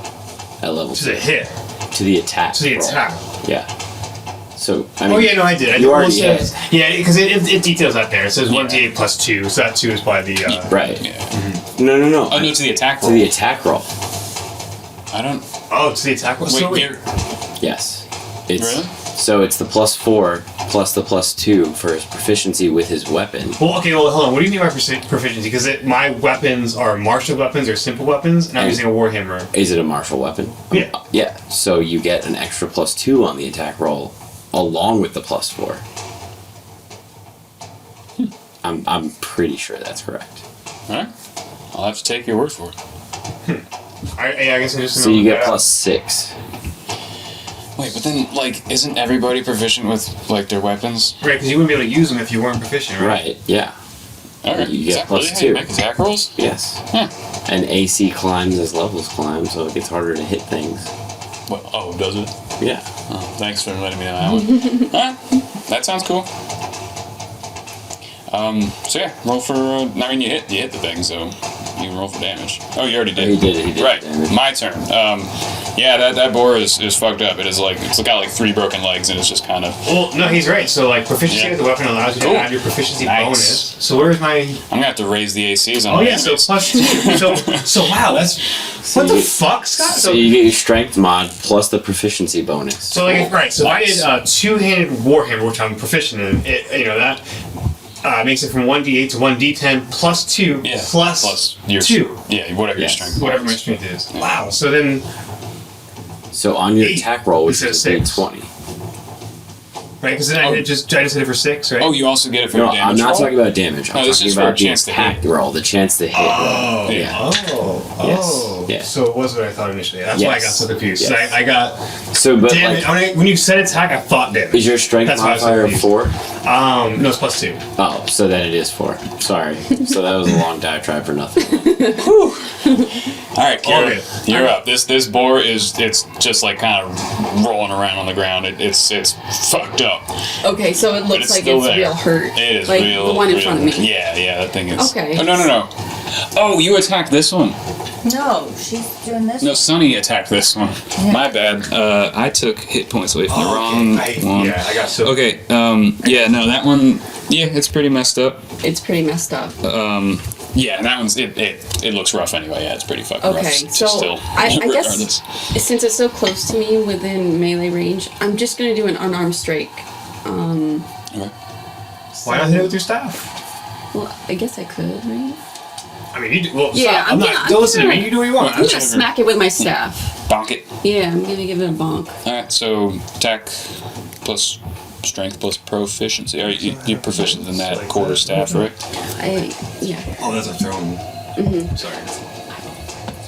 at level To the 2. hit. To the attack. To the roll. attack. Yeah. So I mean, Oh yeah, no, I did. I you did. already Well, had. yeah, because it details that there. It says 1d8 plus 2, so that 2 is probably the. Right. Yeah. No. Oh, no, to the attack To roll. the attack roll. I don't. Oh, to the attack roll. So Wait, wait. you're. Yes. It's Really? So it's the +4 plus the +2 for his proficiency with his weapon. Well, okay, well, hold on. What do you mean by proficiency? Because my weapons are martial weapons or simple weapons, and I'm And- using a warhammer. Is it a martial weapon? Yeah. Yeah. So you get an extra +2 on the attack roll, along with the +4. I'm pretty sure that's correct. Alright. I'll have to take your word for it. I guess I'm just. So you get +6. Wait, but then, like, isn't everybody proficient with, like, their weapons? Right, because you wouldn't be able to use them if you weren't proficient, right? Right. Yeah. Okay. You Is get that really how +2. you make attack rolls? Yes. Huh. And AC climbs as levels climb, so it gets harder to hit things. Well, oh, does it? Yeah. Oh, thanks for letting me know that one. Alright. That sounds cool. So yeah, roll for. I mean, you hit the thing, so You can roll for damage. Oh, you already did. He did Right, damage. my turn. Yeah, that boar is fucked up. It is like, it's got like 3 broken legs, and it's just kind of... Well, no, he's right. So, like, proficiency with the weapon allows you to Ooh. add your proficiency Nice. bonus. So where's my... I'm gonna have to raise the ACs on Oh, my yeah, so enemies. plus 2. So wow, that's... What the fuck, Scott? So you get your strength mod plus the proficiency bonus. So like right, so Nice. if I did two-handed warhammer, which I'm proficient in, that makes it from 1d8 to 1d10 plus 2 Yeah, plus your 2, Yeah, whatever your Yes. strength. whatever my strength is. Wow. So then, So on your 8 attack roll, which instead is of a 6. D20. right? Because then I just hit it for 6, right? Oh, you also get it for No, your damage I'm not roll? talking about damage. I'm No, this talking is for a about the chance to attack hit. roll, the chance to hit roll. Yeah. Oh. Yes. So it was what I thought initially. That's why I got Yes. so confused. Yes. 'Cause I got So, but damage. like, When you said attack, I thought damage. is your strength That's why I was so modifier confused. 4? No, it's plus 2. Oh, so then it is 4. Sorry. So that was a long diatribe for nothing. All right, Kira, good. you're up. This boar it's just like kind of rolling around on the ground. It's fucked up. Okay, so it But looks it's like still it's there. real hurt. It is like real. the one in real- front of me. Yeah, that thing is. Okay. Oh no. Oh, you attacked this one. No, she's doing this. No, Sunny attacked this one. My bad. I took hit points away from the wrong one. I got so. Okay. Yeah. No, that one. Yeah, it's pretty messed up. It's pretty messed up. Yeah, that one's it looks rough anyway. Yeah, it's pretty fucking rough. Okay, Just so still, I guess regardless. since it's so close to me within melee range, I'm just gonna do an unarmed strike. Okay. Why not hit it with your staff? Well, I guess I could, right? I mean, you do, well, Yeah, stop. I'm not. gonna- Don't listen to I'm me. You do what you want. I'm gonna smack it with my staff. Bonk it. Yeah, I'm gonna give it a bonk. All right. So attack plus strength plus proficiency. Are you're proficient in that quarter staff, right? Yeah. Oh, that's a throne. Mm-hmm. Sorry.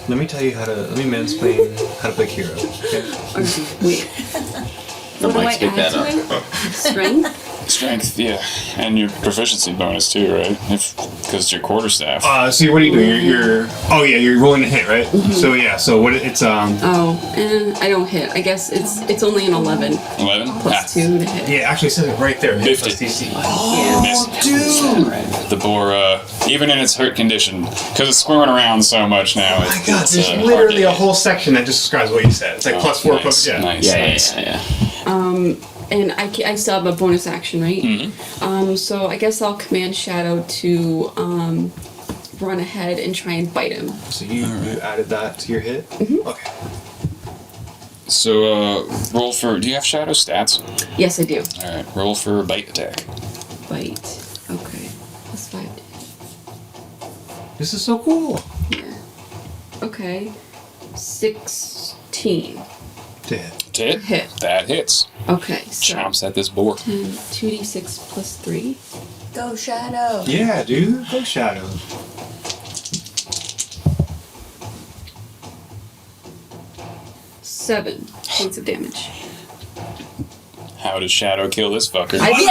Let me tell you let me mansplain how to play hero. Okay? Okay, wait. I What do I might pick add that up. to it? Strength? Strength, yeah, and your proficiency bonus too, right? Because it's your quarterstaff. So what are you doing? You're rolling a hit, right? So yeah, so what it's Oh, and I don't hit. I guess it's only an 11 11 plus 2 to hit. yeah, actually it says it right there. Hit 50. plus DC. Yeah. Dude! The boar, even in its hurt condition, because it's squirming around so much now. Oh my god, it's, there's hard literally to a hit. whole section that just describes what you said. It's like Oh, plus 4, nice, plus nice. Yeah. And I still have a bonus action, right? Mm-hmm. So I guess I'll command Shadow to run ahead and try and bite him. So you added that to your hit? Mm-hmm. Okay. So, roll for. Do you have shadow stats? Yes, I do. All right, roll for bite attack. Bite. Okay. Plus 5. This is so cool. Yeah. Okay. 16. To hit. To hit. Hit. That hits. Okay. So Chomps at this boar. 2d6 plus 3. Go Shadow. Yeah, dude. Go Shadow. Seven points of damage. How does Shadow kill this fucker? I think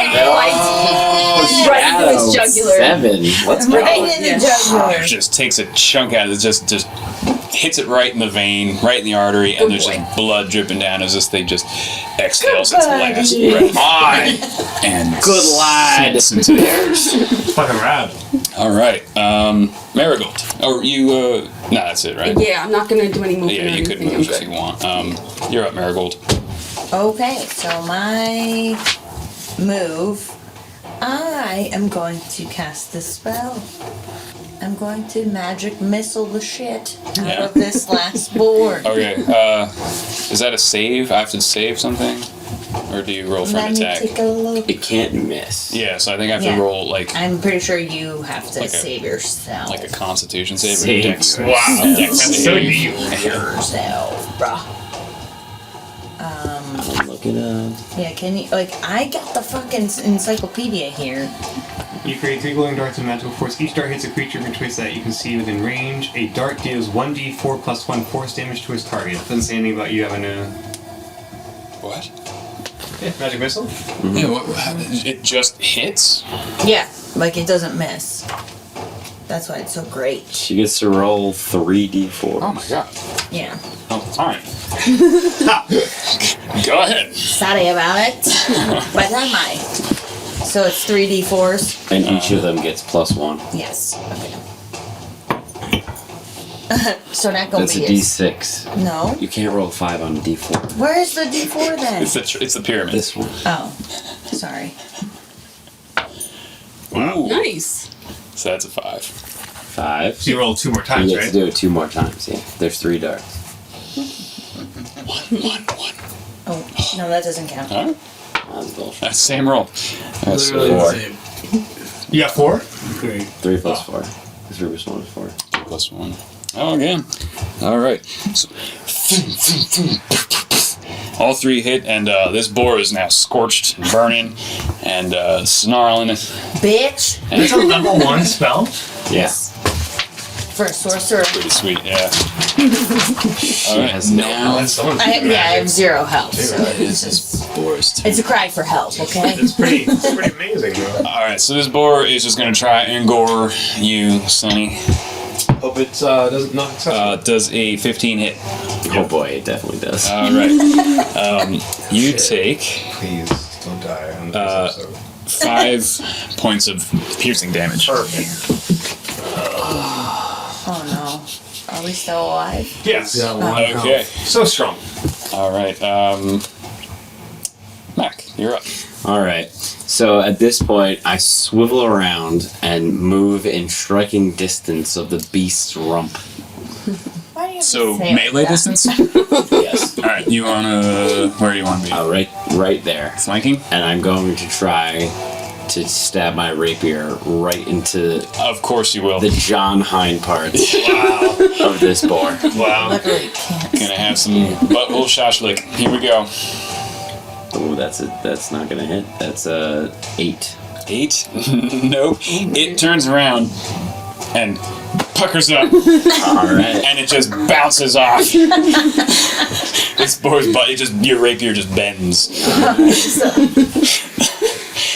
right into his jugular. 7. Let's go. Right in the Yeah. jugular. Just takes a chunk out of it, just hits it right in the vein, right in the artery, and Good there's boy. just blood dripping down as this thing just exhales Good its buddy. last breath. Fine. And Good lad. sinks into the air. Fucking rad. All right, Marigold. Oh, you. No, that's it, right? Yeah, I'm not gonna do any movement. Yeah, or you could anything. move I'm if good. you want. You're up, Marigold. Okay, so my move, I am going to cast this spell. I'm going to magic missile the shit out Yeah. of this last board. Okay, is that a save? I have to save something? Or do you roll for Let an me attack? take a look. It can't miss. Yeah, so I think I have Yeah. to roll like I'm pretty sure you have to Like a- save yourself. a constitution save or Save dex. yourself. Wow. Dex That's so save. neat. yourself, bruh. I'll look it up. Yeah, can you, I got the fucking encyclopedia here. You create 3 glowing darts of magical force. Each dart hits a creature of choice that you can see within range. A dart deals 1d4 plus 1 force damage to its target. Doesn't say anything about you having a What? magic missile. Yeah, it just hits? Yeah, it doesn't miss. That's why it's so great. She gets to roll 3d4. Oh my god. Yeah. Oh, alright. Go ahead. Sorry about it. But I might. So it's 3d4s? And each of them gets +1. Yes. Okay. So not gonna That's a be D6. No. You can't roll 5 on a D4. Where's the D4 then? It's the pyramid. This one. Oh, sorry. Ooh. Nice. So that's a 5. 5. So you roll 2 more You times, get to right? do it 2 more times, yeah. There's 3 darts. 1. Oh, no, that doesn't count. All right. That's bullshit. That's the same roll. That's Literally the 4. same. You got 4? Great. 3 plus 4. 3 plus 1 is 4. 2+1. Oh, again. All right. So, all 3 hit, and this boar is now scorched, and burning, and snarling. Bitch! That's a level 1 spell? Yes. For a sorcerer. Pretty sweet, yeah. She All right, has no now That's someone's I have 0 health, so it's it's this just... boar's turn. It's a cry for help, okay? It's pretty amazing, though. All right, so this boar is just gonna try and gore you, Sonny. Hope it doesn't not successful. Does a 15 hit? Oh boy, it definitely does. All right. You take Please don't die on this episode. 5 points of piercing damage. Oh no. Are we still alive? Yes. Yeah, one Okay. So strong. All right. Mac, you're up. Alright. So at this point, I swivel around and move in striking distance of the beast's rump. Why do you So say it like melee that? distance. Yes. All right. You wanna? Where do you want to be? Right there. Flanking. And I'm going to try to stab my rapier right into Of course you will. the John Hine parts Wow. of this boar. Wow. Literally can't. Gonna have some butthole shashlik. Here we go. Oh, that's not gonna hit. That's 8. 8. Nope. It turns around and puckers up, Alright. and it just bounces off. This boar's butt. Your rapier just bends.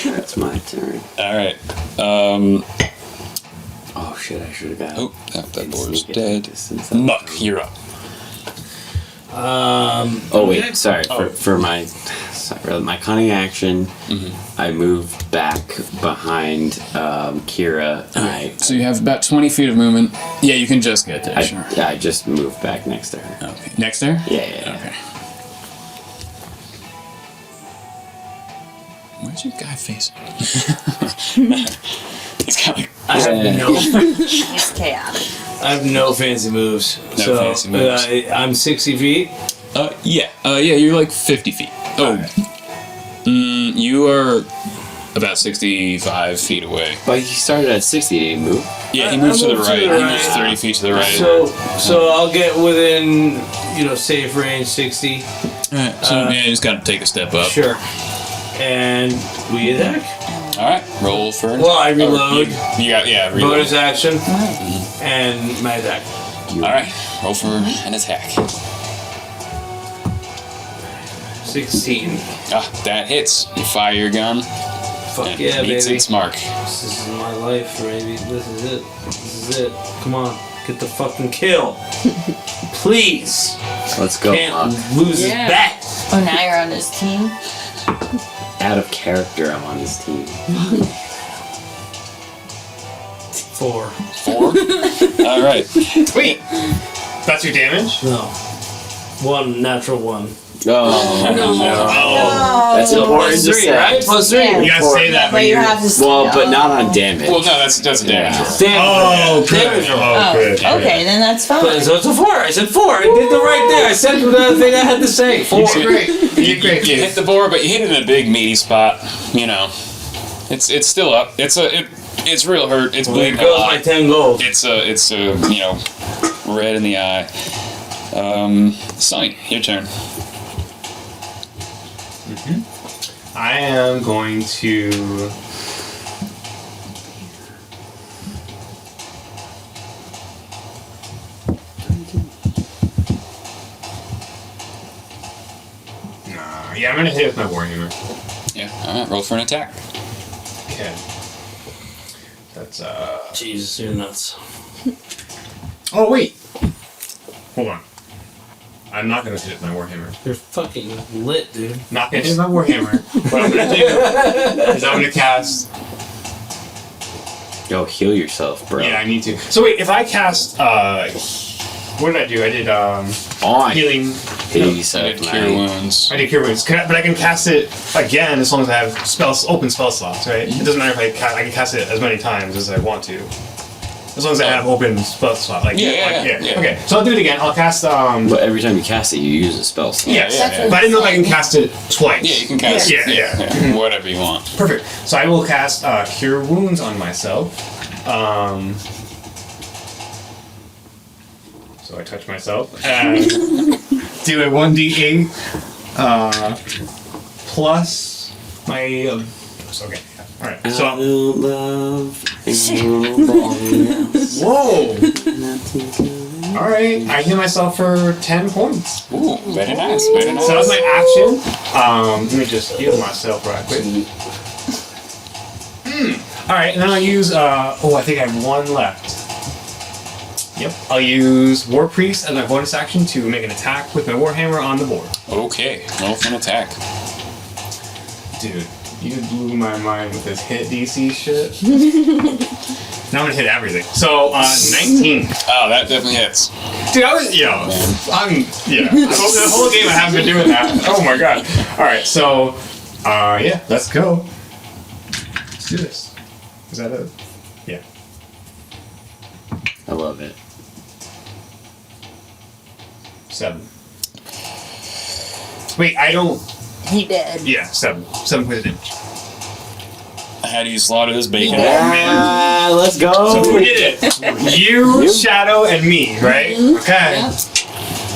That's my turn. All right. Oh shit, I should have got Oh, that boar's sneak dead. distance. Muck, you're up. Oh wait, sorry. For my cunning action, I move back behind Kira. And So you have about 20 feet of movement. Yeah, you can just get there. I just move back next to her. Okay. Next there? Yeah. Okay. Where's your guy facing? He's got like. I have no, It's chaotic. I have no fancy moves. No fancy moves. I'm 60 feet. Yeah. You're like 50 feet. Oh. You are about 65 feet away. But he started at 60. Did he move? Yeah, he moves I to the moved to right. the He right. moves 30 feet to the right. So I'll get within, safe range 60. Alright, so you just gotta take a step up. Sure. And we attack. Alright, roll for an Well, I reload. You got, reload. Bonus action. And my attack. Alright, roll for an attack. 16. That hits. You fire your gun. Fuck And yeah, meets baby. its mark. This is my life, baby. This is it. This is it. Come on. Get the fucking kill. Please. Let's go. Can't Muck. lose his Yeah. bet. Oh, now you're on his team? Out of character, I'm on his team. 4. 4. Alright. Wait. That's your damage? No. 1, natural 1. Oh, Oh. that's important to +3, say. right? +3. Yeah. You gotta say that But when you you're. have to stay Well, but up. not on damage. Well, no, that's a damage. Yeah. Oh, good. Damage roll. Oh, good. Okay, then that's fine. So it's a 4. I said 4. I did the right thing. I said the thing I had to say. 4. You hit the boar, but you hit it in a big meaty spot. It's still up. It's real hurt. It's There bleeding a goes my lot. 10 gold. It's red in the eye. Sonny, your turn. I am going to. Yeah, I'm gonna hit it with my warhammer. Yeah. All right. Roll for an attack. Okay. That's Jesus, you're nuts. Oh wait. Hold on. I'm not gonna hit it with my warhammer. You're fucking lit, dude. Not gonna hit my warhammer. What I'm gonna do is I'm gonna cast. Yo, heal yourself, bro. Yeah, I need to. So wait, if I cast what did I do? I did healing. Peace I of did cure mind. wounds. I did cure wounds, but I can cast it again as long as I have open spell slots, right? It doesn't matter if I can cast it as many times as I want to, as long as I have open spell slots. Yeah. Okay, so I'll do it again. I'll cast. But every time you cast it, you use a spell slot. Yes, yeah. but I didn't know if I can cast it twice. Yeah, you can cast Yeah. whatever you want. Perfect. So I will cast Cure Wounds on myself. So I touch myself and do a 1d8 plus my. Okay. All right. So. Whoa! All right. I heal myself for 10 points. Ooh, very nice, very nice. So that was my action. Let me just heal myself right quick. All right, and then I'll use. I think I have one left. Yep. I'll use War Priest as my bonus action to make an attack with my Warhammer on the board. Okay, roll for an attack. Dude, you blew my mind with this hit DC shit. Now I'm gonna hit everything. So 19. Oh, that definitely hits. Dude, I was the whole game I haven't been doing that. Oh my god. Alright, so let's go. Let's do this. Is that it? Yeah. I love it. 7. Wait, I don't. He did. Yeah, 7. 7 points of damage. How do you slaughter this bacon? man. Let's go. So who did it? You, Shadow, and me, right? Okay. Yeah.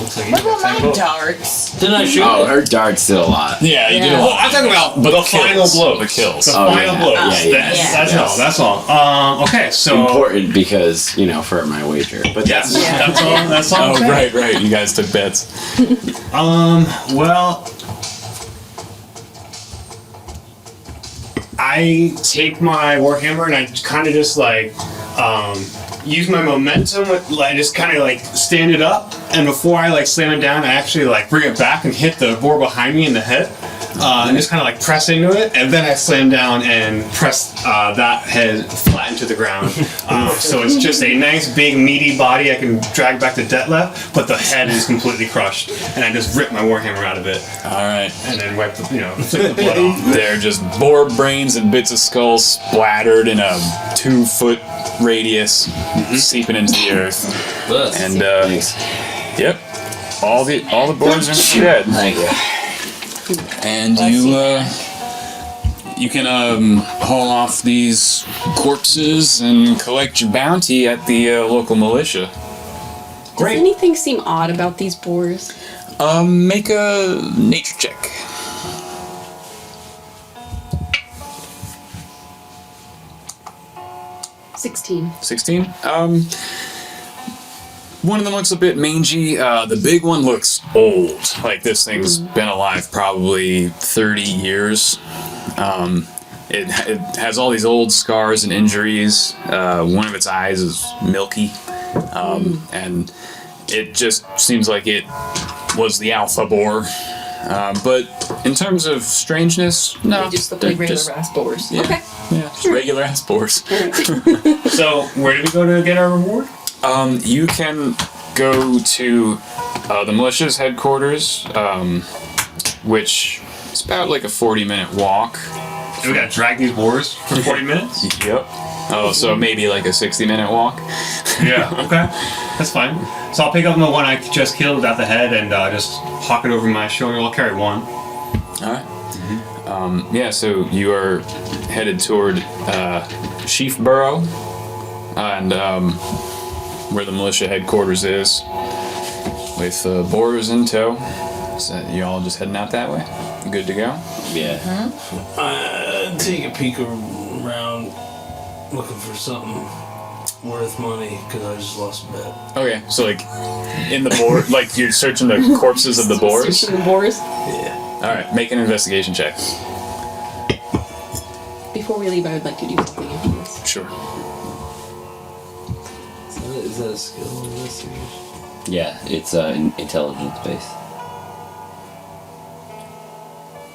Looks like you What about got my 10 votes. darts? Didn't I shoot? Oh, her dart's still alive. Yeah, you did a Yeah. Well, lot. I'm talking about But the the kills, final blows. the kills. The Oh, final yeah. blows. Yeah, yeah, That's yeah. all. That's all. Okay, so Important because, for my wager. But yes, that's Yeah. that's all. Oh, I'm saying. right. You guys took bets. Well, I take my Warhammer and I kind of just use my momentum with just kind of stand it up, and before I slam it down, I actually bring it back and hit the boar behind me in the head, and just kind of press into it, and then I slam down and press that head flat into the ground. So it's just a nice big meaty body I can drag back to Detlef, but the head is completely crushed, and I just rip my Warhammer out of it, All right. and then wipe the flick the blood off. They're just boar brains and bits of skull splattered in a 2-foot radius, seeping into the earth. And Thanks. yep, all the boars are dead. Thank you. And you can haul off these corpses and collect your bounty at the local militia. Does anything seem odd about these boars? Make a nature check. 16. 16. One of them looks a bit mangy. The big one looks old. Like this thing's been alive probably 30 years. It has all these old scars and injuries. One of its eyes is milky. And it just seems like it was the alpha boar. But in terms of strangeness, no. They just look they're like regular just- ass boars. yeah. Okay. Yeah, just regular ass boars. So where do we go to get our reward? You can go to the militia's headquarters, which is about like a 40-minute walk. So we gotta drag these boars for 40 minutes? Yep. Oh, so maybe like a 60-minute walk. Yeah, okay. That's fine. So I'll pick up the one I just killed without the head and just hawk it over my shoulder. I'll carry one. All right. Yeah, so you are headed toward Sheafborough, and where the militia headquarters is, with boars in tow. So you all just heading out that way? Good to go? Yeah. Take a peek around, looking for something worth money because I just lost a bet. Okay, so like in the boar, like you're searching the corpses of the boars? Searching the boars. Yeah. Alright, make an investigation check. Before we leave, I would like to do something after this. Sure. Is that a skill investigation? Yeah, it's intelligence based.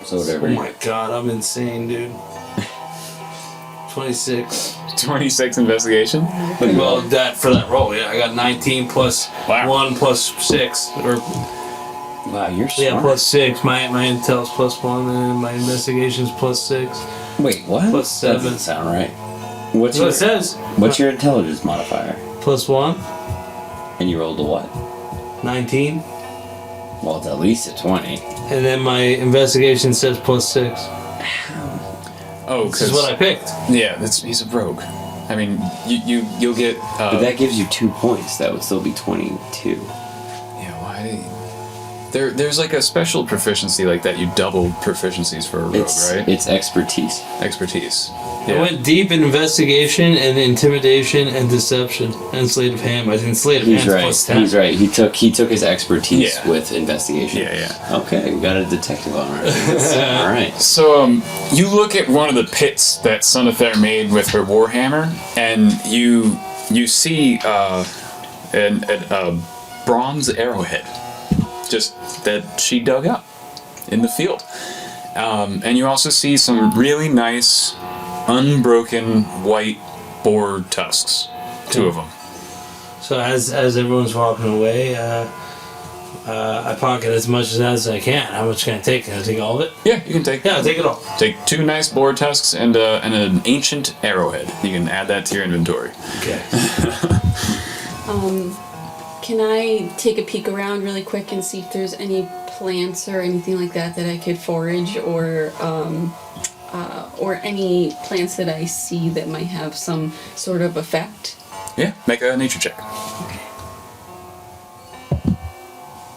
So whatever. Oh my god, I'm insane, dude. 26. 26 investigation. Well, for that roll, yeah, I got 19 plus Wow. 1 plus 6, or Wow, you're smart. yeah, plus 6. My intel's plus 1, and my investigation's plus 6. Wait, what? Plus That 7. doesn't sound right. What's That's what it says. What's your intelligence modifier? Plus 1, And you rolled a what? 19. Well, it's at least a 20. And then my investigation says plus 6. Oh, This is what I picked. yeah, he's a rogue. I mean, you'll get. But that gives you 2 points. That would still be 22. Yeah, why? There's like a special proficiency like that. You double proficiencies for a rogue, right? It's expertise. Expertise. I went deep in investigation and intimidation and deception and sleight of hand. I didn't sleight of He's hand right. plus 10. He's right. He took his expertise Yeah. with investigation. Yeah. Okay, we got a detective on our hands. All right. So, you look at one of the pits that Sunather made with her warhammer, and you see a bronze arrowhead, just that she dug up in the field, and you also see some really nice, unbroken white boar tusks, 2 of them. So as everyone's walking away, I pocket as much as I can. How much can I take? Can I take all of it? Yeah, you can take. Yeah, I'll take it all. Take 2 nice boar tusks and an ancient arrowhead. You can add that to your inventory. Okay. Can I take a peek around really quick and see if there's any plants or anything like that that I could forage, or any plants that I see that might have some sort of effect? Yeah, make a nature check.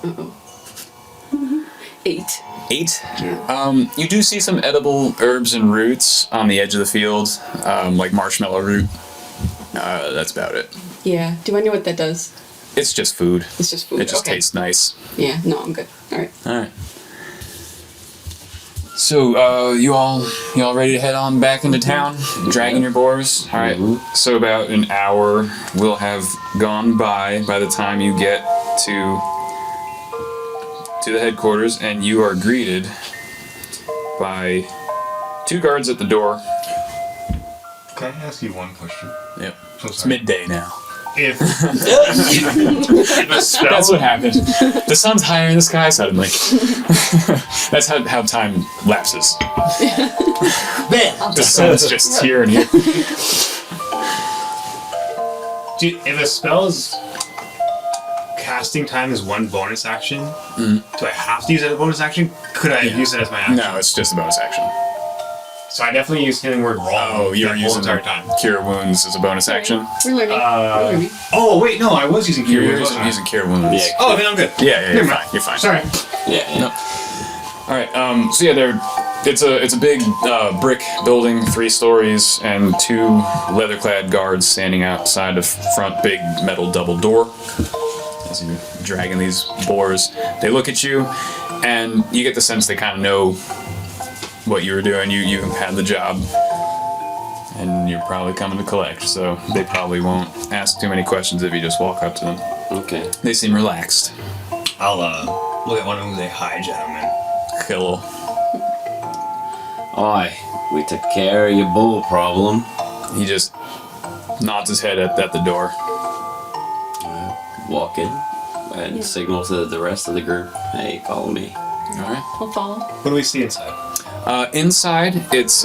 Uh-oh. 8. 8. Yeah. You do see some edible herbs and roots on the edge of the field, like marshmallow root. That's about it. Yeah. Do I know what that does? It's just food. It's just food. It just Okay. tastes nice. Yeah. No, I'm good. All right. All right. So, you all ready to head on back into town, dragging your boars? All right. So about an hour will have gone by the time you get to the headquarters, and you are greeted by 2 guards at the door. Can I ask you one question? Yep. So It's sorry. midday now. If a spell, That's what happened. The sun's higher in the sky suddenly. That's how time lapses. Man! The sun's just here and here. if a spell's casting time is 1 bonus action, do I have to use it as a bonus action? Could I use it as my action? No, it's just a bonus action. So I definitely used Healing Word wrong. Oh, you were that whole using entire time. Cure Wounds as a bonus action? We're learning. We're learning. Oh wait, no, I was using You Cure were Word. using Cure Wounds. Yeah. Oh, then I'm good. Yeah, you're Never fine. mind. You're fine. Sorry. Yeah. No. All right. So yeah, it's a big brick building, 3 stories, and 2 leather-clad guards standing outside the front big metal double door. As you're dragging these boars, they look at you, and you get the sense they kind of know what you were doing. You had the job, and you're probably coming to collect, so they probably won't ask too many questions if you just walk up to them. Okay. They seem relaxed. I'll look at one of them and say, "Hi, gentlemen." Hello. Oi, we took care of your bull problem. He just nods his head at the door. Walk in and signal to the rest of the group, hey, follow me. All right. I'll follow. What do we see inside? Inside, it's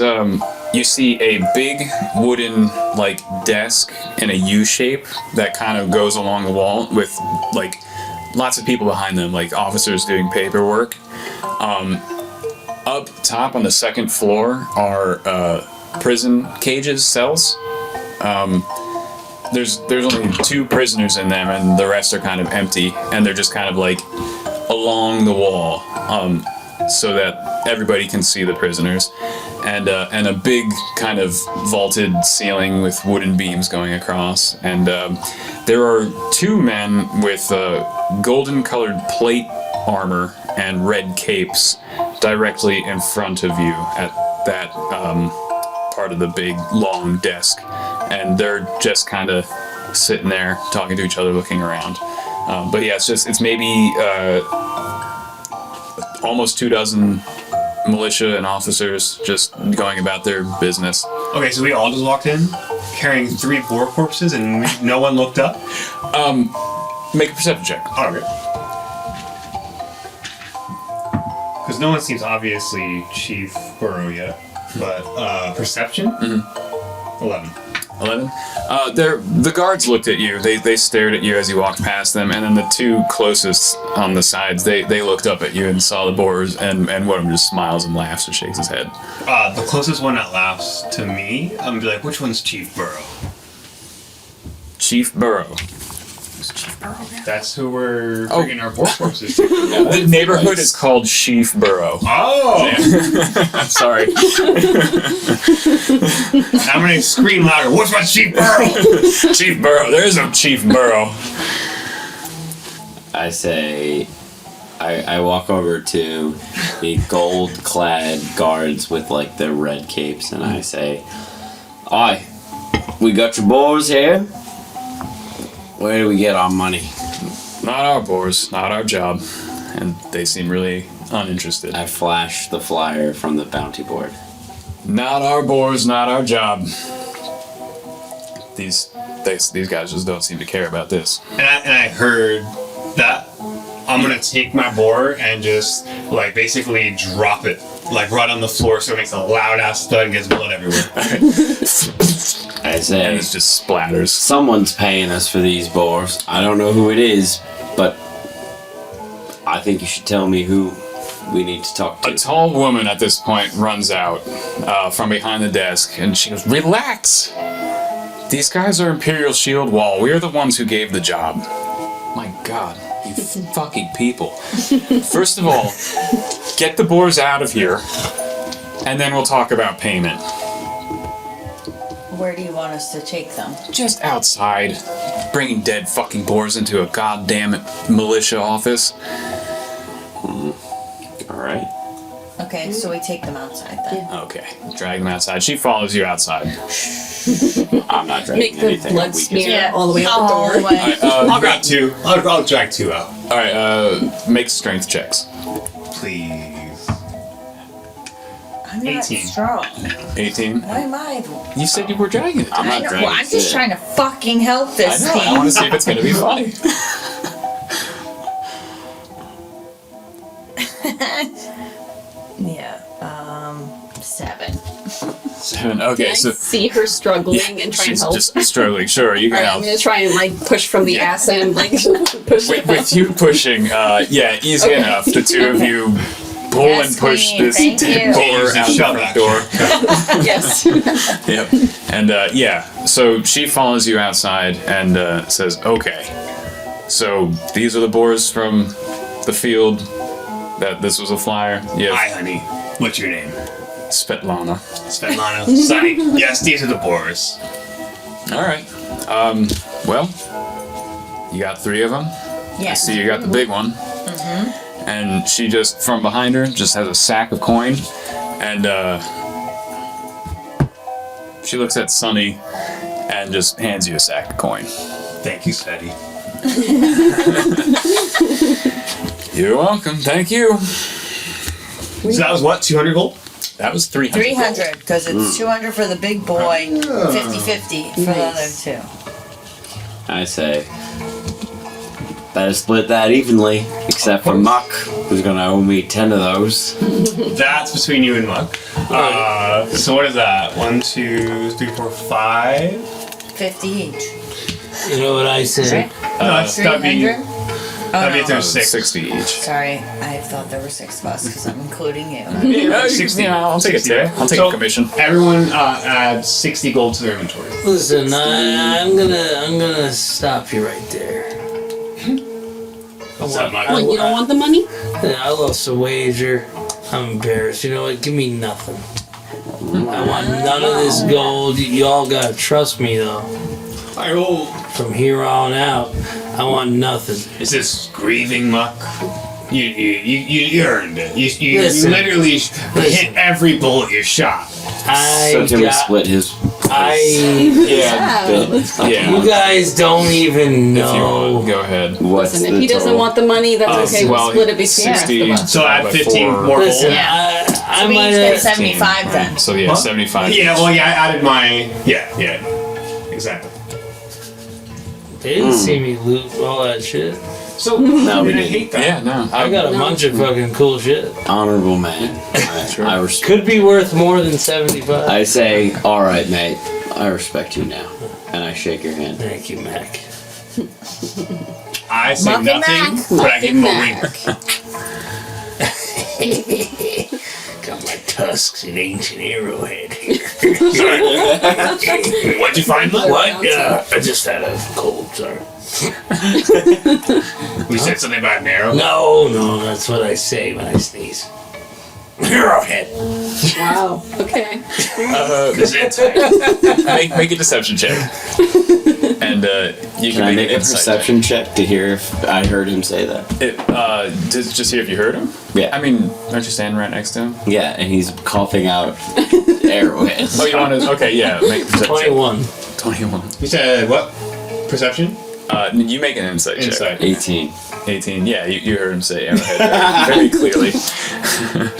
you see a big wooden like desk in a U shape that kind of goes along the wall with like lots of people behind them, like officers doing paperwork. Up top on the 2nd floor are prison cages, cells. There's only 2 prisoners in them, and the rest are kind of empty, and they're just kind of like along the wall, so that everybody can see the prisoners, and a big kind of vaulted ceiling with wooden beams going across, and there are 2 men with golden-colored plate armor and red capes directly in front of you at that part of the big long desk, and they're just kind of sitting there talking to each other, looking around. But yeah, it's maybe almost 24 militia and officers just going about their business. Okay, so we all just walked in carrying 3 boar corpses and no one looked up? Make a perception check. Okay. Because no one seems obviously Chief Burrow yet. But, perception? 11. 11. The guards looked at you. They stared at you as you walked past them, and then the 2 closest on the sides, they looked up at you and saw the boars, and one of them just smiles and laughs and shakes his head. The closest one that laughs to me, I'm gonna be like, which one's Chief Burrow? Chief Burrow. That's who we're bringing our boar corpses to. The neighborhood is called Chief Burrow. Oh! Sorry. I'm gonna scream louder, which one's Chief Burrow? Chief Burrow. There is no Chief Burrow. I say, I walk over to the gold-clad guards with like their red capes, and I say, "Aye, we got your boars here. Where do we get our money?" Not our boars. Not our job. And they seem really uninterested. I flash the flyer from the bounty board. Not our boars. Not our job. These guys just don't seem to care about this. And I heard that. I'm gonna take my boar and just, like, basically drop it, like, right on the floor so it makes a loud ass thud and gets blood everywhere. I And say, it just splatters. someone's paying us for these boars. I don't know who it is, but I think you should tell me who we need to talk to. A tall woman at this point runs out from behind the desk, and she goes, "Relax! These guys are Imperial Shield Wall. We're the ones who gave the job." My God, you fucking people. First of all, get the boars out of here, and then we'll talk about payment. Where do you want us to take them? Just outside. Bringing dead fucking boars into a goddamn militia office. Alright. Okay, so we take them outside then. Okay, drag them outside. She follows you outside. I'm not dragging Make the anything. blood I'm weak as smear all the way out the All door. the way. I'll grab 2. I'll drag 2 out. Alright, make strength checks. Please. I'm not 18. strong. 18. Why am I? You said you were dragging it. I'm I not know. dragging Well, I'm just shit. trying to fucking help I this know. I team. want to see if it's going to be funny. Yeah. 7. 7. Okay, I so see her struggling and try and she's help. just struggling. Sure, you can Alright, I'm help. gonna try and like push from the ass end, like push it With you pushing, yeah, easy enough. The 2 of you pull Yes, and push queen, this thank dead you. boar Use the out the shove front door. Yes. Yep. And yeah, so she follows you outside and says, "Okay, so these are the boars from the field. That this was a flyer. Hi, Yeah, honey. What's your name? Svetlana. Svetlana. Sunny. Yes, these are the boars. All right. Well, you got 3 of them. I Yeah. see you got the big one." And she just, from behind her, just has a sack of coin, and she looks at Sunny and just hands you a sack of coin. Thank you, Svetty. You're welcome. Thank you. So that was what? 200 gold? That was 300. 300, because it's 200 for the big boy, 50-50 for the other 2. I say, better split that evenly, except for Muck, who's gonna owe me 10 of those. That's between you and Muck. So what is that? 1, 2, 3, 4, 5? 50 each. You know what I say? No, it's gotta be 300? Oh, that'd be no. there's 6. 60 each. Sorry, I thought there were 6 of us because I'm including you. Yeah, 60. I'll take it today. I'll take a commission. Everyone add 60 gold to their inventory. Listen, I'm gonna stop you right there. What's that, Muck? What, you don't want the money? I lost a wager. I'm embarrassed. You know what? Give me nothing. I want none of this gold. Y'all gotta trust me though. From here on out, I want nothing. Is this grieving, Muck? You earned it. You Listen. literally hit every bullet you shot. I So can we got split his Yeah. You guys don't even If you know. want, go ahead. What's Listen, the if he doesn't total? want the money, that's okay. We'll split it between the rest 60. of us. So I have 15 more Listen, gold. I So we might each get have. 75 then. So yeah, Huh? 75. Yeah, well, yeah, I added my. Yeah. Exactly. They didn't see me loot all that shit. So, No, we I didn't. hate that. Yeah, no. I got a bunch of fucking cool shit. Honorable man. I respect. Could be worth more than 75. I say, all right, mate. I respect you now, and I shake your hand. Thank you, Mac. I say Muffin nothing, Mac. but I give him a Muffin wink. Got my tusks and ancient arrowhead here. What'd you find, Mike? What? I just had a cold, sorry. We said something about an arrow. No, that's what I say when I sneeze. Arrowhead. Wow. Okay. Make a deception check. And you Can I make an a insight perception check to hear if I heard him say that? check. Just hear if you heard him. Yeah. I mean, aren't you standing right next to him? Yeah, and he's coughing out arrowheads. Oh, you want to? Okay, yeah. Make a perception 21. check. 21. You said what? Perception? You make an insight check. Insight. 18. 18. Yeah, you heard him say arrowhead very clearly.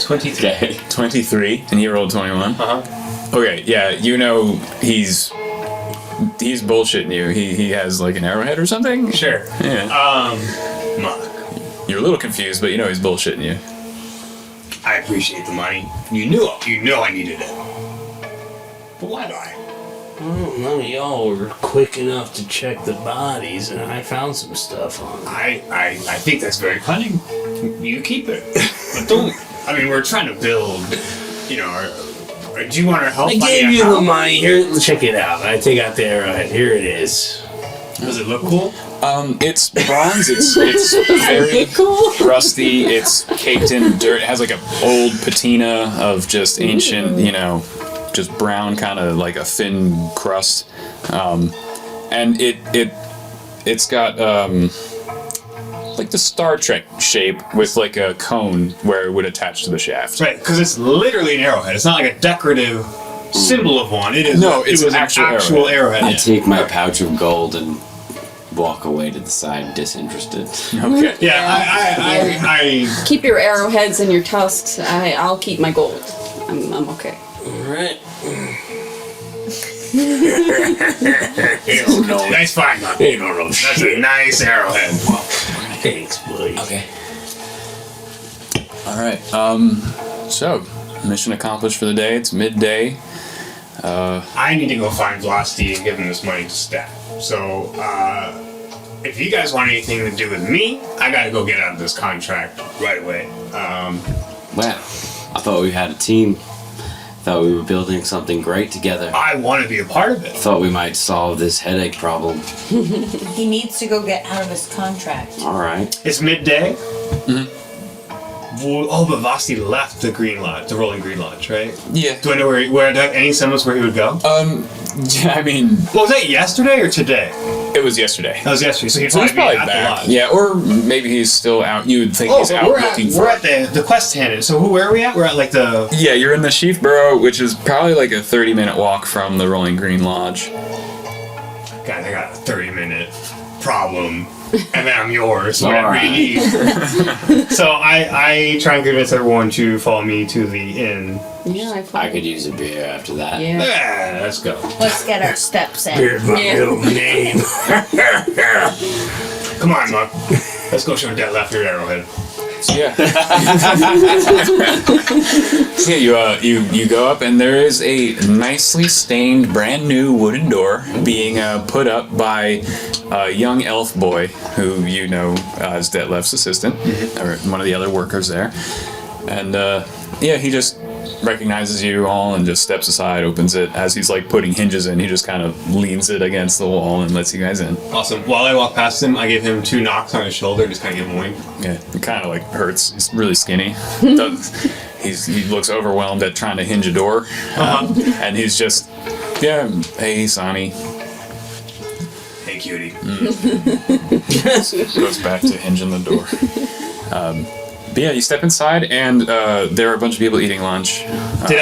23. Okay. 23, and he rolled 21. Uh-huh. Okay, yeah, you know he's bullshitting you. He has like an arrowhead or something. Sure. Yeah. Muck. You're a little confused, but you know he's bullshitting you. I appreciate the money. You know I needed it. But why do I? None of y'all were quick enough to check the bodies, and I found some stuff on them. I think that's very cunning. You keep it. But don't. I mean, we're trying to build, do you want our help? I gave you the money. Here, check it out. I take out the arrowhead. Here it is. Does it look cool? It's bronze. It's very rusty. It's caked in dirt. It has like an old patina of just ancient, just brown, kind of like a thin crust. And it's got like the Star Trek shape with like a cone where it would attach to the shaft. Right, because it's literally an arrowhead. It's not like a decorative symbol of one. It is. No, it's it was an actual arrowhead. I take my pouch of gold and walk away to the side, disinterested. Okay. Yeah, I Keep your arrowheads and your tusks. I'll keep my gold. I'm okay. All right. nice find, man. You don't know That's a nice arrowhead. Thanks, buddy. Okay. All right. So mission accomplished for the day. It's midday. I need to go find Velocity and give him this money to stack. So, if you guys want anything to do with me, I gotta go get out of this contract right away. Well, I thought we had a team. Thought we were building something great together. I want to be a part of it. Thought we might solve this headache problem. He needs to go get out of his contract. All right. It's midday. Well, oh, but Vasti left the Green Lodge, the Rolling Green Lodge, right? Yeah. Do I know where do I have any semblance where he would go? Yeah, I mean, Well, was that yesterday or today? it was yesterday. That was yesterday, so he'd So he's probably probably be at the back. lodge. Yeah, or maybe he's still out. You would think Oh, he's but out we're at, looking for. we're at the quest hand. So where are we at? We're at like the. Yeah, you're in the Sheaf Burrow, which is probably like a 30-minute walk from the Rolling Green Lodge. God, I got a 30-minute problem, and then I'm yours. All Whatever right. you need. So I try and convince everyone to follow me to the inn. Yeah, I I follow. could use a beer after that. Yeah. Yeah, let's go. Let's get our steps in. Here's my Yeah. middle name. Come on, Muck. Let's go show Dad left your arrowhead. Yeah. So yeah, you go up, and there is a nicely stained, brand new wooden door being put up by a young elf boy who you know as Detlef's assistant, or one of the other workers there. And yeah, he just recognizes you all and just steps aside, opens it. As he's like putting hinges in, he just kind of leans it against the wall and lets you guys in. Awesome. While I walk past him, I give him 2 knocks on his shoulder, just kind of give him a wink. Yeah, it kind of like hurts. He's really skinny. He looks overwhelmed at trying to hinge a door, and he's just, yeah, hey, Sonny. Hey, cutie. Goes back to hinging the door. But yeah, you step inside, and there are a bunch of people eating lunch. Sorry to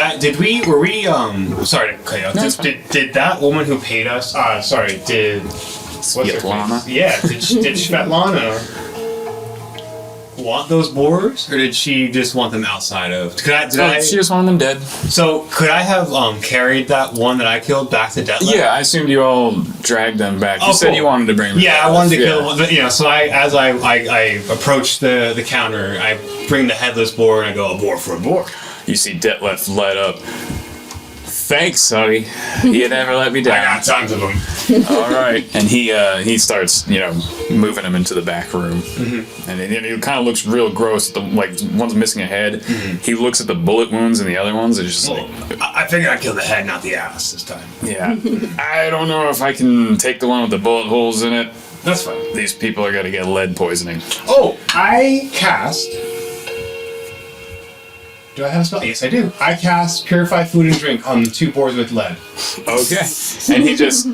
cut you off. No, it's fine. Did that woman who paid us, what's her Svetlana? face? Yeah, did Svetlana want those boars, or did she just want them outside of? She just wanted them dead. So could I have carried that one that I killed back to Deathland? Yeah, I assumed you all dragged them back. You Oh, said cool. you wanted to bring them Yeah, back. I wanted to kill. So as I approach the counter, I bring the headless boar and I go, a boar for a boar. You see Detlef light up. Thanks, Sonny. You never let me I down. got tons of them. All right, and he starts moving them into the back room, and he kind of looks real gross. One's missing a head. He looks at the bullet wounds and the other ones. It's just Well, I figured I'd kill the head, not the ass this time. yeah. I don't know if I can take the one with the bullet holes in it. That's fine. These people are gonna get lead poisoning. Oh, I cast. Do I have a spell? Yes, I do. I cast Purify Food and Drink on the 2 boars with lead. Okay, and he just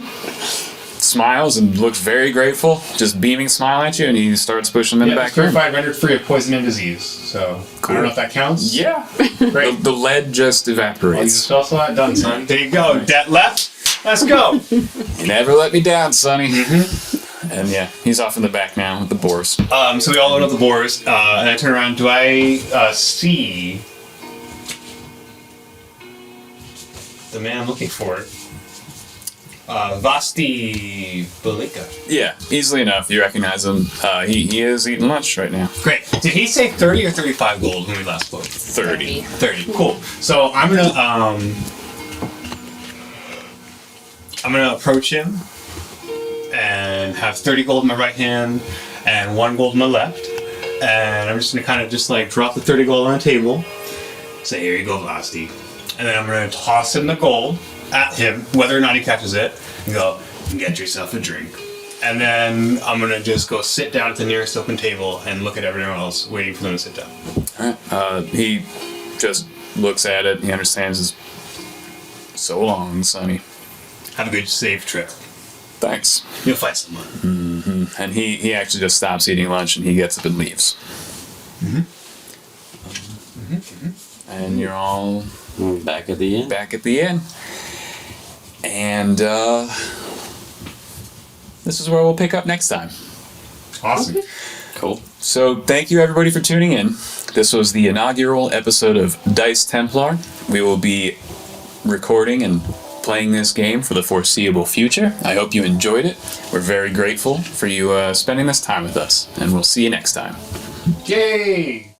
smiles and looks very grateful, just beaming smile at you, and he starts pushing them in the back room. Purified, rendered free of poison and disease. So, I don't know if that counts. Yeah, Great. the lead just I'll use a evaporates. spell slot. Done, son. There you go. Debt left. Let's go. You never let me down, Sonny. And yeah, he's off in the back now with the boars. So we all load up the boars, and I turn around. Do I see the man I'm looking for? Vasti Balika. Yeah, easily enough. You recognize him. He is eating lunch right now. Great. Did he say 30 or 35 gold when we last spoke? 30. 30. Cool. So I'm gonna approach him and have 30 gold in my right hand and 1 gold in my left. And I'm just gonna kind of just drop the 30 gold on the table. Say, here you go, Vasti. And then I'm gonna toss him the gold at him, whether or not he catches it, and go, get yourself a drink. And then I'm gonna just go sit down at the nearest open table and look at everyone else, waiting for them to sit down. Alright. He just looks at it. He understands his. So long, Sonny. Have a good, safe trip. Thanks. You'll find someone. And he actually just stops eating lunch and he gets up and leaves. And you're all Back at the inn. back at the inn. And this is where we'll pick up next time. Awesome. Cool. So thank you everybody for tuning in. This was the inaugural episode of Dice Templar. We will be recording and playing this game for the foreseeable future. I hope you enjoyed it. We're very grateful for you spending this time with us, and we'll see you next time. Yay!